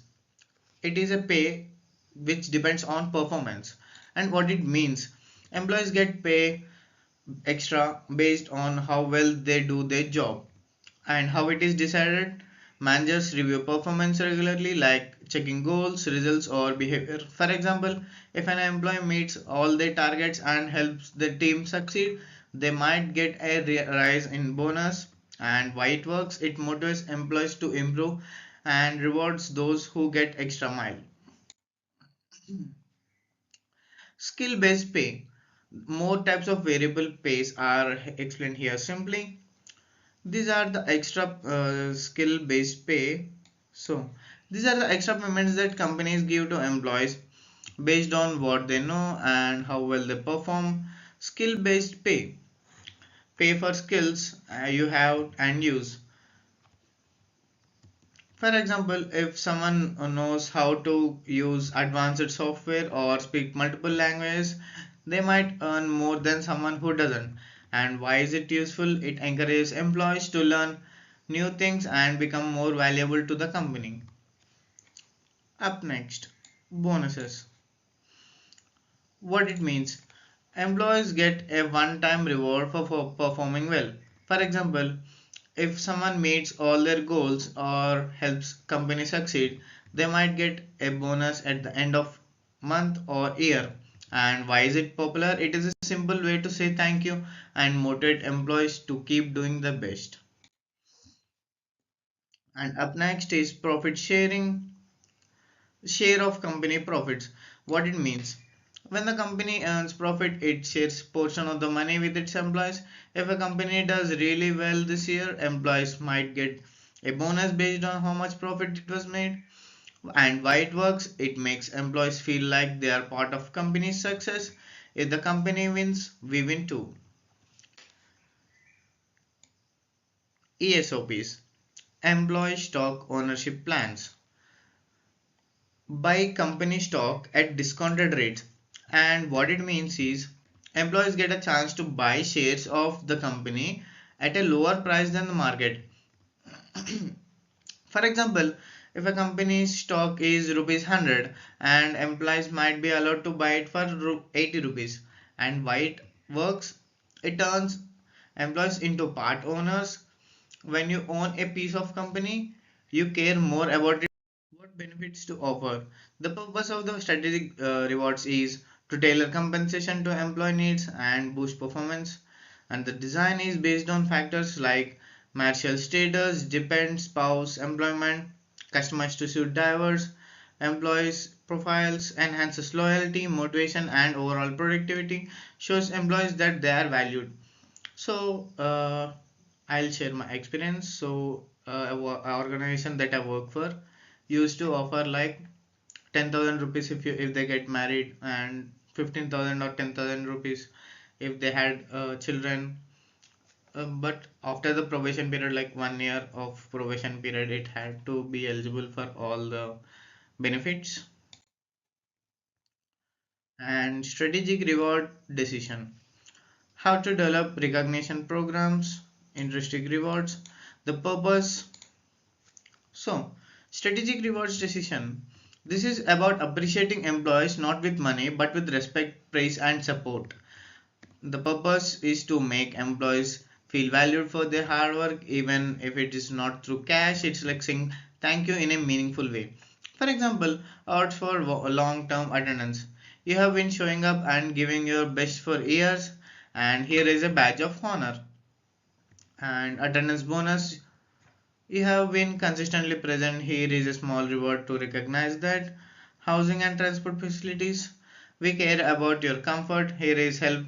it is a pay which depends on performance. And what it means: employees get pay extra based on how well they do their job. And how it is decided: managers review performance regularly, like checking goals, results, or behavior. For example, if an employee meets all their targets and helps the team succeed, they might get a rise in bonus. And why it works: it motivates employees to improve and rewards those who get extra mile. Skill based pay. More types of variable pays are explained here simply. These are the extra skill based pay. So these are the extra payments that companies give to employees based on what they know and how well they perform. Skill based pay: pay for skills you have and use. For example, if someone knows how to use advanced software or speak multiple languages, they might earn more than someone who doesn't. And why is it useful? It encourages employees to learn new things and become more valuable to the company. Up next, bonuses. What it means: employees get a one time reward for performing well. For example, if someone meets all their goals or helps company succeed, they might get a bonus at the end of month or year. And why is it popular? It is a simple way to say thank you and motivate employees to keep doing the best. And up next is profit sharing. Share of company profits. What it means: when the company earns profit, it shares portion of the money with its employees. If a company does really well this year, employees might get a bonus based on how much profit it was made. And why it works: it makes employees feel like they are part of company's success. If the company wins, we win too. ESOPs, employee stock ownership plans. Buy company stock at discounted rates. And what it means is, employees get a chance to buy shares of the company at a lower price than the market. For example, if a company's stock is rupees 100, and employees might be allowed to buy it for 80 rupees. And why it works: it turns employees into part owners. When you own a piece of company, you care more about it. What benefits to offer? The purpose of the strategic rewards is to tailor compensation to employee needs and boost performance. And the design is based on factors like marital status, dependent spouse, employment, customized to suit diverse employees profiles, enhances loyalty, motivation, and overall productivity, shows employees that they are valued. So I'll share my experience. So a organization that I work for used to offer like 10,000 rupees if they get married, and 15,000 or 10,000 rupees if they had children. But after the probation period, like 1 year of probation period, it had to be eligible for all the benefits. And strategic reward decision: how to develop recognition programs, intrinsic rewards, the purpose. So, strategic rewards decision. This is about appreciating employees not with money but with respect, praise, and support. The purpose is to make employees feel valued for their hard work, even if it is not through cash. It's like saying thank you in a meaningful way. For example, awards for long term attendance. You have been showing up and giving your best for years, and here is a badge of honor. And attendance bonus: You have been consistently present. Here is a small reward to recognize that. Housing and transport facilities. We care about your comfort. Here is help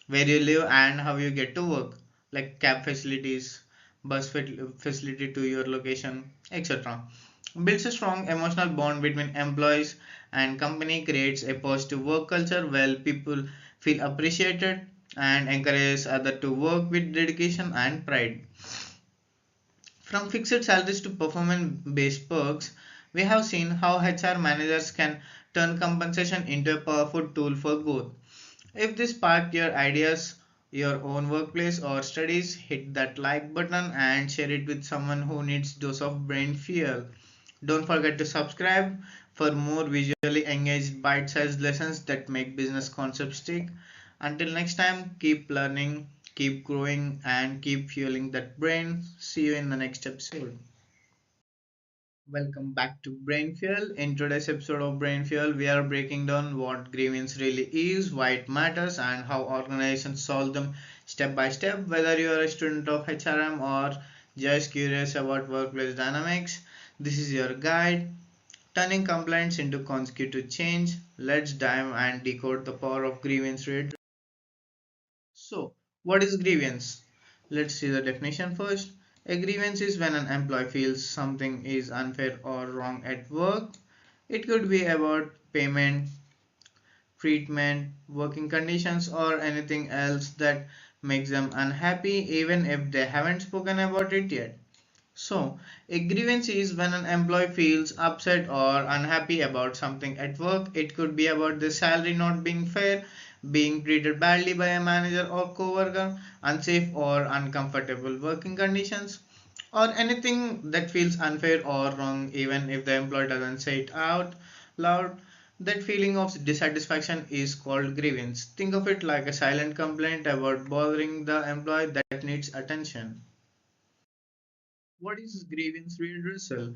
where you live and how you get to work, like cab facilities, facility to your location, etc. Builds a strong emotional bond between employees and company, creates a positive work culture where people feel appreciated and encourages others to work with dedication and pride. From fixed salaries to performance-based perks, we have seen how HR managers can turn compensation into a powerful tool for growth. If this sparked your ideas, your own workplace or studies, hit that like button and share it with someone who needs dose of brain fuel. Don't forget to subscribe for more visually engaged bite-sized lessons that make business concepts stick. Until next time, keep learning, keep growing, and keep fueling that brain. See you in the next episode. Welcome back to Brain Fuel. In today's episode of Brain Fuel, we are breaking down what grievance really is, why it matters, and how organizations solve them step by step. Whether you are a student of HRM or just curious about workplace dynamics, this is your guide. Turning complaints into consecutive change. Let's dive and decode the power of grievance rate. So, what is grievance? Let's see the definition first. A grievance is when an employee feels something is unfair or wrong at work. It could be about payment, treatment, working conditions, or anything else that makes them unhappy, even if they haven't spoken about it yet. So, a grievance is when an employee feels upset or unhappy about something at work. It could be about the salary not being fair, being treated badly by a manager or coworker, unsafe or uncomfortable working conditions, or anything that feels unfair or wrong, even if the employee doesn't say it out loud. That feeling of dissatisfaction is called grievance. Think of it like a silent complaint about bothering the employee that needs attention. What is grievance redressal?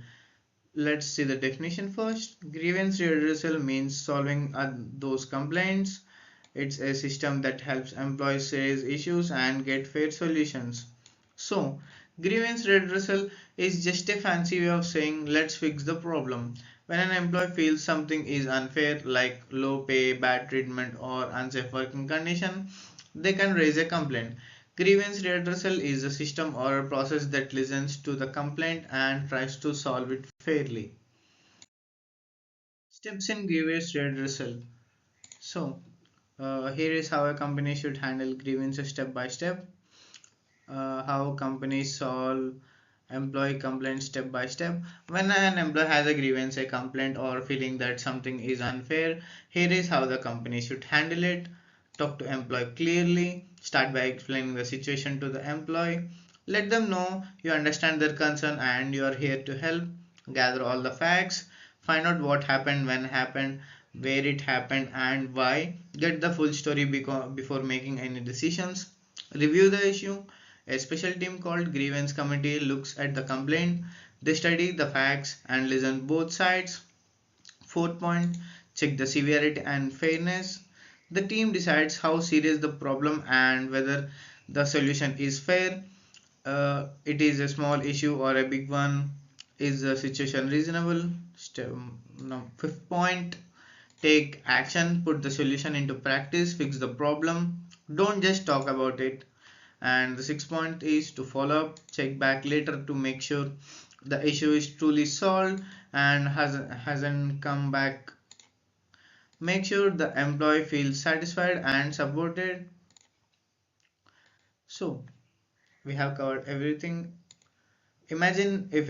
Let's see the definition first. Grievance redressal means solving those complaints. It's a system that helps employees raise issues and get fair solutions. So, grievance redressal is just a fancy way of saying let's fix the problem. When an employee feels something is unfair, like low pay, bad treatment, or unsafe working condition, they can raise a complaint. Grievance redressal is a system or a process that listens to the complaint and tries to solve it fairly. Steps in grievance redressal. So, here is how a company should handle grievances step by step. How companies solve employee complaints step by step. When an employee has a grievance, a complaint, or feeling that something is unfair, here is how the company should handle it. Talk to employee clearly. Start by explaining the situation to the employee. Let them know you understand their concern and you are here to help. Gather all the facts. Find out what happened, when happened, where it happened, and why. Get the full story before making any decisions. Review the issue. A special team called Grievance Committee looks at the complaint. They study the facts and listen both sides. Fourth point, check the severity and fairness. The team decides how serious the problem and whether the solution is fair. It is a small issue or a big one. Is the situation reasonable? No. Fifth point, take action, put the solution into practice, fix the problem. Don't just talk about it. And the sixth point is to follow up, check back later to make sure the issue is truly solved and hasn't come back. Make sure the employee feels satisfied and supported. So we have covered everything. Imagine if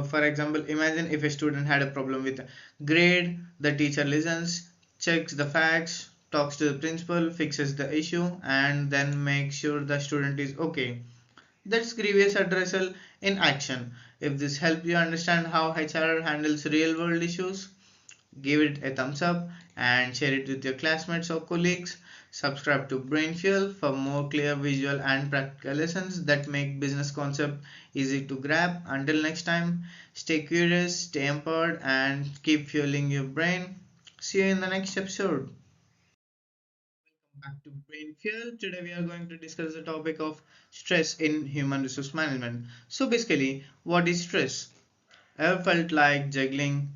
for example, imagine if a student had a problem with a grade. The teacher listens, checks the facts, talks to the principal, fixes the issue, and then makes sure the student is okay. That's grievous addressal in action. If this helps you understand how HR handles real world issues, give it a thumbs up and share it with your classmates or colleagues. Subscribe to Brain Fuel for more clear visual and practical lessons that make business concept easy to grab. Until next time, stay curious, stay empowered, and keep fueling your brain. See you in the next episode. Back to Brain Fuel. Today we are going to discuss the topic of stress in human resource management. So basically, what is stress? Ever felt like juggling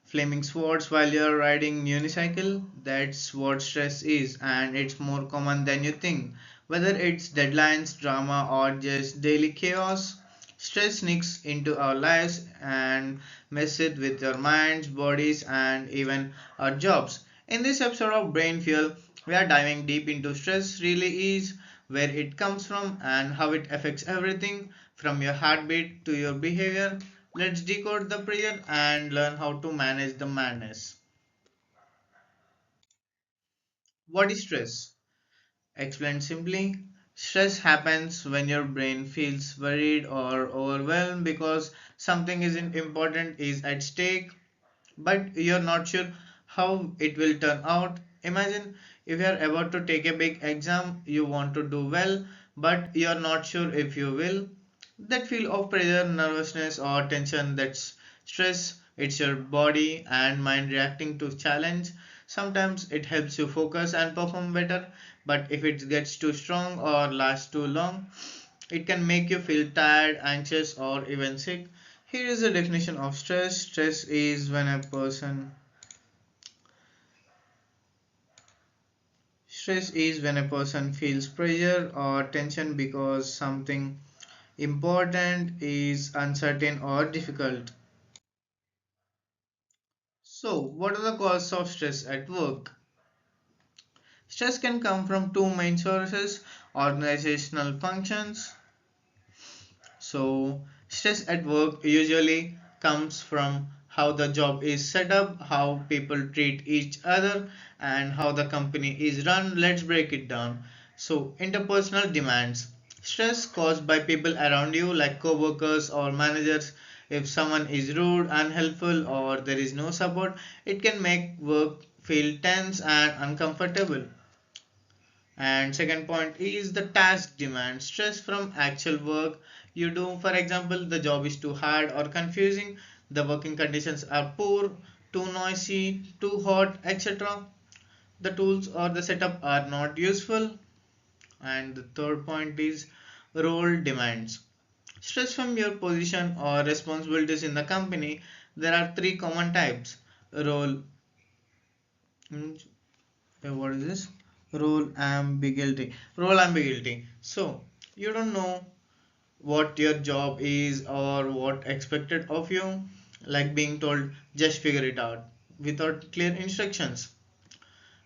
flaming swords while you're riding unicycle? That's what stress is, and it's more common than you think. Whether it's deadlines, drama, or just daily chaos, stress sneaks into our lives and messes with our minds, bodies, and even our jobs. In this episode of Brain Fuel, we are diving deep into stress really is, where it comes from, and how it affects everything from your heartbeat to your behavior. Let's decode the pressure and learn how to manage the madness. What is stress? Explained simply, stress happens when your brain feels worried or overwhelmed because something isn't important is at stake, but you're not sure how it will turn out. Imagine if you're about to take a big exam, you want to do well, but you're not sure if you will. That feel of pressure, nervousness, or tension, that's stress. It's your body and mind reacting to challenge. Sometimes it helps you focus and perform better, but if it gets too strong or lasts too long, it can make you feel tired, anxious, or even sick. Here is the definition of stress. Stress is when a person feels pressure or tension because something important is uncertain or difficult. So, what are the causes of stress at work? Stress can come from two main sources: organizational functions. So, stress at work usually comes from how the job is set up, how people treat each other, and how the company is run. Let's break it down. So, interpersonal demands. Stress caused by people around you, like co-workers or managers. If someone is rude, unhelpful, or there is no support, it can make work feel tense and uncomfortable. And second point is the task demand, stress from actual work you do. For example, the job is too hard or confusing, the working conditions are poor, too noisy, too hot, etc. The tools or the setup are not useful. And the third point is role demands, stress from your position or responsibilities in the company. There are three common types: role hmm, what is this? Role ambiguity. So you don't know what your job is or what expected of you, like being told just figure it out without clear instructions.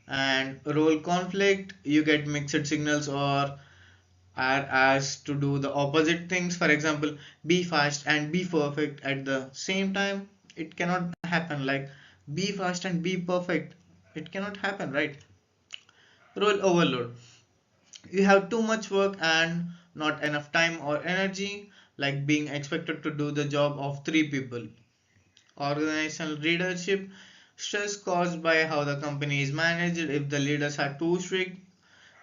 And role conflict, you get mixed signals or are asked to do the opposite things. For example, be fast and be perfect at the same time. It cannot happen. Like be fast and be perfect, it cannot happen, right? Role overload, you have too much work and not enough time or energy, like being expected to do the job of three people. Organizational leadership, stress caused by how the company is managed. If the leaders are too strict,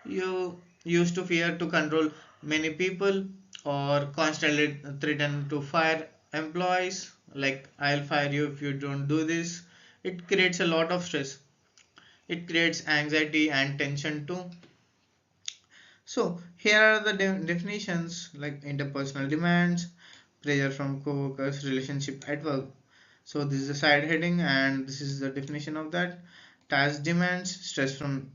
you used to fear to control many people, or constantly threaten to fire employees, like I'll fire you if you don't do this. It creates a lot of stress. It creates anxiety and tension too. So here are the definitions, like interpersonal demands, pressure from co-workers, relationship at work. So this is the side heading and this is the definition of that. Task demands, stress from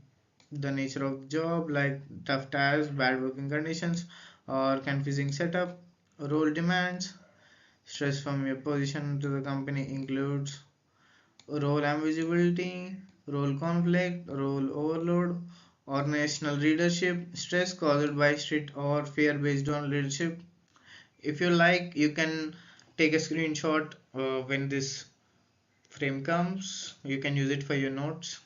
the nature of the job, like tough tasks, bad working conditions, or confusing setup. Role demands, stress from your position to the company includes role ambiguity, role conflict, role overload, organizational leadership, stress caused by strict or fear based on leadership. If you like, you can take a screenshot when this frame comes. You can use it for your notes.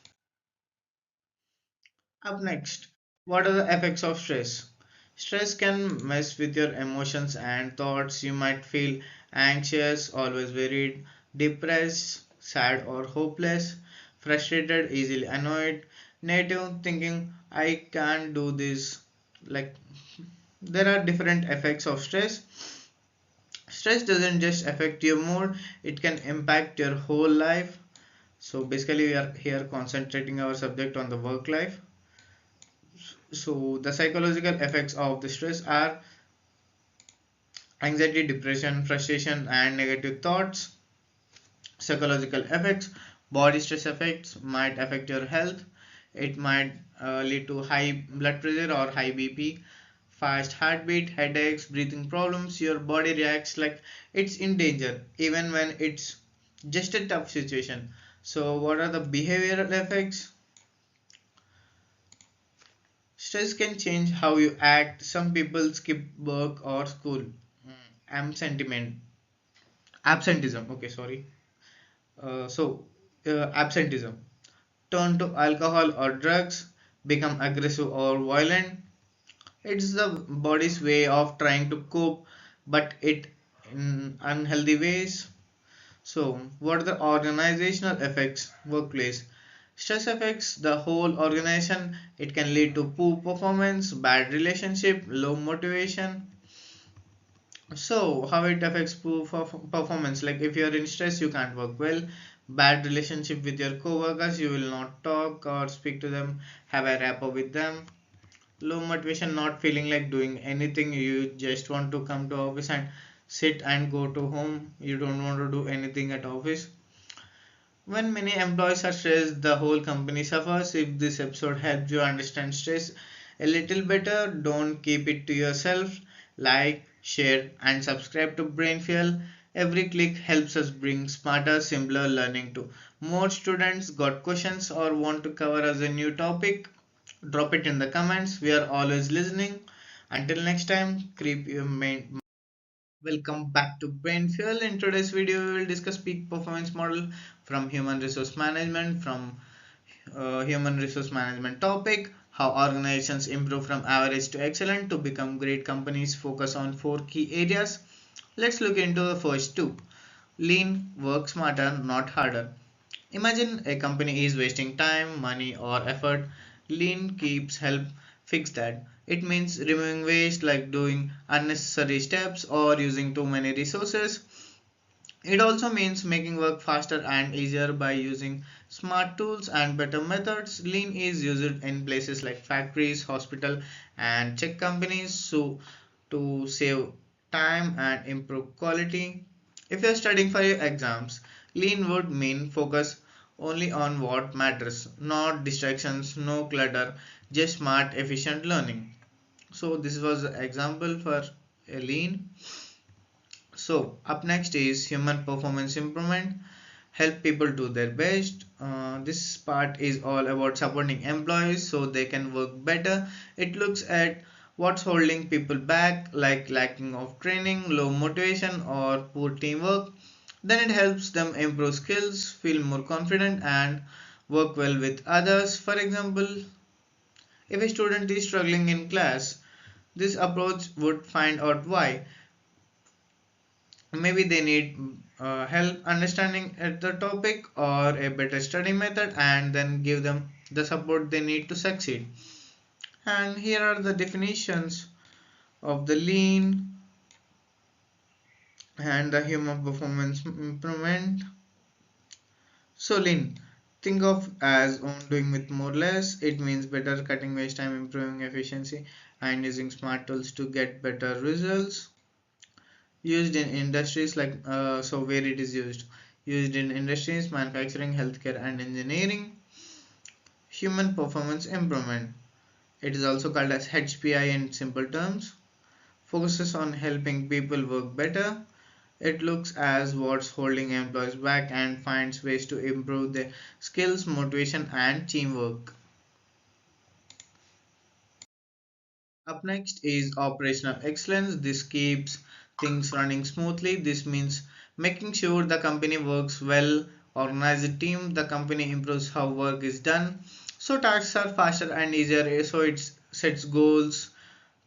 Up next, what are the effects of stress? Stress can mess with your emotions and thoughts. You might feel anxious, always worried, depressed, sad or hopeless, frustrated, easily annoyed, negative thinking, I can't do this. Like, there are different effects of stress. Stress doesn't just affect your mood, it can impact your whole life. So basically we are here concentrating our subject on the work life. So the psychological effects of the stress are anxiety, depression, frustration, and negative thoughts. Psychological effects: body stress effects might affect your health. It might lead to high blood pressure or high BP, fast heartbeat, headaches, breathing problems. Your body reacts like it's in danger even when it's just a tough situation. So what are the behavioral effects? Stress can change how you act. Some people skip work or school. Absenteeism. Absenteeism. Okay, sorry. Absenteeism. Turn to alcohol or drugs. Become aggressive or violent. It's the body's way of trying to cope, but it in unhealthy ways. So, what are the organizational effects? Workplace. Stress affects the whole organization. It can lead to poor performance, bad relationship, low motivation. So, how it affects poor performance? Like if you're in stress, you can't work well. Bad relationship with your coworkers, you will not talk or speak to them, have a rapport with them. Low motivation, not feeling like doing anything. You just want to come to office and sit and go to home. You don't want to do anything at office. When many employees are stressed, the whole company suffers. If this episode helps you understand stress a little better, don't keep it to yourself. Like, share, and subscribe to Brain Fuel. Every click helps us bring smarter, simpler learning to more students. Got questions or want to cover as a new topic? Drop it in the comments. We are always listening. Until next time, keep your mind. Welcome back to Brain Fuel. In today's video, we will discuss peak performance model from human resource management topic. How organizations improve from average to excellent to become great companies. Focus on four key areas. Let's look into the first two. Lean, work smarter, not harder. Imagine a company is wasting time, money, or effort. Lean keeps help fix that. It means removing waste like doing unnecessary steps or using too many resources. It also means making work faster and easier by using smart tools and better methods. Lean is used in places like factories, hospital, and tech companies to save time and improve quality. If you're studying for your exams, lean would mean focus only on what matters, not distractions, no clutter, just smart, efficient learning. So this was the example for a lean. So up next is human performance improvement. Help people do their best. This part is all about supporting employees so they can work better. It looks at what's holding people back, like lacking of training, low motivation, or poor teamwork. Then it helps them improve skills, feel more confident, and work well with others. For example, if a student is struggling in class, this approach would find out why. Maybe they need help understanding the topic or a better study method, and then give them the support they need to succeed. And here are the definitions of the lean and the human performance improvement. So lean, think of as on doing with more less. It means better cutting waste time, improving efficiency, and using smart tools to get better results. Used in industries like where it is used in industries, manufacturing, healthcare, and engineering. Human performance improvement, it is also called as HPI in simple terms, focuses on helping people work better. It looks as what's holding employees back and finds ways to improve their skills, motivation, and teamwork. Up next is operational excellence. This keeps things running smoothly. This means making sure the company works well, organize the team, the company improves how work is done. So tasks are faster and easier. So it sets goals,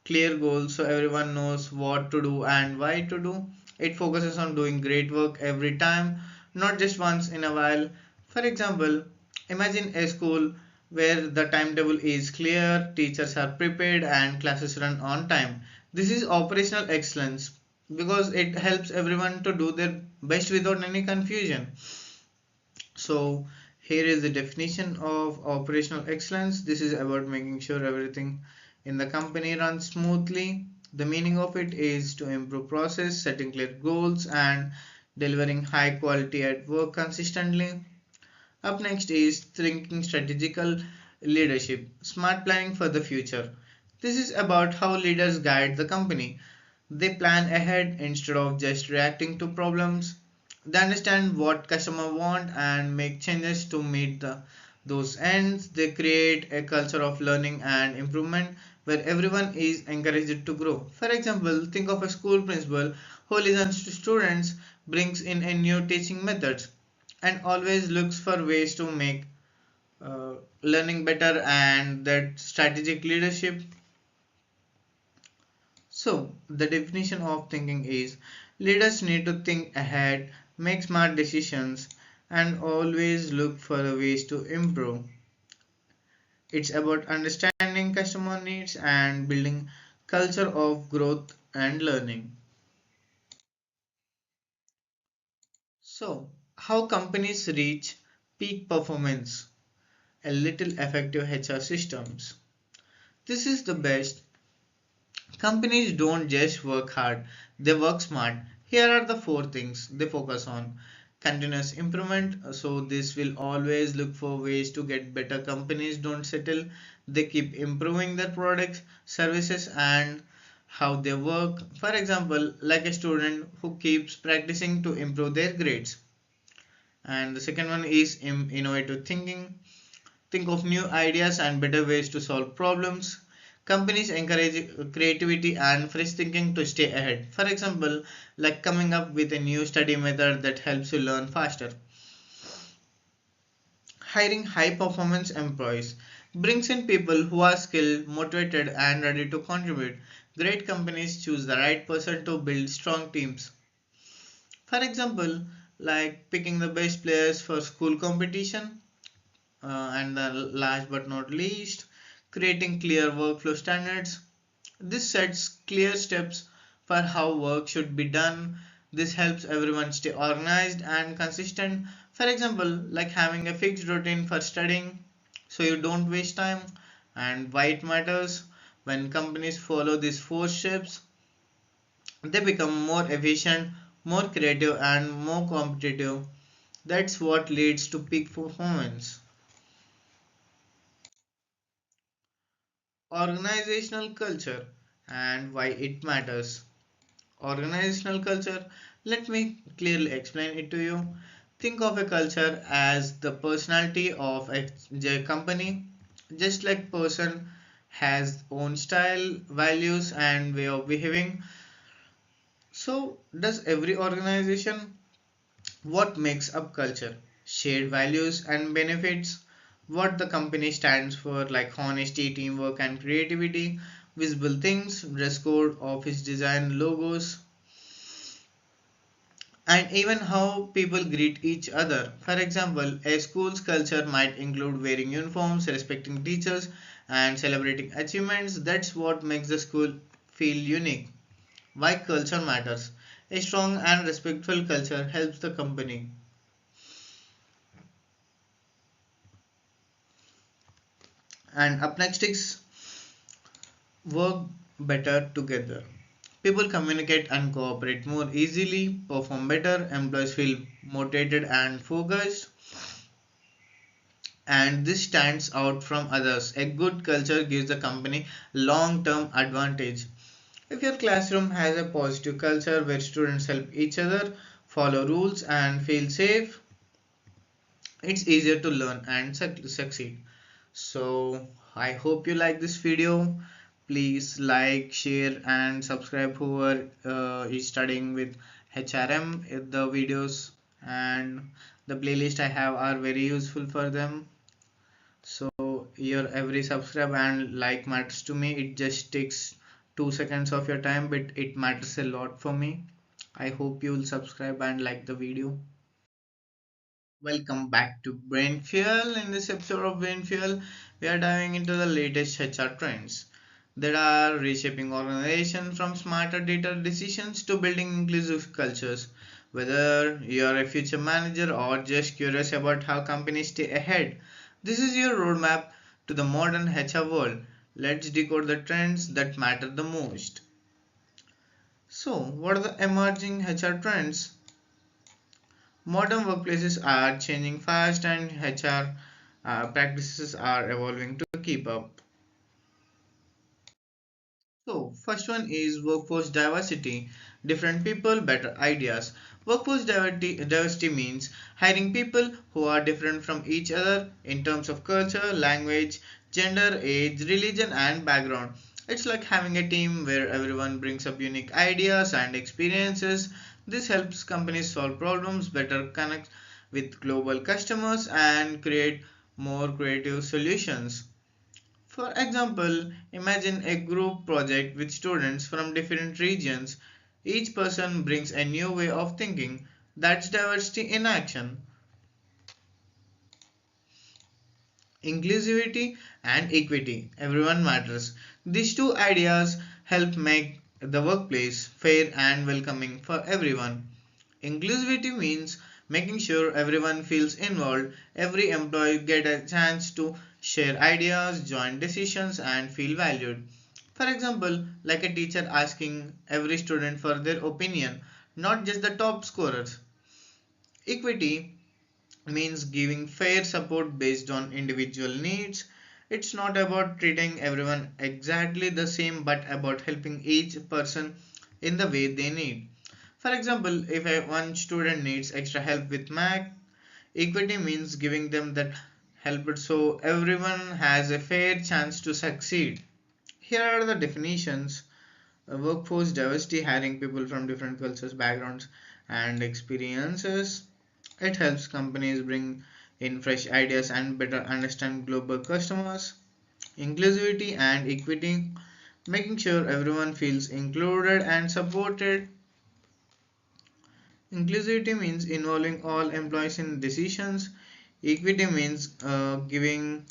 clear goals, so everyone knows what to do and why to do. It focuses on doing great work every time, not just once in a while. For example, imagine a school where the timetable is clear, teachers are prepared, and classes run on time. This is operational excellence because it helps everyone to do their best without any confusion. So Here is the definition of operational excellence. This is about making sure everything in the company runs smoothly. The meaning of it is to improve process, setting clear goals, and delivering high quality at work consistently. Up next is thinking strategical leadership, smart planning for the future. This is about how leaders guide the company. They plan ahead instead of just reacting to problems. They understand what customers want and make changes to meet those ends. They create a culture of learning and improvement where everyone is encouraged to grow. For example, think of a school principal who listens to students, brings in a new teaching methods, and always looks for ways to make learning better, and that strategic leadership. So, the definition of thinking is leaders need to think ahead, make smart decisions, and always look for ways to improve. It's about understanding customer needs and building culture of growth and learning. So, how companies reach peak performance? A little effective HR systems. This is the best. Companies don't just work hard, they work smart. Here are the four things they focus on: continuous improvement. So, this will always look for ways to get better. Companies don't settle, they keep improving their products, services, and how they work. For example, like a student who keeps practicing to improve their grades. And the second one is innovative thinking. Think of new ideas and better ways to solve problems. Companies encourage creativity and fresh thinking to stay ahead. For example, like coming up with a new study method that helps you learn faster. Hiring high performance employees brings in people who are skilled, motivated, and ready to contribute. Great companies choose the right person to build strong teams. For example, like picking the best players for school competition. And the last but not least, creating clear workflow standards. This sets clear steps for how work should be done. This helps everyone stay organized and consistent. For example, like having a fixed routine for studying so you don't waste time. And why it matters: when companies follow these four steps, they become more efficient, more creative, and more competitive. That's what leads to peak performance. Organizational culture and why it matters. Organizational culture, let me clearly explain it to you. Think of a culture as the personality of a company. Just like person has own style, values, and way of behaving, so does every organization. What makes up culture? Shared values and benefits. What the company stands for, like honesty, teamwork, and creativity. Visible things, dress code, office design, logos, and even how people greet each other. For example, a school's culture might include wearing uniforms, respecting teachers, and celebrating achievements. That's what makes the school feel unique. Why culture matters. A strong and respectful culture helps the company. And up next is work better together. People communicate and cooperate more easily, perform better, employees feel motivated and focused, and this stands out from others. A good culture gives the company long term advantage. If your classroom has a positive culture where students help each other, follow rules, and feel safe, it's easier to learn and succeed. So I hope you like this video. Please like, share, and subscribe whoever is studying with HRM. The videos and the playlist I have are very useful for them. So your every subscribe and like matters to me. It just takes 2 seconds of your time, but it matters a lot for me. I hope you will subscribe and like the video. Welcome back to Brain Fuel. In this episode of Brain Fuel, we are diving into the latest HR trends that are reshaping organizations, from smarter data decisions to building inclusive cultures. Whether you are a future manager or just curious about how companies stay ahead, this is your roadmap to the modern HR world. Let's decode the trends that matter the most. So, what are the emerging HR trends? Modern workplaces are changing fast and HR practices are evolving to keep up. So, first one is workforce diversity. Different people, better ideas. Diversity means hiring people who are different from each other in terms of culture, language, gender, age, religion, and background. It's like having a team where everyone brings up unique ideas and experiences. This helps companies solve problems, better connect with global customers, and create more creative solutions. For example, imagine a group project with students from different regions. Each person brings a new way of thinking. That's diversity in action. Inclusivity and equity. Everyone matters. These two ideas help make the workplace fair and welcoming for everyone. Inclusivity means making sure everyone feels involved, every employee get a chance to share ideas, join decisions and feel valued. For example, like a teacher asking every student for their opinion, not just the top scorers. Equity means giving fair support based on individual needs. It's not about treating everyone exactly the same but about helping each person in the way they need. For example, if one student needs extra help with math, equity means giving them that help so everyone has a fair chance to succeed. Here are the definitions. Workforce diversity, hiring people from different cultures, backgrounds, and experiences. It helps companies bring in fresh ideas and better understand global customers. Inclusivity and equity, making sure everyone feels included and supported. Inclusivity means involving all employees in decisions. Equity means giving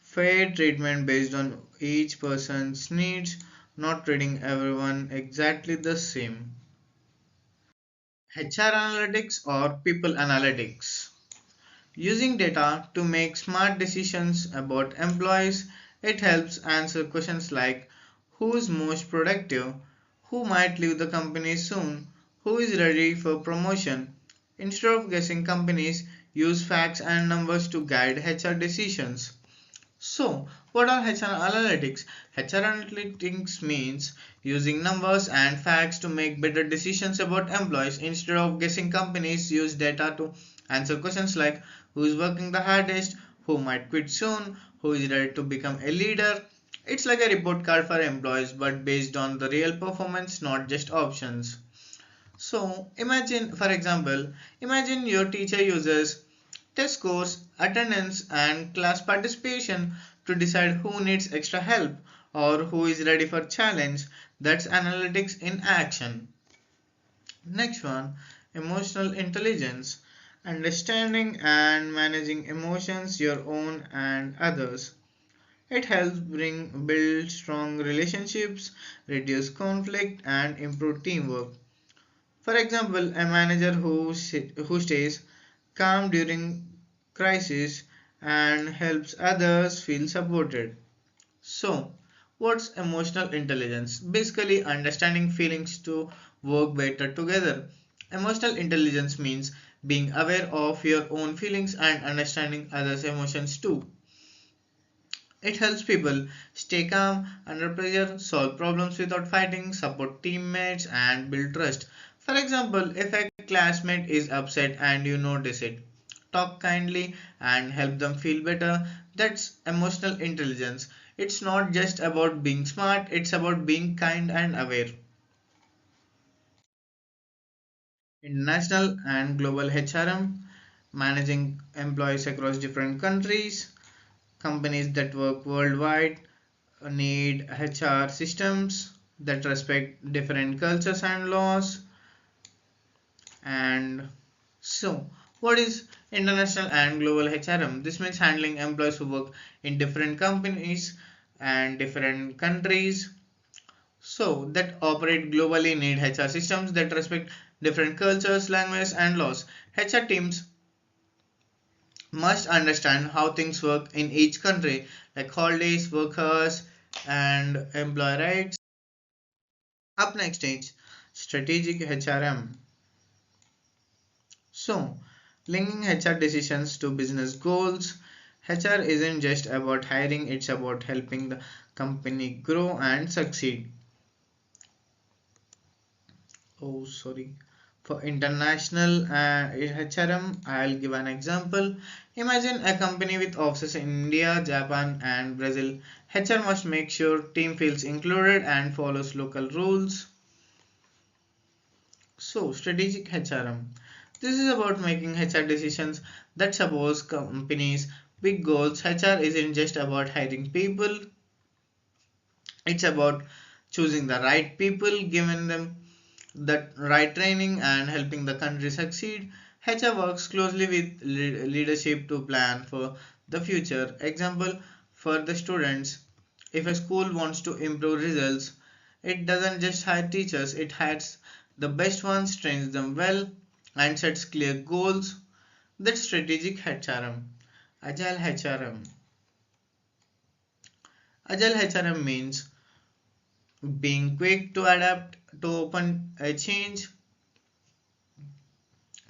fair treatment based on each person's needs, not treating everyone exactly the same. HR analytics or people analytics. Using data to make smart decisions about employees, it helps answer questions like who is most productive, who might leave the company soon, who is ready for promotion. Instead of guessing, companies use facts and numbers to guide HR decisions. So, what are HR analytics? HR analytics means using numbers and facts to make better decisions about employees. Instead of guessing, companies use data to answer questions like who is working the hardest, who might quit soon, who is ready to become a leader. It's like a report card for employees but based on the real performance, not just options. So imagine, for example, imagine your teacher uses test scores, attendance, and class participation to decide who needs extra help or who is ready for challenge. That's analytics in action. Next one, emotional intelligence. Understanding and managing emotions, your own and others. It helps build strong relationships, reduce conflict, and improve teamwork. For example, a manager who stays calm during crisis and helps others feel supported. So, what's emotional intelligence? Basically, understanding feelings to work better together. Emotional intelligence means being aware of your own feelings and understanding others' emotions too. It helps people stay calm under pressure, solve problems without fighting, support teammates, and build trust. For example, if a classmate is upset and you notice it, talk kindly and help them feel better. That's emotional intelligence. It's not just about being smart, it's about being kind and aware. International and global HRM, managing employees across different countries. Companies that work worldwide need HR systems that respect different cultures and laws. And so, what is international and global HRM? This means handling employees who work in different companies and different countries. So, that operate globally need HR systems that respect different cultures, languages, and laws. HR teams must understand how things work in each country, like holidays, work hours, and employee rights. Up next is strategic HRM. So, linking HR decisions to business goals. HR isn't just about hiring, it's about helping the company grow and succeed. Oh, sorry. For international HRM, I'll give an example. Imagine a company with offices in India, Japan, and Brazil. HR must make sure team feels included and follows local rules. So, strategic HRM. This is about making HR decisions that support companies' big goals. HR isn't just about hiring people, it's about choosing the right people, giving them the right training, and helping the country succeed. HR works closely with leadership to plan for the future. Example for the students, if a school wants to improve results, it doesn't just hire teachers, it hires the best ones, trains them well, and sets clear goals. That's strategic HRM. Agile HRM. Agile HRM means being quick to adapt to open a change.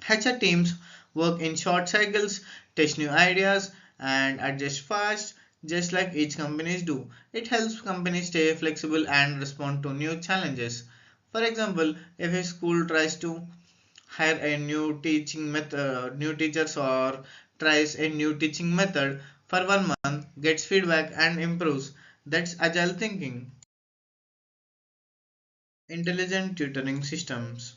HR teams work in short cycles, test new ideas, and adjust fast, just like each companies do. It helps companies stay flexible and respond to new challenges. For example, if a school tries to hire a new teaching method, new teachers, or tries a new teaching method for 1 month, gets feedback and improves. That's agile thinking. Intelligent tutoring systems.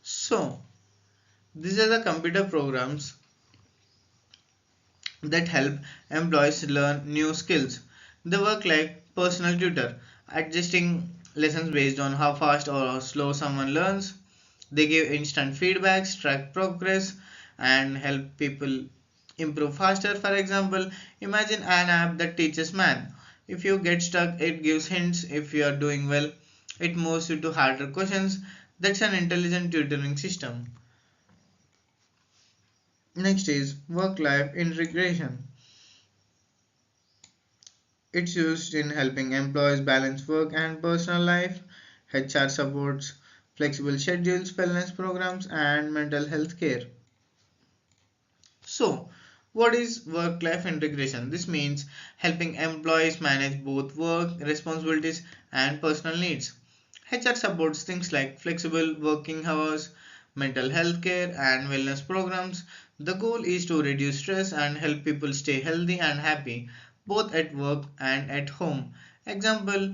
So, these are the computer programs that help employees learn new skills. They work like personal tutor, adjusting lessons based on how fast or slow someone learns. They give instant feedbacks, track progress, and help people improve faster. For example, imagine an app that teaches math. If you get stuck, it gives hints. If you are doing well, it moves you to harder questions. That's an intelligent tutoring system. Next is work life integration. It's used in helping employees balance work and personal life. HR supports flexible schedules, wellness programs, and mental health care. So, what is work life integration? This means helping employees manage both work responsibilities and personal needs. HR supports things like flexible working hours, mental health care, and wellness programs. The goal is to reduce stress and help people stay healthy and happy, both at work and at home. Example,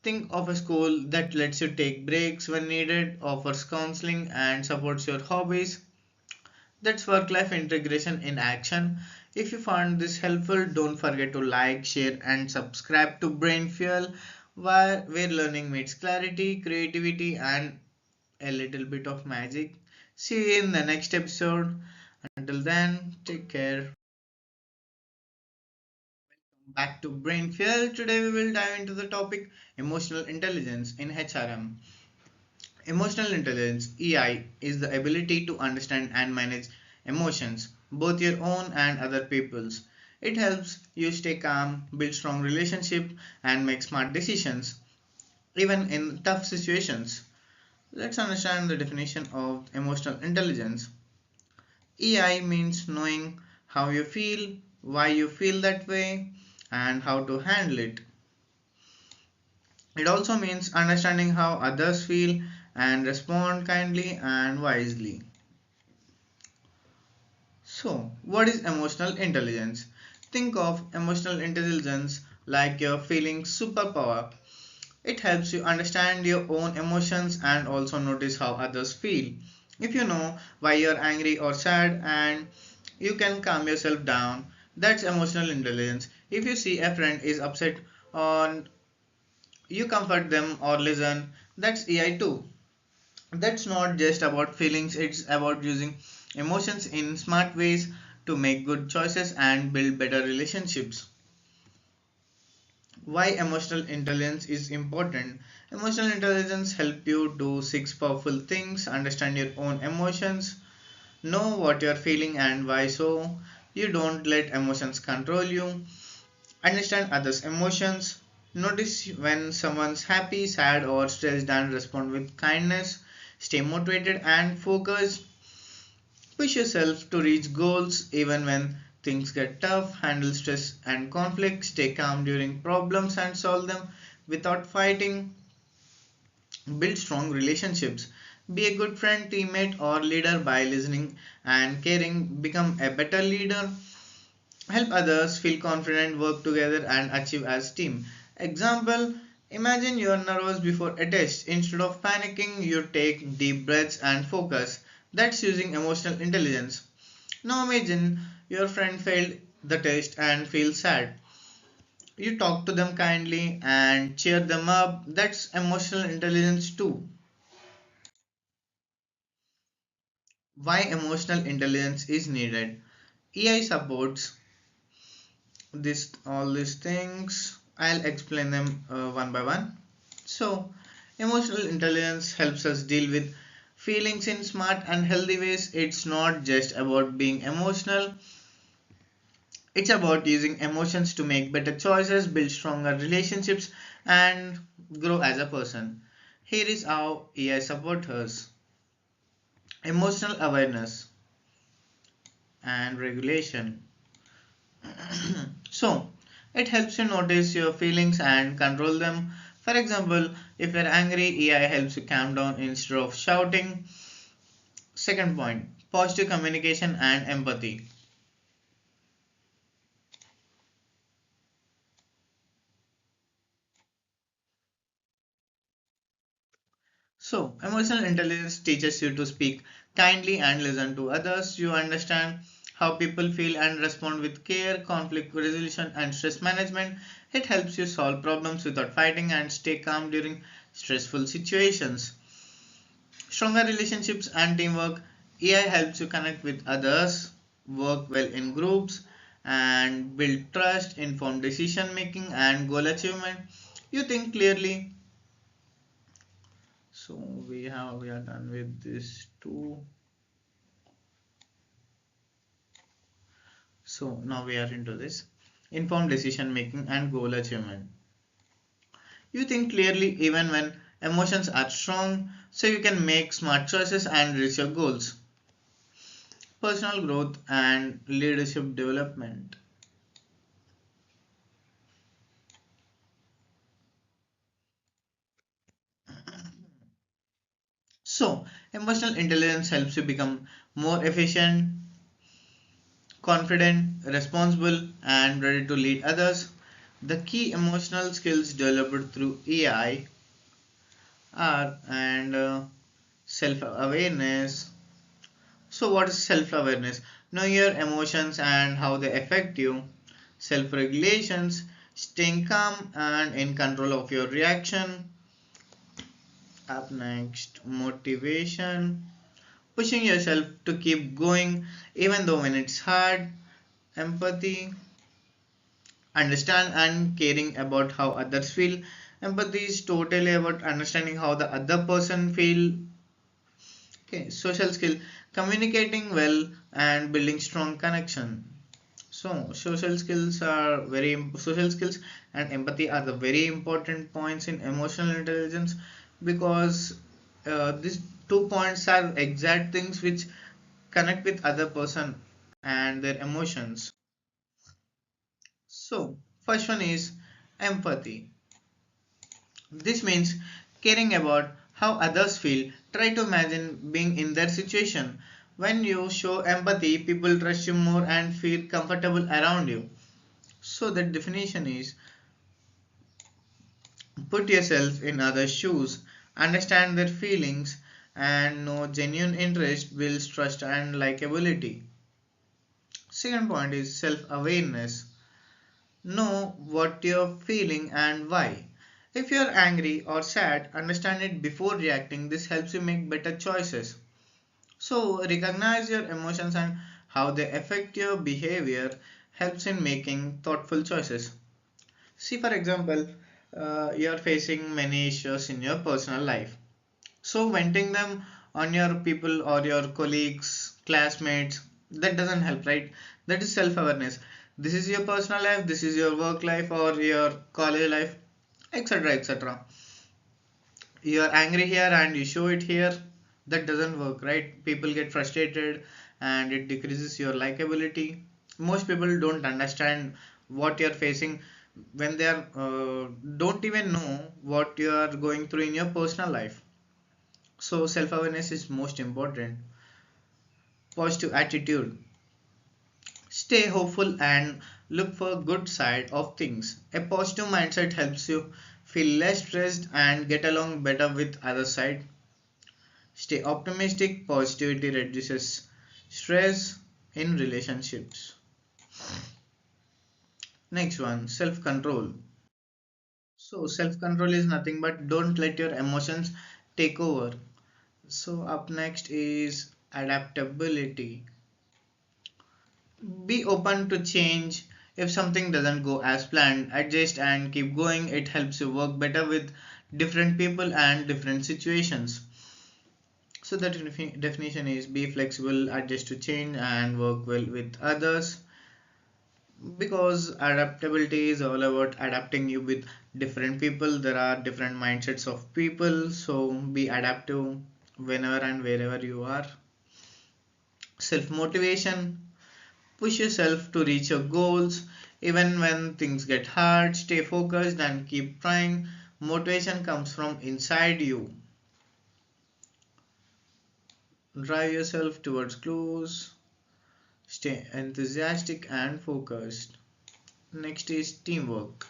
think of a school that lets you take breaks when needed, offers counseling, and supports your hobbies. That's work life integration in action. If you found this helpful, don't forget to like, share, and subscribe to Brain Fuel, where learning meets clarity, creativity, and a little bit of magic. See you in the next episode. Until then, take care. Back to Brain Fuel. Today, we will dive into the topic emotional intelligence in HRM. Emotional intelligence (EI) is the ability to understand and manage emotions, both your own and other people's. It helps you stay calm, build strong relationships, and make smart decisions, even in tough situations. Let's understand the definition of emotional intelligence. EI means knowing how you feel, why you feel that way, and how to handle it. It also means understanding how others feel and respond kindly and wisely. So, what is emotional intelligence? Think of emotional intelligence like your feeling superpower. It helps you understand your own emotions and also notice how others feel. If you know why you're angry or sad and you can calm yourself down, that's emotional intelligence. If you see a friend is upset or you comfort them or listen, that's EI too. That's not just about feelings, it's about using emotions in smart ways to make good choices and build better relationships. Why emotional intelligence is important? Emotional intelligence help you do six powerful things: understand your own emotions, know what you're feeling and why so, you don't let emotions control you, understand others' emotions, notice when someone's happy, sad, or stressed and respond with kindness, stay motivated and focused, push yourself to reach goals even when things get tough, handle stress and conflict, stay calm during problems and solve them without fighting, build strong relationships, be a good friend, teammate, or leader by listening and caring, become a better leader, help others feel confident, work together, and achieve as team. Example: imagine you are nervous before a test. Instead of panicking, you take deep breaths and focus. That's using emotional intelligence. Now imagine your friend failed the test and feels sad. You talk to them kindly and cheer them up. That's emotional intelligence too. Why emotional intelligence is needed? AI supports this all these things. I'll explain them one by one. So, emotional intelligence helps us deal with feelings in smart and healthy ways. It's not just about being emotional, it's about using emotions to make better choices, build stronger relationships, and grow as a person. Here is how AI supports us: emotional awareness and regulation. So, it helps you notice your feelings and control them. For example, if you're angry, AI helps you calm down instead of shouting. Second point: positive communication and empathy. So, emotional intelligence teaches you to speak kindly and listen to others. You understand how people feel and respond with care, conflict resolution, and stress management. It helps you solve problems without fighting and stay calm during stressful situations. Stronger relationships and teamwork. AI helps you connect with others, work well in groups, and build trust, inform decision making, and goal achievement. You think clearly. So we are done with this too. So now we are into this informed decision making and goal achievement. You think clearly even when emotions are strong, so you can make smart choices and reach your goals. Personal growth and leadership development. So, emotional intelligence helps you become more efficient, confident, responsible, and ready to lead others. The key emotional skills developed through AI are and self awareness. So, what is self awareness? Know your emotions and how they affect you. Self regulations, staying calm and in control of your reaction. Up next, motivation, pushing yourself to keep going even though when it's hard. Empathy, understand and caring about how others feel. Empathy is totally about understanding how the other person feel. Okay, social skill, communicating well and building strong connection. So social skills and empathy are the very important points in emotional intelligence, because these 2 points are exact things which connect with other person and their emotions. So first one is empathy. This means caring about how others feel. Try to imagine being in their situation. When you show empathy, people trust you more and feel comfortable around you. So the definition is: put yourself in others' shoes, understand their feelings, and know genuine interest builds trust and likability. Second point is self-awareness. Know what you're feeling and why. If you're angry or sad, understand it before reacting. This helps you make better choices. So, recognize your emotions and how they affect your behavior helps in making thoughtful choices. See, for example, you're facing many issues in your personal life. So venting them on your people or your colleagues, classmates, that doesn't help, right? That is self-awareness. This is your personal life, this is your work life or your college life, etc. etc. You are angry here and you show it here. That doesn't work, right? People get frustrated and it decreases your likability. Most people don't understand what you're facing when they are don't even know what you are going through in your personal life. So self-awareness is most important. Positive attitude. Stay hopeful and look for good side of things. A positive mindset helps you feel less stressed and get along better with other side. Stay optimistic. Positivity reduces stress in relationships. Next one, self-control. So self-control is nothing but don't let your emotions take over. So up next is adaptability. Be open to change. If something doesn't go as planned, adjust and keep going. It helps you work better with different people and different situations. So the definition is be flexible, adjust to change and work well with others, because adaptability is all about adapting you with different people. There are different mindsets of people, so be adaptive whenever and wherever you are. Self motivation. Push yourself to reach your goals. Even when things get hard, stay focused and keep trying. Motivation comes from inside you. Drive yourself towards goals. Stay enthusiastic and focused. Next is teamwork.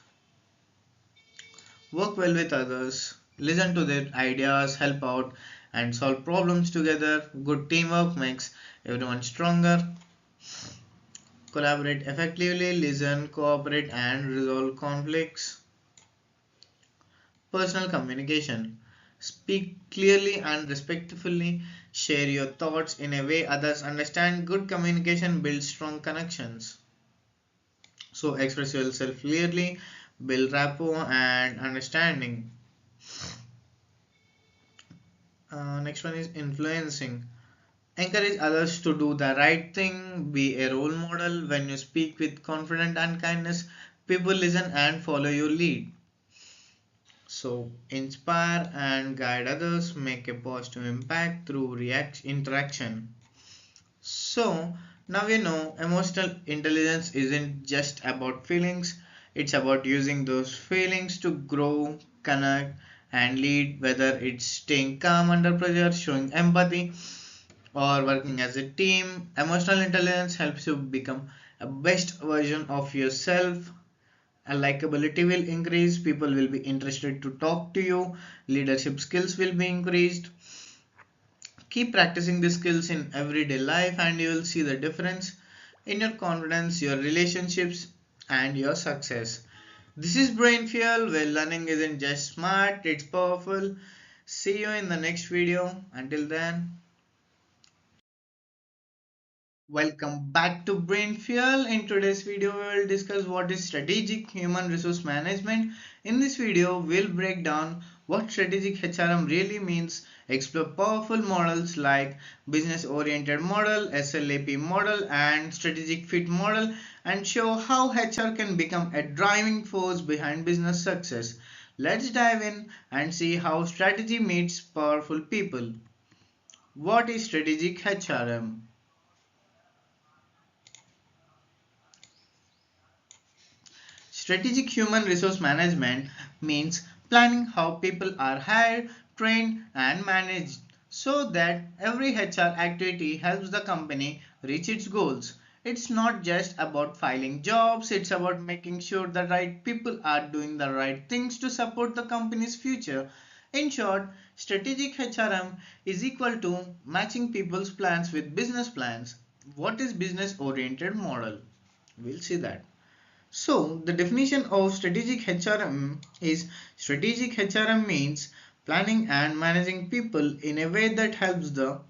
Work well with others. Listen to their ideas, help out, and solve problems together. Good teamwork makes everyone stronger. Collaborate effectively, listen, cooperate, and resolve conflicts. Personal communication. Speak clearly and respectfully. Share your thoughts in a way others understand. Good communication builds strong connections. So, express yourself clearly, build rapport and understanding. Next one is influencing. Encourage others to do the right thing. Be a role model. When you speak with confidence and kindness, people listen and follow your lead. So, inspire and guide others, make a positive impact through interaction. So, now you know emotional intelligence isn't just about feelings, it's about using those feelings to grow, connect, and lead, whether it's staying calm under pressure, showing empathy, or working as a team. Emotional intelligence helps you become a best version of yourself. And likability will increase, people will be interested to talk to you, leadership skills will be increased. Keep practicing these skills in everyday life and you will see the difference in your confidence, your relationships, and your success. This is Brain Fuel, where learning isn't just smart, it's powerful. See you in the next video. Until then, welcome back to Brain Fuel. In today's video, we will discuss what is strategic human resource management. In this video, we'll break down what strategic HRM really means, explore powerful models like business oriented model, SLAP model, and strategic fit model, and show how HR can become a driving force behind business success. Let's dive in and see how strategy meets powerful people. What is strategic HRM? Strategic human resource management means planning how people are hired, trained, and managed so that every HR activity helps the company reach its goals. It's not just about filing jobs, it's about making sure the right people are doing the right things to support the company's future. In short, strategic HRM is equal to matching people's plans with business plans. What is business oriented model? We'll see that. So, the definition of strategic HRM is strategic HRM means planning and managing people in a way that helps the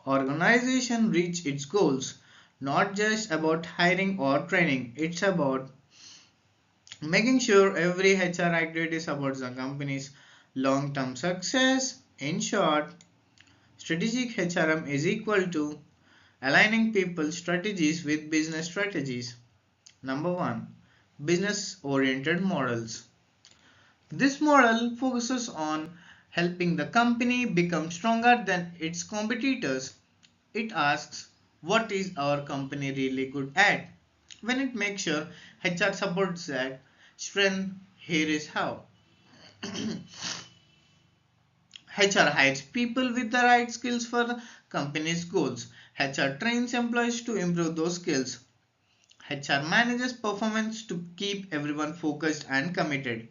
organization reach its goals. Not just about hiring or training, it's about Making sure every HR activity supports the company's long-term success. In short, strategic HRM is equal to aligning people strategies with business strategies. Number 1. Business oriented models. This model focuses on helping the company become stronger than its competitors. It asks, what is our company really good at? When it makes sure HR supports that strength, here is how. HR hires people with the right skills for the company's goals. HR trains employees to improve those skills. HR manages performance to keep everyone focused and committed.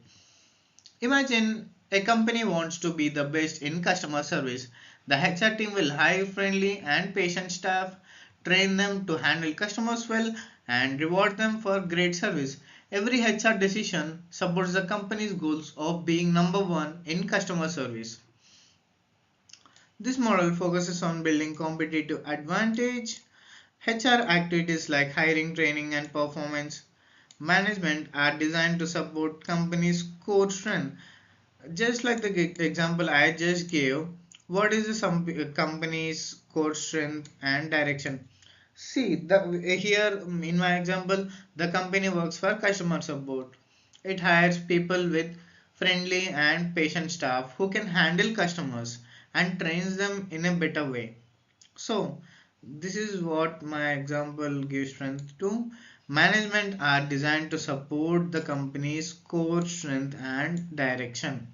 Imagine a company wants to be the best in customer service. The HR team will hire friendly and patient staff, train them to handle customers well, and reward them for great service. Every HR decision supports the company's goals of being number one in customer service. This model focuses on building competitive advantage. HR activities like hiring, training, and performance management are designed to support companies' core strength. Just like the example I just gave, what is the company's core strength and direction? See, here in my example, the company works for customer support. It hires people with friendly and patient staff who can handle customers and trains them in a better way. So, this is what my example gives strength to. Management are designed to support the company's core strength and direction.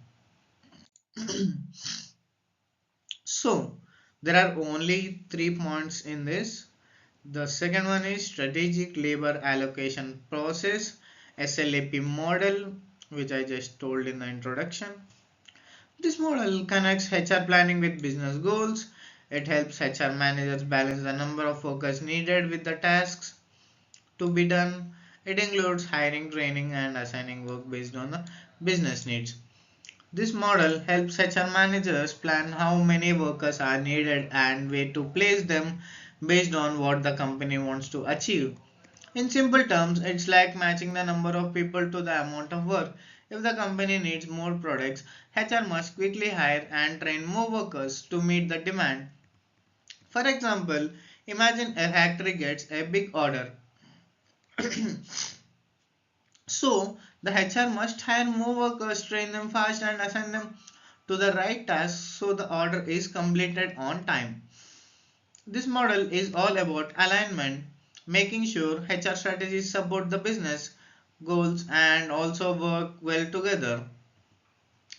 So, there are only 3 points in this. The second one is strategic labor allocation process, SLAP model, which I just told in the introduction. This model connects HR planning with business goals. It helps HR managers balance the number of workers needed with the tasks to be done. It includes hiring, training, and assigning work based on the business needs. This model helps HR managers plan how many workers are needed and where to place them based on what the company wants to achieve. In simple terms, it's like matching the number of people to the amount of work. If the company needs more products, HR must quickly hire and train more workers to meet the demand. For example, imagine a factory gets a big order. So, the HR must hire more workers, train them fast, and assign them to the right tasks so the order is completed on time. This model is all about alignment, making sure HR strategies support the business goals and also work well together.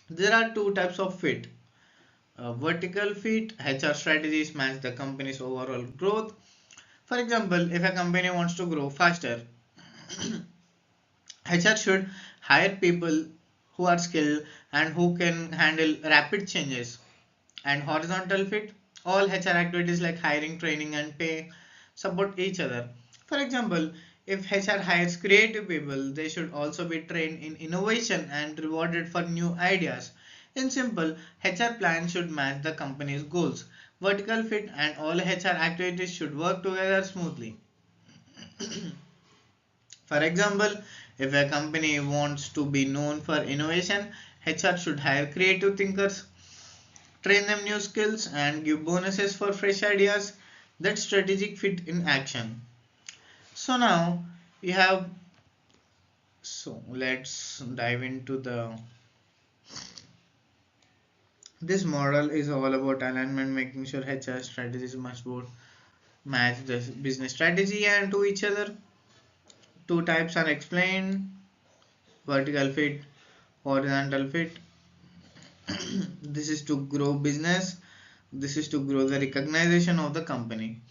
There are two types of fit. Vertical fit, HR strategies match the company's overall growth. For example, if a company wants to grow faster, HR should hire people who are skilled and who can handle rapid changes. And horizontal fit, all HR activities like hiring, training, and pay support each other. For example, if HR hires creative people, they should also be trained in innovation and rewarded for new ideas. In simple, HR plans should match the company's goals. Vertical fit and all HR activities should work together smoothly. For example, if a company wants to be known for innovation, HR should hire creative thinkers, train them new skills, and give bonuses for fresh ideas. That's strategic fit in action. So now we have, so let's dive into the, this model is all about alignment, making sure HR strategies must both match the business strategy and to each other. Two types are explained: vertical fit, horizontal fit. This is to grow business, this is to grow the recognition of the company.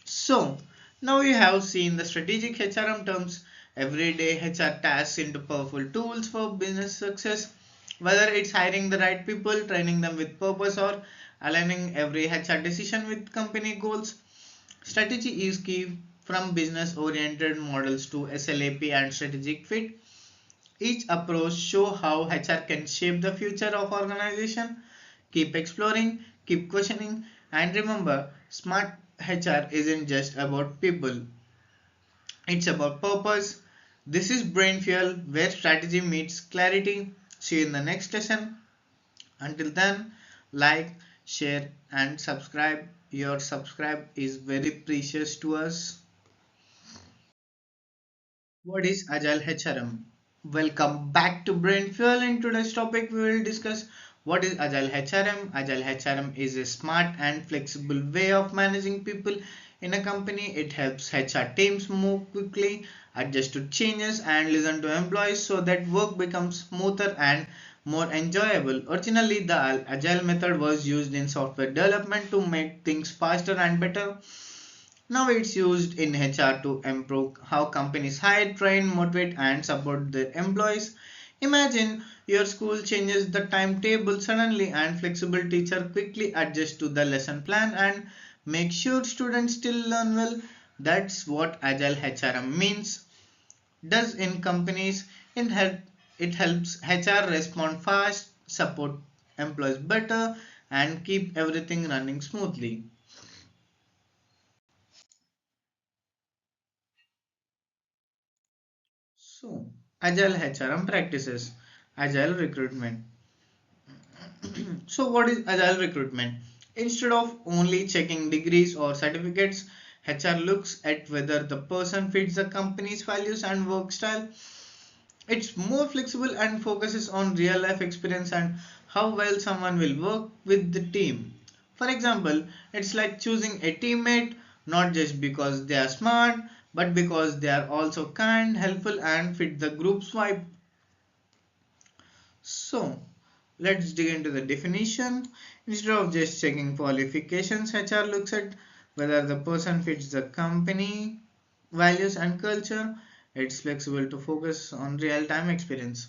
So now you have seen the strategic HRM terms, everyday HR tasks into powerful tools for business success. Whether it's hiring the right people, training them with purpose, or aligning every HR decision with company goals, strategy is key. From business oriented models to SLAP and strategic fit, each approach show how HR can shape the future of organization. Keep exploring, keep questioning, and remember, smart HR isn't just about people. It's about purpose. This is Brain Fuel, where strategy meets clarity. See you in the next lesson. Until then, like, share, and subscribe. Your subscribe is very precious to us. What is Agile HRM? Welcome back to Brain Fuel. In today's topic, we will discuss what is Agile HRM. Agile HRM is a smart and flexible way of managing people in a company. It helps HR teams move quickly, adjust to changes, and listen to employees so that work becomes smoother and more enjoyable. Originally, the Agile method was used in software development to make things faster and better. Now it's used in HR to improve how companies hire, train, motivate, and support their employees. Imagine your school changes the timetable suddenly and flexible teacher quickly adjust to the lesson plan and make sure students still learn well. That's what Agile HRM means. Does in companies it helps HR respond fast, support employees better, and keep everything running smoothly. So, Agile HRM practices, Agile recruitment. So, what is Agile recruitment? Instead of only checking degrees or certificates, HR looks at whether the person fits the company's values and work style. It's more flexible and focuses on real life experience and how well someone will work with the team. For example, it's like choosing a teammate not just because they are smart, but because they are also kind, helpful, and fit the group's vibe. So, let's dig into the definition. Instead of just checking qualifications, HR looks at whether the person fits the company values and culture. It's flexible to focus on real time experience.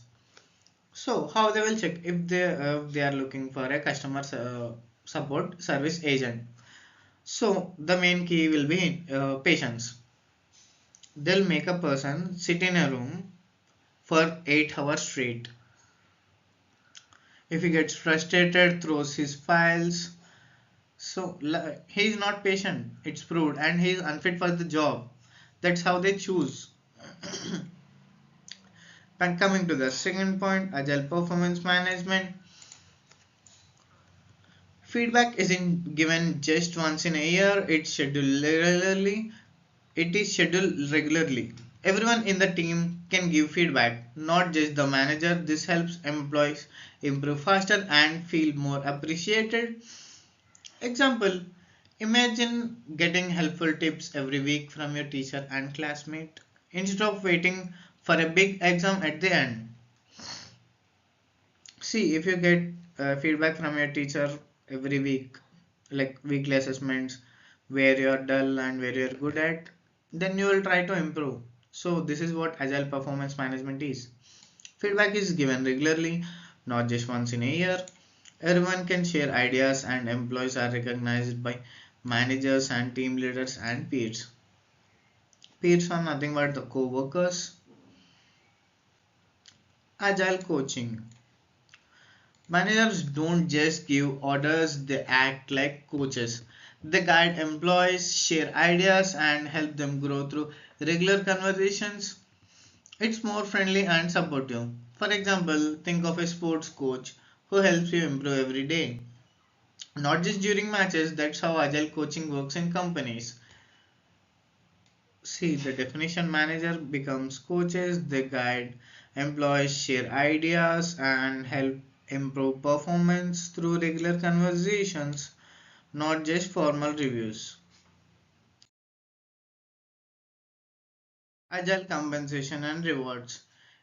So, how they will check if they are looking for a customer support service agent. So, the main key will be patience. They'll make a person sit in a room for 8 hours straight. If he gets frustrated, throws his files. So he is not patient. It's proved, and he is unfit for the job. That's how they choose. And coming to the second point, agile performance management. Feedback isn't given just once in a year. It's scheduled regularly. It is scheduled regularly. Everyone in the team can give feedback, not just the manager. This helps employees improve faster and feel more appreciated. Example, imagine getting helpful tips every week from your teacher and classmate instead of waiting for a big exam at the end. See, if you get feedback from your teacher every week, like weekly assessments, where you're dull and where you're good at, then you will try to improve. So, this is what agile performance management is. Feedback is given regularly, not just once in a year. Everyone can share ideas, and employees are recognized by managers and team leaders and peers. Peers are nothing but the co workers. Agile coaching. Managers don't just give orders, they act like coaches. They guide employees, share ideas, and help them grow through regular conversations. It's more friendly and supportive. For example, think of a sports coach who helps you improve every day. Not just during matches, that's how agile coaching works in companies. See, the definition manager becomes coaches, they guide employees, share ideas, and help improve performance through regular conversations, not just formal reviews. Agile compensation and rewards.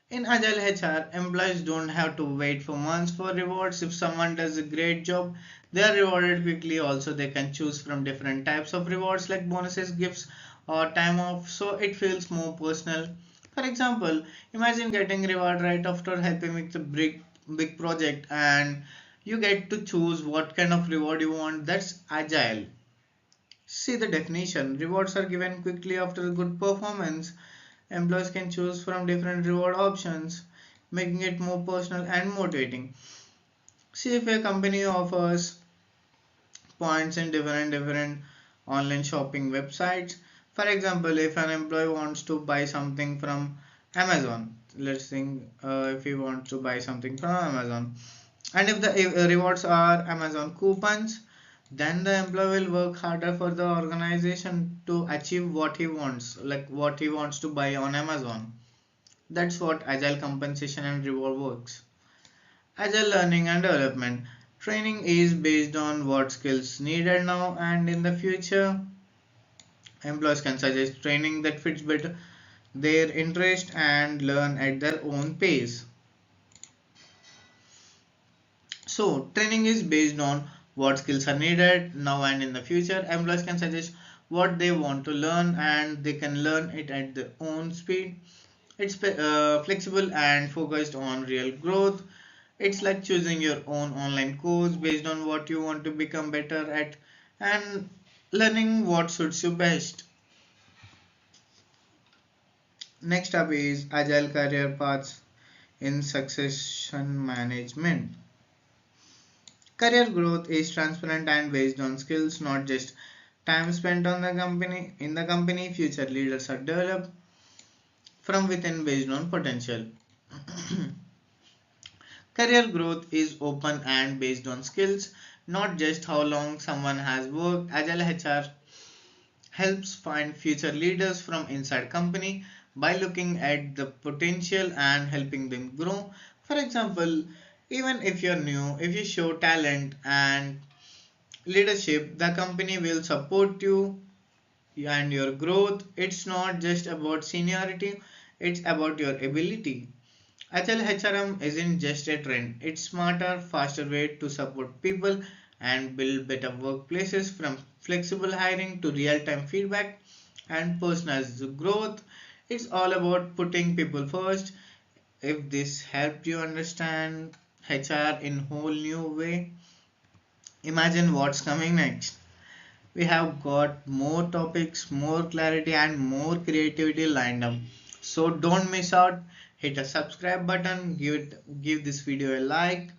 In Agile HR, employees don't have to wait for months for rewards. If someone does a great job, they are rewarded quickly. Also, they can choose from different types of rewards like bonuses, gifts, or time off, so it feels more personal. For example, imagine getting reward right after helping with a big project, and you get to choose what kind of reward you want. That's agile. See the definition. Rewards are given quickly after a good performance. Employees can choose from different reward options, making it more personal and motivating. See if a company offers points in different online shopping websites. For example, if an employee wants to buy something from Amazon. Let's think if you want to buy something from Amazon. And if the rewards are Amazon coupons, then the employee will work harder for the organization to achieve what he wants, like what he wants to buy on Amazon. That's what agile compensation and reward works. Agile learning and development. Training is based on what skills needed now and in the future. Employees can suggest training that fits better their interest and learn at their own pace. So, training is based on what skills are needed now and in the future. Employees can suggest what they want to learn and they can learn it at their own speed. It's flexible and focused on real growth. It's like choosing your own online course based on what you want to become better at and learning what suits you best. Next up is agile career paths in succession management. Career growth is transparent and based on skills, not just time spent on the company. In the company, future leaders are developed from within based on potential. Career growth is open and based on skills, not just how long someone has worked. Agile HR helps find future leaders from inside company by looking at the potential and helping them grow. For example, even if you're new, if you show talent and leadership, the company will support you and your growth. It's not just about seniority, it's about your ability. Agile HRM isn't just a trend, it's smarter, faster way to support people and build better workplaces from flexible hiring to real-time feedback and personalized growth. It's all about putting people first. If this helped you understand HR in whole new way, imagine what's coming next. We have got more topics, more clarity, and more creativity lined up. So don't miss out. Hit a subscribe button, give this video a like,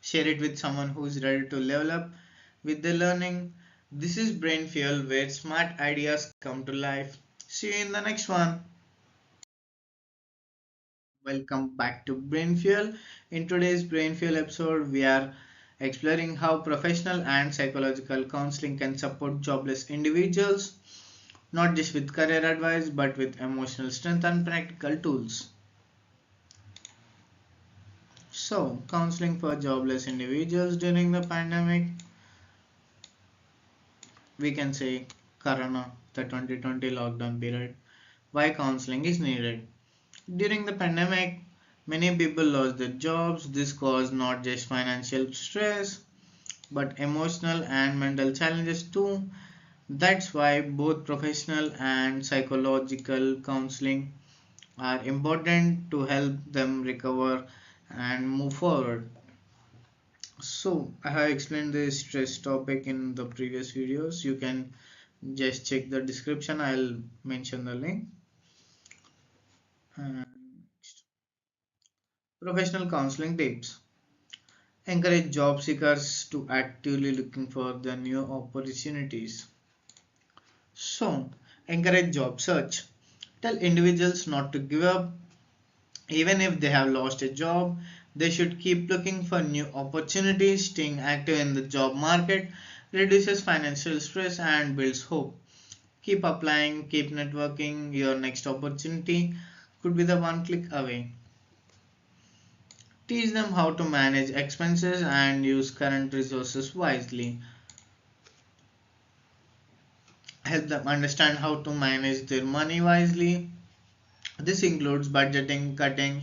share it with someone who's ready to level up with the learning. This is Brain Fuel where smart ideas come to life. See you in the next one. Welcome back to Brain Fuel. In today's Brain Fuel episode, we are exploring how professional and psychological counseling can support jobless individuals, not just with career advice but with emotional strength and practical tools. So, counseling for jobless individuals during the pandemic, we can say Corona, the 2020 lockdown period, why counseling is needed. During the pandemic, many people lost their jobs. This caused not just financial stress but emotional and mental challenges too. That's why both professional and psychological counseling are important to help them recover and move forward. So, I have explained the stress topic in the previous videos. You can just check the description, I'll mention the link. And professional counseling tips encourage job seekers to actively looking for the new opportunities. So, encourage job search. Tell individuals not to give up. Even if they have lost a job, they should keep looking for new opportunities. Staying active in the job market reduces financial stress and builds hope. Keep applying, keep networking. Your next opportunity could be the one click away. Teach them how to manage expenses and use current resources wisely. Help them understand how to manage their money wisely. This includes budgeting, cutting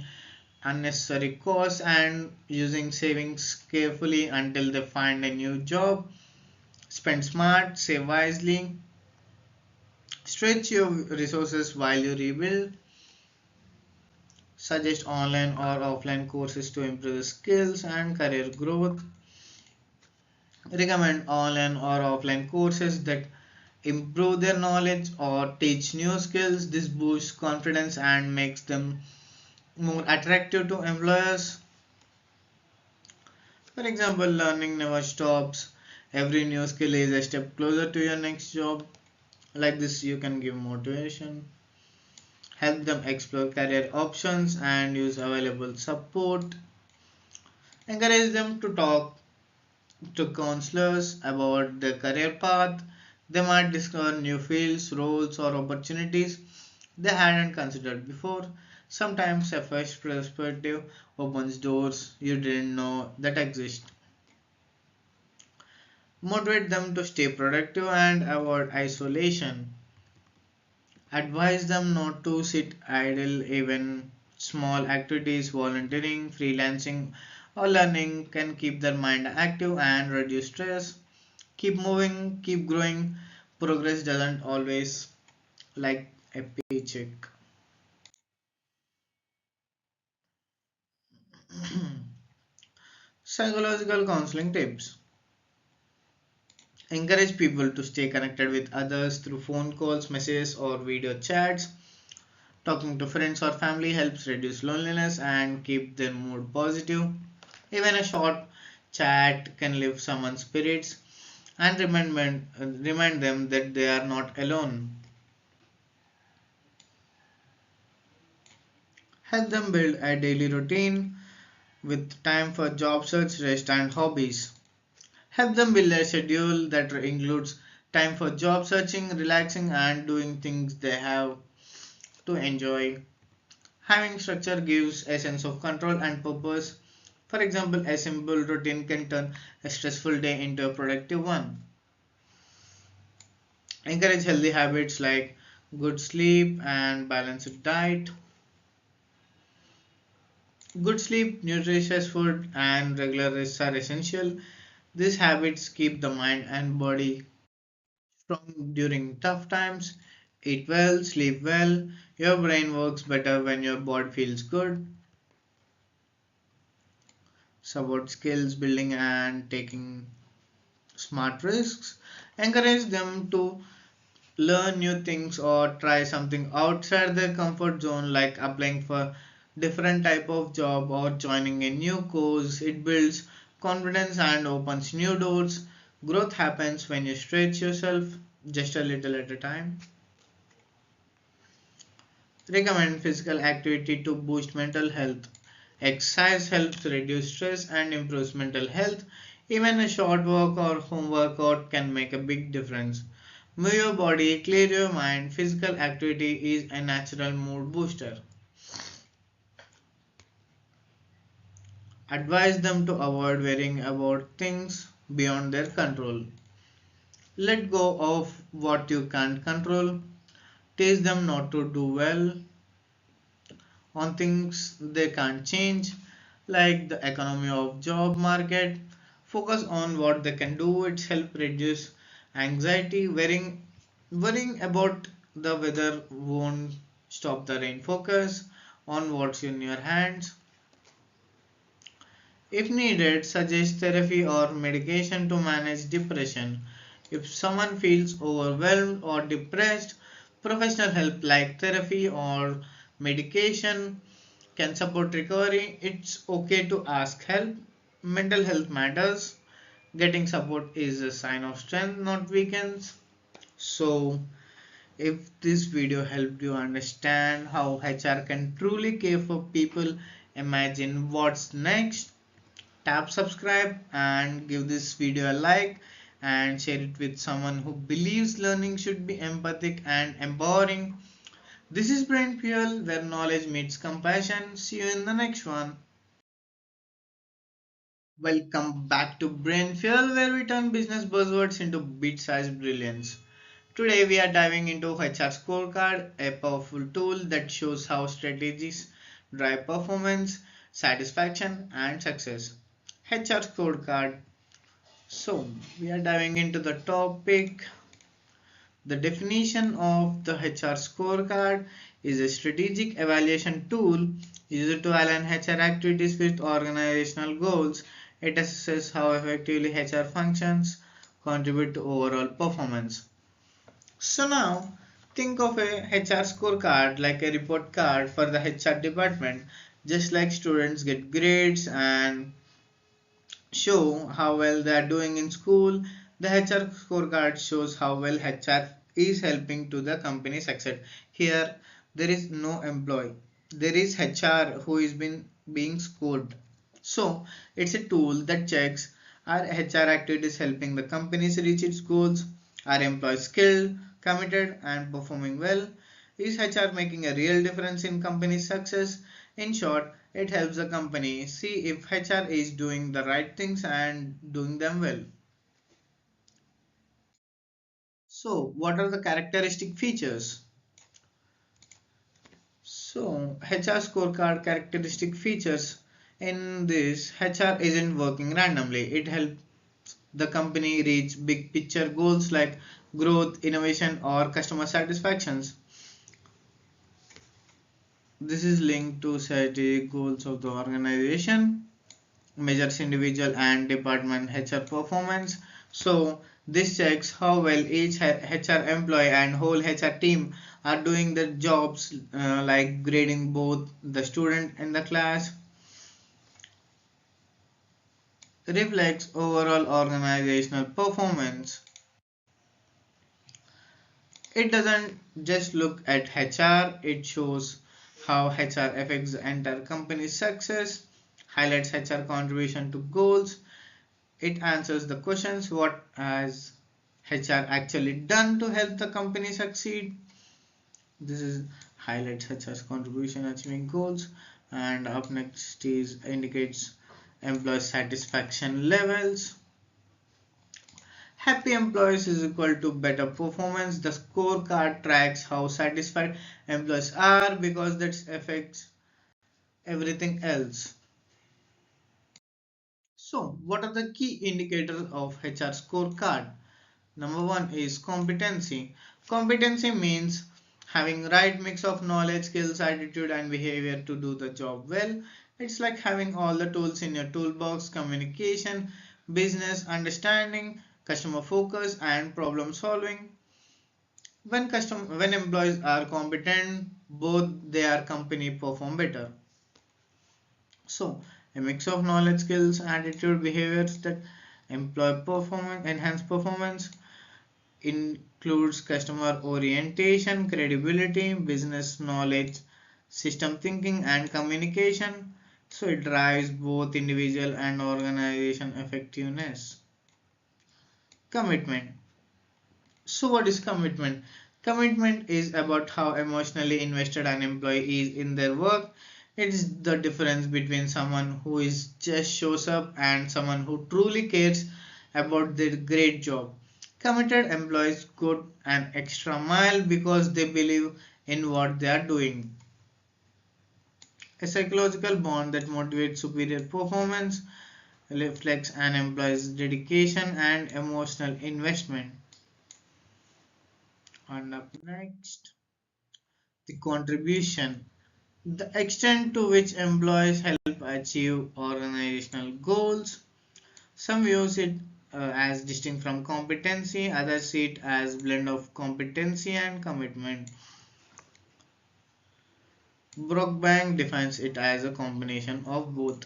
unnecessary costs, and using savings carefully until they find a new job. Spend smart, save wisely, stretch your resources while you rebuild. Suggest online or offline courses to improve skills and career growth. Recommend online or offline courses that improve their knowledge or teach new skills. This boosts confidence and makes them more attractive to employers. For example, learning never stops. Every new skill is a step closer to your next job. Like this, you can give motivation. Help them explore career options and use available support. Encourage them to talk to counselors about their career path. They might discover new fields, roles, or opportunities they hadn't considered before. Sometimes a fresh perspective opens doors you didn't know that exist. Motivate them to stay productive and avoid isolation. Advise them not to sit idle. Even small activities, volunteering, freelancing, or learning can keep their mind active and reduce stress. Keep moving, keep growing. Progress doesn't always like a paycheck. Psychological counseling tips. Encourage people to stay connected with others through phone calls, messages, or video chats. Talking to friends or family helps reduce loneliness and keep their mood positive. Even a short chat can lift someone's spirits and remind them that they are not alone. Help them build a daily routine with time for job search, rest, and hobbies. Help them build a schedule that includes time for job searching, relaxing, and doing things they have to enjoy. Having structure gives a sense of control and purpose. For example, a simple routine can turn a stressful day into a productive one. Encourage healthy habits like good sleep and balanced diet. Good sleep, nutritious food, and regular rest are essential. These habits keep the mind and body strong during tough times. Eat well, sleep well. Your brain works better when your body feels good. Support skills building and taking smart risks. Encourage them to learn new things or try something outside their comfort zone, like applying for different type of job or joining a new course. It builds confidence and opens new doors. Growth happens when you stretch yourself just a little at a time. Recommend physical activity to boost mental health. Exercise helps reduce stress and improves mental health. Even a short walk or home workout can make a big difference. Move your body, clear your mind. Physical activity is a natural mood booster. Advise them to avoid worrying about things beyond their control. Let go of what you can't control. Teach them not to do well on things they can't change, like the economy of job market. Focus on what they can do. It helps reduce anxiety. Worrying about the weather won't stop the rain. Focus on what's in your hands. If needed, suggest therapy or medication to manage depression. If someone feels overwhelmed or depressed, professional help like therapy or medication can support recovery. It's okay to ask help. Mental health matters. Getting support is a sign of strength, not weakness. So, if this video helped you understand how HR can truly care for people, imagine what's next. Tap subscribe and give this video a like and share it with someone who believes learning should be empathic and empowering. This is Brain Fuel, where knowledge meets compassion. See you in the next one. Welcome back to Brain Fuel, where we turn business buzzwords into bit-sized brilliance. Today we are diving into HR Scorecard, a powerful tool that shows how strategies drive performance, satisfaction, and success. HR Scorecard. So, we are diving into the topic. The definition of the HR scorecard is a strategic evaluation tool used to align HR activities with organizational goals. It assesses how effectively HR functions contribute to overall performance. So now, think of a HR scorecard like a report card for the HR department. Just like students get grades and show how well they are doing in school, the HR scorecard shows how well HR is helping to the company success. Here, there is no employee. There is HR who is being scored. So it's a tool that checks, are HR activities helping the companies reach its goals? Are employees skilled, committed, and performing well? Is HR making a real difference in company success? In short, it helps the company see if HR is doing the right things and doing them well. So, what are the characteristic features? So, HR scorecard characteristic features. In this, HR isn't working randomly. It helps the company reach big picture goals like growth, innovation, or customer satisfactions. This is linked to strategic goals of the organization, measures individual and department HR performance. So this checks how well each HR employee and whole HR team are doing their jobs, like grading both the student and the class. Reflects overall organizational performance. It doesn't just look at HR, it shows how HR affects the entire company's success, highlights HR contribution to goals. It answers the questions, what has HR actually done to help the company succeed. This is highlights HR's contribution achieving goals. And up next is indicates employee satisfaction levels. Happy employees is equal to better performance. The scorecard tracks how satisfied employees are because that affects everything else. So, what are the key indicators of HR scorecard? Number one is competency. Competency means having right mix of knowledge, skills, attitude, and behavior to do the job well. It's like having all the tools in your toolbox: communication, business understanding, customer focus, and problem solving. When employees are competent, both their company perform better. So a mix of knowledge, skills, attitude, behaviors that employ performance enhance performance includes customer orientation, credibility, business knowledge, system thinking, and communication. So it drives both individual and organization effectiveness. Commitment. So what is commitment? Commitment is about how emotionally invested an employee is in their work. It is the difference between someone who is just shows up and someone who truly cares about their great job. Committed employees go an extra mile because they believe in what they are doing. A psychological bond that motivates superior performance reflects an employee's dedication and emotional investment. And up next, the contribution. The extent to which employees help achieve organizational goals. Some views it as distinct from competency, others see it as blend of competency and commitment. Brookbank defines it as a combination of both.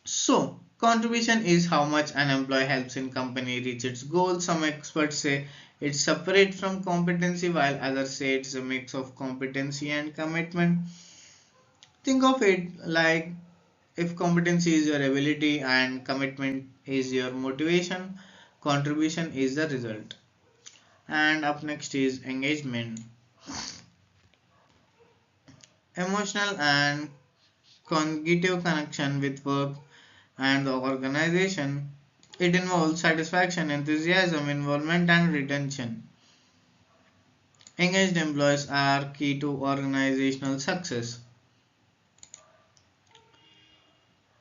So, contribution is how much an employee helps in company reach its goals. Some experts say it's separate from competency, while others say it's a mix of competency and commitment. Think of it like if competency is your ability and commitment is your motivation, contribution is the result. And up next is engagement. Emotional and cognitive connection with work and the organization. It involves satisfaction, enthusiasm, involvement, and retention. Engaged employees are key to organizational success.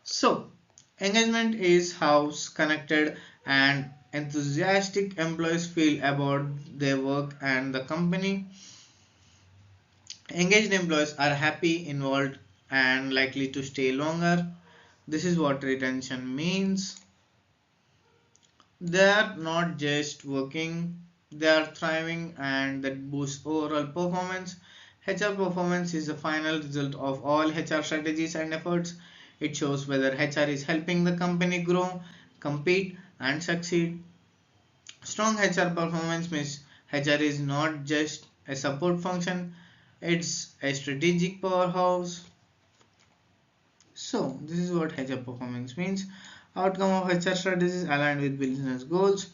So, engagement is how connected and enthusiastic employees feel about their work and the company. Engaged employees are happy, involved, and likely to stay longer. This is what retention means. They are not just working, they are thriving, and that boosts overall performance. HR performance is the final result of all HR strategies and efforts. It shows whether HR is helping the company grow, compete, and succeed. Strong HR performance means HR is not just a support function, it's a strategic powerhouse. So this is what HR performance means. Outcome of HR strategies aligned with business goals.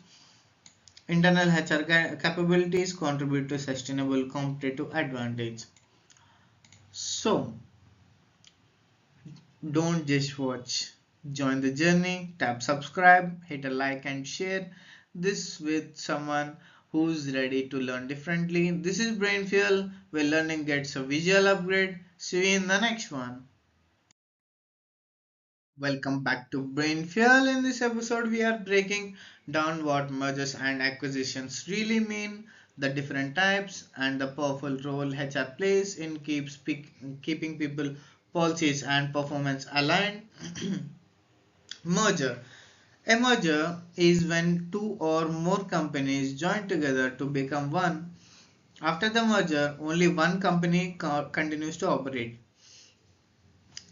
Internal HR capabilities contribute to sustainable competitive advantage. So don't just watch. Join the journey, tap subscribe, hit a like and share this with someone who's ready to learn differently. This is Brain Fuel, where learning gets a visual upgrade. See you in the next one. Welcome back to Brain Fuel. In this episode, we are breaking down what mergers and acquisitions really mean, the different types, and the powerful role HR plays in keeping people, policies, and performance aligned. Merger. A merger is when two or more companies join together to become one. After the merger, only one company continues to operate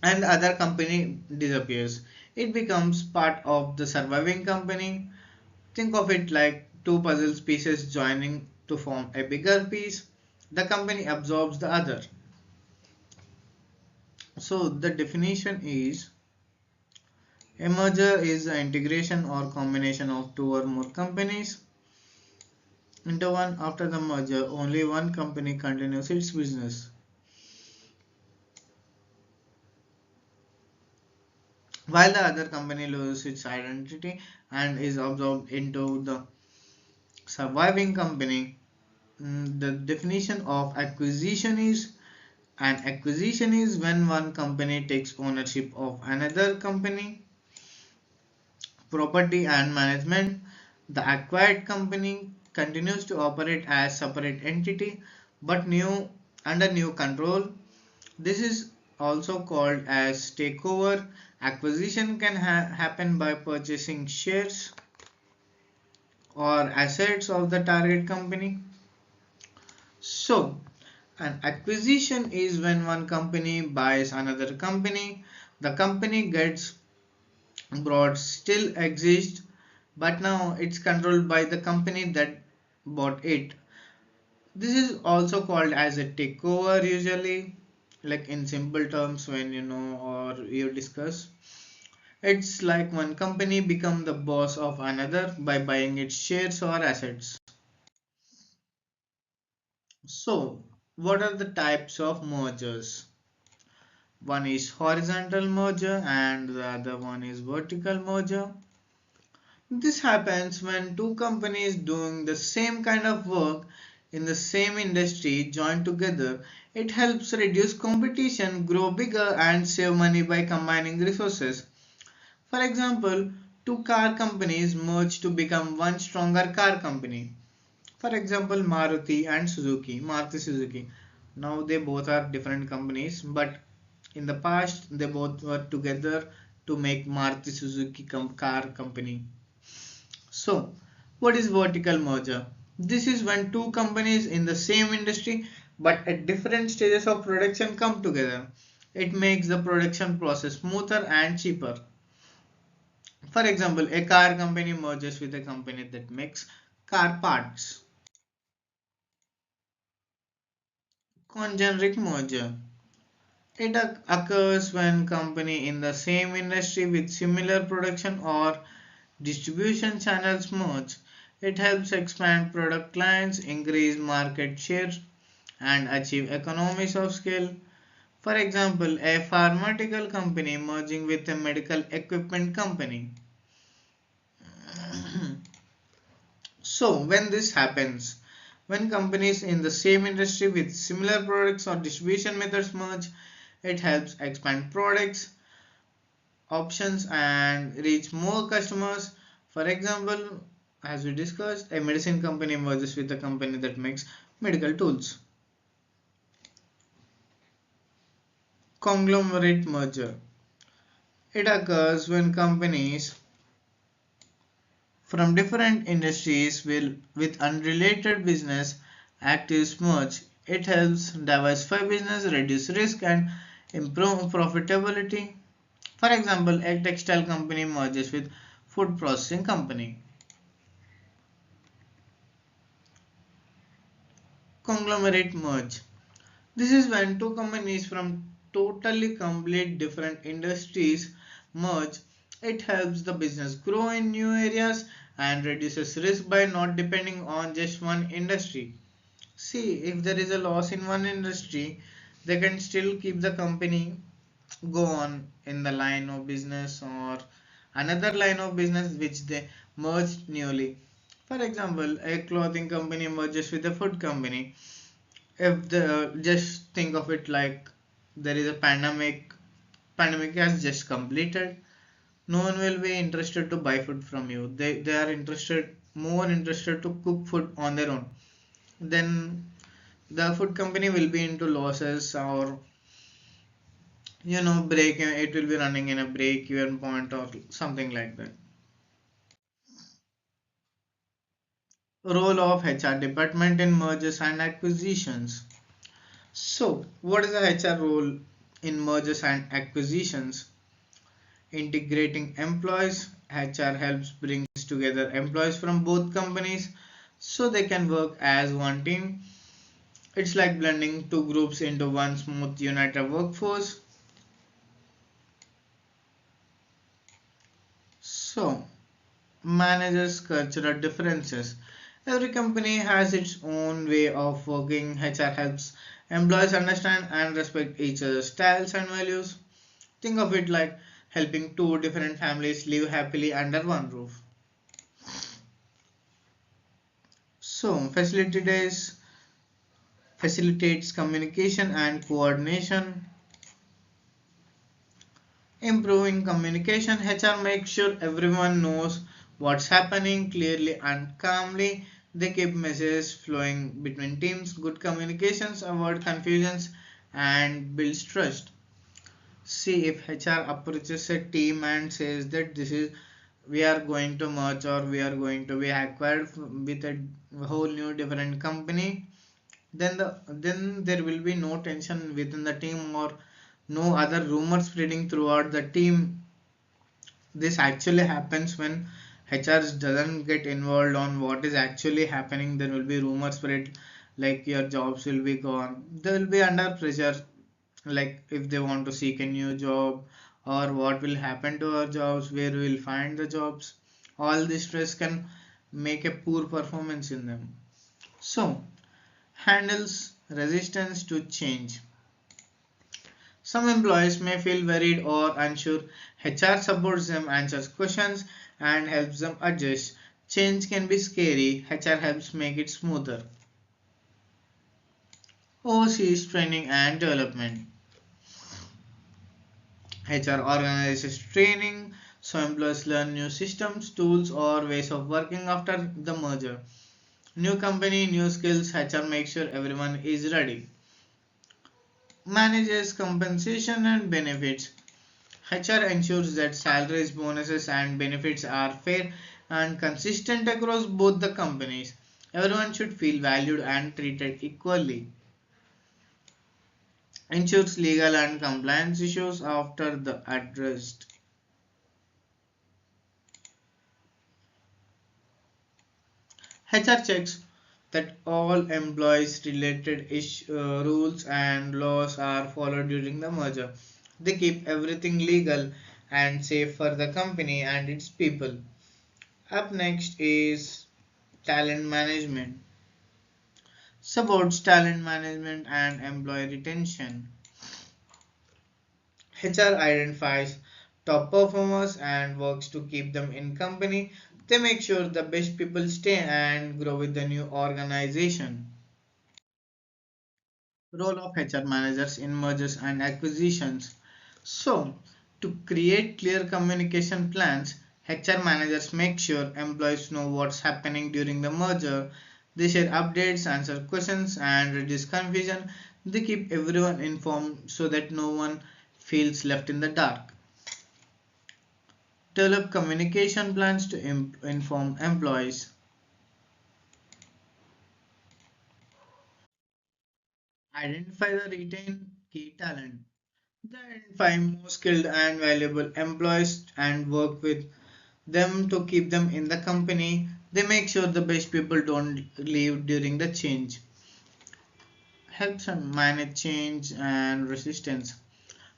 and the other company disappears. It becomes part of the surviving company. Think of it like two puzzle pieces joining to form a bigger piece. The company absorbs the other. So the definition is a merger is the integration or combination of two or more companies into one. After the merger, only one company continues its business, while the other company loses its identity and is absorbed into the surviving company. The definition of acquisition is when one company takes ownership of another company, property and management. The acquired company continues to operate as separate entity but new under new control. This is also called as takeover. Acquisition can happen by purchasing shares or assets of the target company. So, an acquisition is when one company buys another company. The company gets bought still exists, but now it's controlled by the company that bought it. This is also called as a takeover usually, like in simple terms when you know or you discuss. It's like one company become the boss of another by buying its shares or assets. So, what are the types of mergers? One is horizontal merger and the other one is vertical merger. This happens when two companies doing the same kind of work in the same industry join together. It helps reduce competition, grow bigger, and save money by combining resources. For example, two car companies merge to become one stronger car company. For example, Maruti Suzuki. Now they both are different companies, but in the past they both were together to make Maruti Suzuki car company. So, what is vertical merger? This is when two companies in the same industry but at different stages of production come together. It makes the production process smoother and cheaper. For example, a car company merges with a company that makes car parts. Congeneric merger. It occurs when company in the same industry with similar production or distribution channels merge. It helps expand product lines, increase market share, and achieve economies of scale. For example, a pharmaceutical company merging with a medical equipment company. So, when this happens, when companies in the same industry with similar products or distribution methods merge, it helps expand products, options, and reach more customers. For example, as we discussed, a medicine company merges with a company that makes medical tools. Conglomerate merger. It occurs when companies from different industries will, with unrelated business activities merge. It helps diversify business, reduce risk, and improve profitability. For example, a textile company merges with food processing company. Conglomerate merge. This is when two companies from totally complete different industries merge. It helps the business grow in new areas and reduces risk by not depending on just one industry. See, if there is a loss in one industry, they can still keep the company go on in the line of business or another line of business which they merged newly. For example, a clothing company merges with a food company. If the just think of it like there is a pandemic has just completed, no one will be interested to buy food from you. They are interested more interested to cook food on their own. Then the food company will be into losses or break, it will be running in a break even point or something like that. Role of HR department in mergers and acquisitions. So what is the HR role in mergers and acquisitions? Integrating employees. HR helps brings together employees from both companies so they can work as one team. It's like blending two groups into one smooth united workforce. So manages cultural differences. Every company has its own way of working. HR helps employees understand and respect each other's styles and values. Think of it like helping two different families live happily under one roof. So, facilitates communication and coordination. Improving communication. HR makes sure everyone knows what's happening clearly and calmly. They keep messages flowing between teams. Good communications avoid confusions and builds trust. See, if HR approaches a team and says that this is we are going to merge or we are going to be acquired with a whole new different company, then there will be no tension within the team or no other rumors spreading throughout the team. This actually happens when HR doesn't get involved on what is actually happening. There will be rumors spread like your jobs will be gone. They will be under pressure, like if they want to seek a new job or what will happen to our jobs, where we will find the jobs. All this stress can make a poor performance in them. So, handles resistance to change. Some employees may feel worried or unsure. HR supports them, answers questions, and helps them adjust. Change can be scary. HR helps make it smoother. Overseas training and development. HR organizes training so employees learn new systems, tools, or ways of working after the merger. New company, new skills. HR makes sure everyone is ready. Manages compensation and benefits. HR ensures that salaries, bonuses, and benefits are fair and consistent across both the companies. Everyone should feel valued and treated equally. Ensures legal and compliance issues after the addressed. HR checks that all employees related rules and laws are followed during the merger. They keep everything legal and safe for the company and its people. Up next is talent management. Supports talent management and employee retention. HR identifies top performers and works to keep them in company. They make sure the best people stay and grow with the new organization. Role of HR managers in mergers and acquisitions. So, to create clear communication plans, HR managers make sure employees know what's happening during the merger. They share updates, answer questions, and reduce confusion. They keep everyone informed so that no one feels left in the dark. Develop communication plans to inform employees. Identify the retain key talent. They identify most skilled and valuable employees and work with them to keep them in the company. They make sure the best people don't leave during the change. helps them manage change and resistance,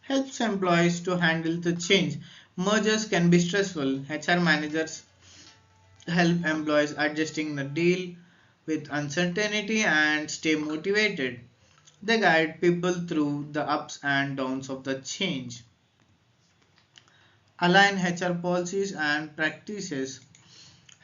helps employees to handle the change. Mergers can be stressful. HR managers help employees adjusting the deal with uncertainty and stay motivated. They guide people through the ups and downs of the change. Align HR policies and practices.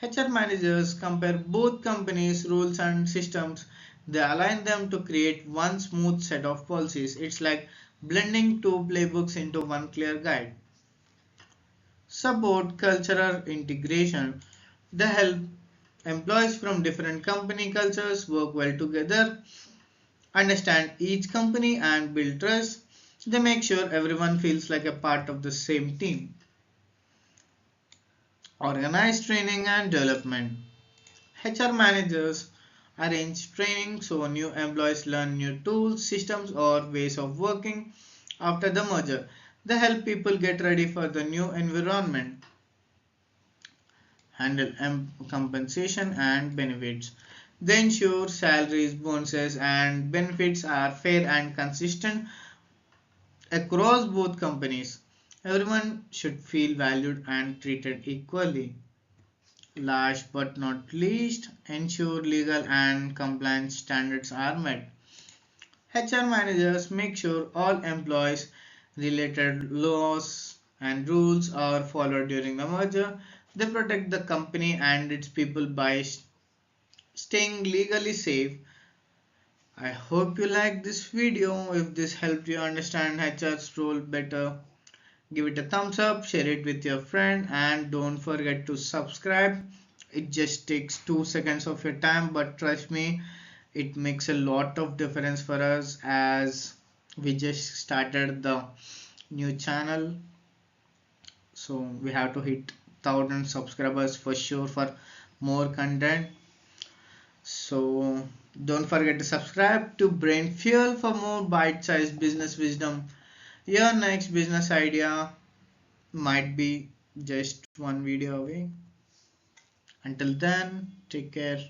HR managers compare both companies' rules and systems. They align them to create one smooth set of policies. It's like blending two playbooks into one clear guide. Support cultural integration. They help employees from different company cultures work well together, understand each company, and build trust. They make sure everyone feels like a part of the same team. Organize training and development. HR managers arrange training so new employees learn new tools, systems, or ways of working after the merger. They help people get ready for the new environment. Handle compensation and benefits. They ensure salaries, bonuses, and benefits are fair and consistent across both companies. Everyone should feel valued and treated equally. Last but not least, ensure legal and compliance standards are met. HR managers make sure all employees related laws and rules are followed during the merger. They protect the company and its people by staying legally safe. I hope you like this video. If this helped you understand HR's role better, give it a thumbs up, share it with your friend, and don't forget to subscribe. It just takes 2 seconds of your time, but trust me, it makes a lot of difference for us as we just started the new channel. So we have to hit 1000 subscribers for sure for more content. So don't forget to subscribe to Brain Fuel for more bite-sized business wisdom. Your next business idea might be just one video away. Until then, take care.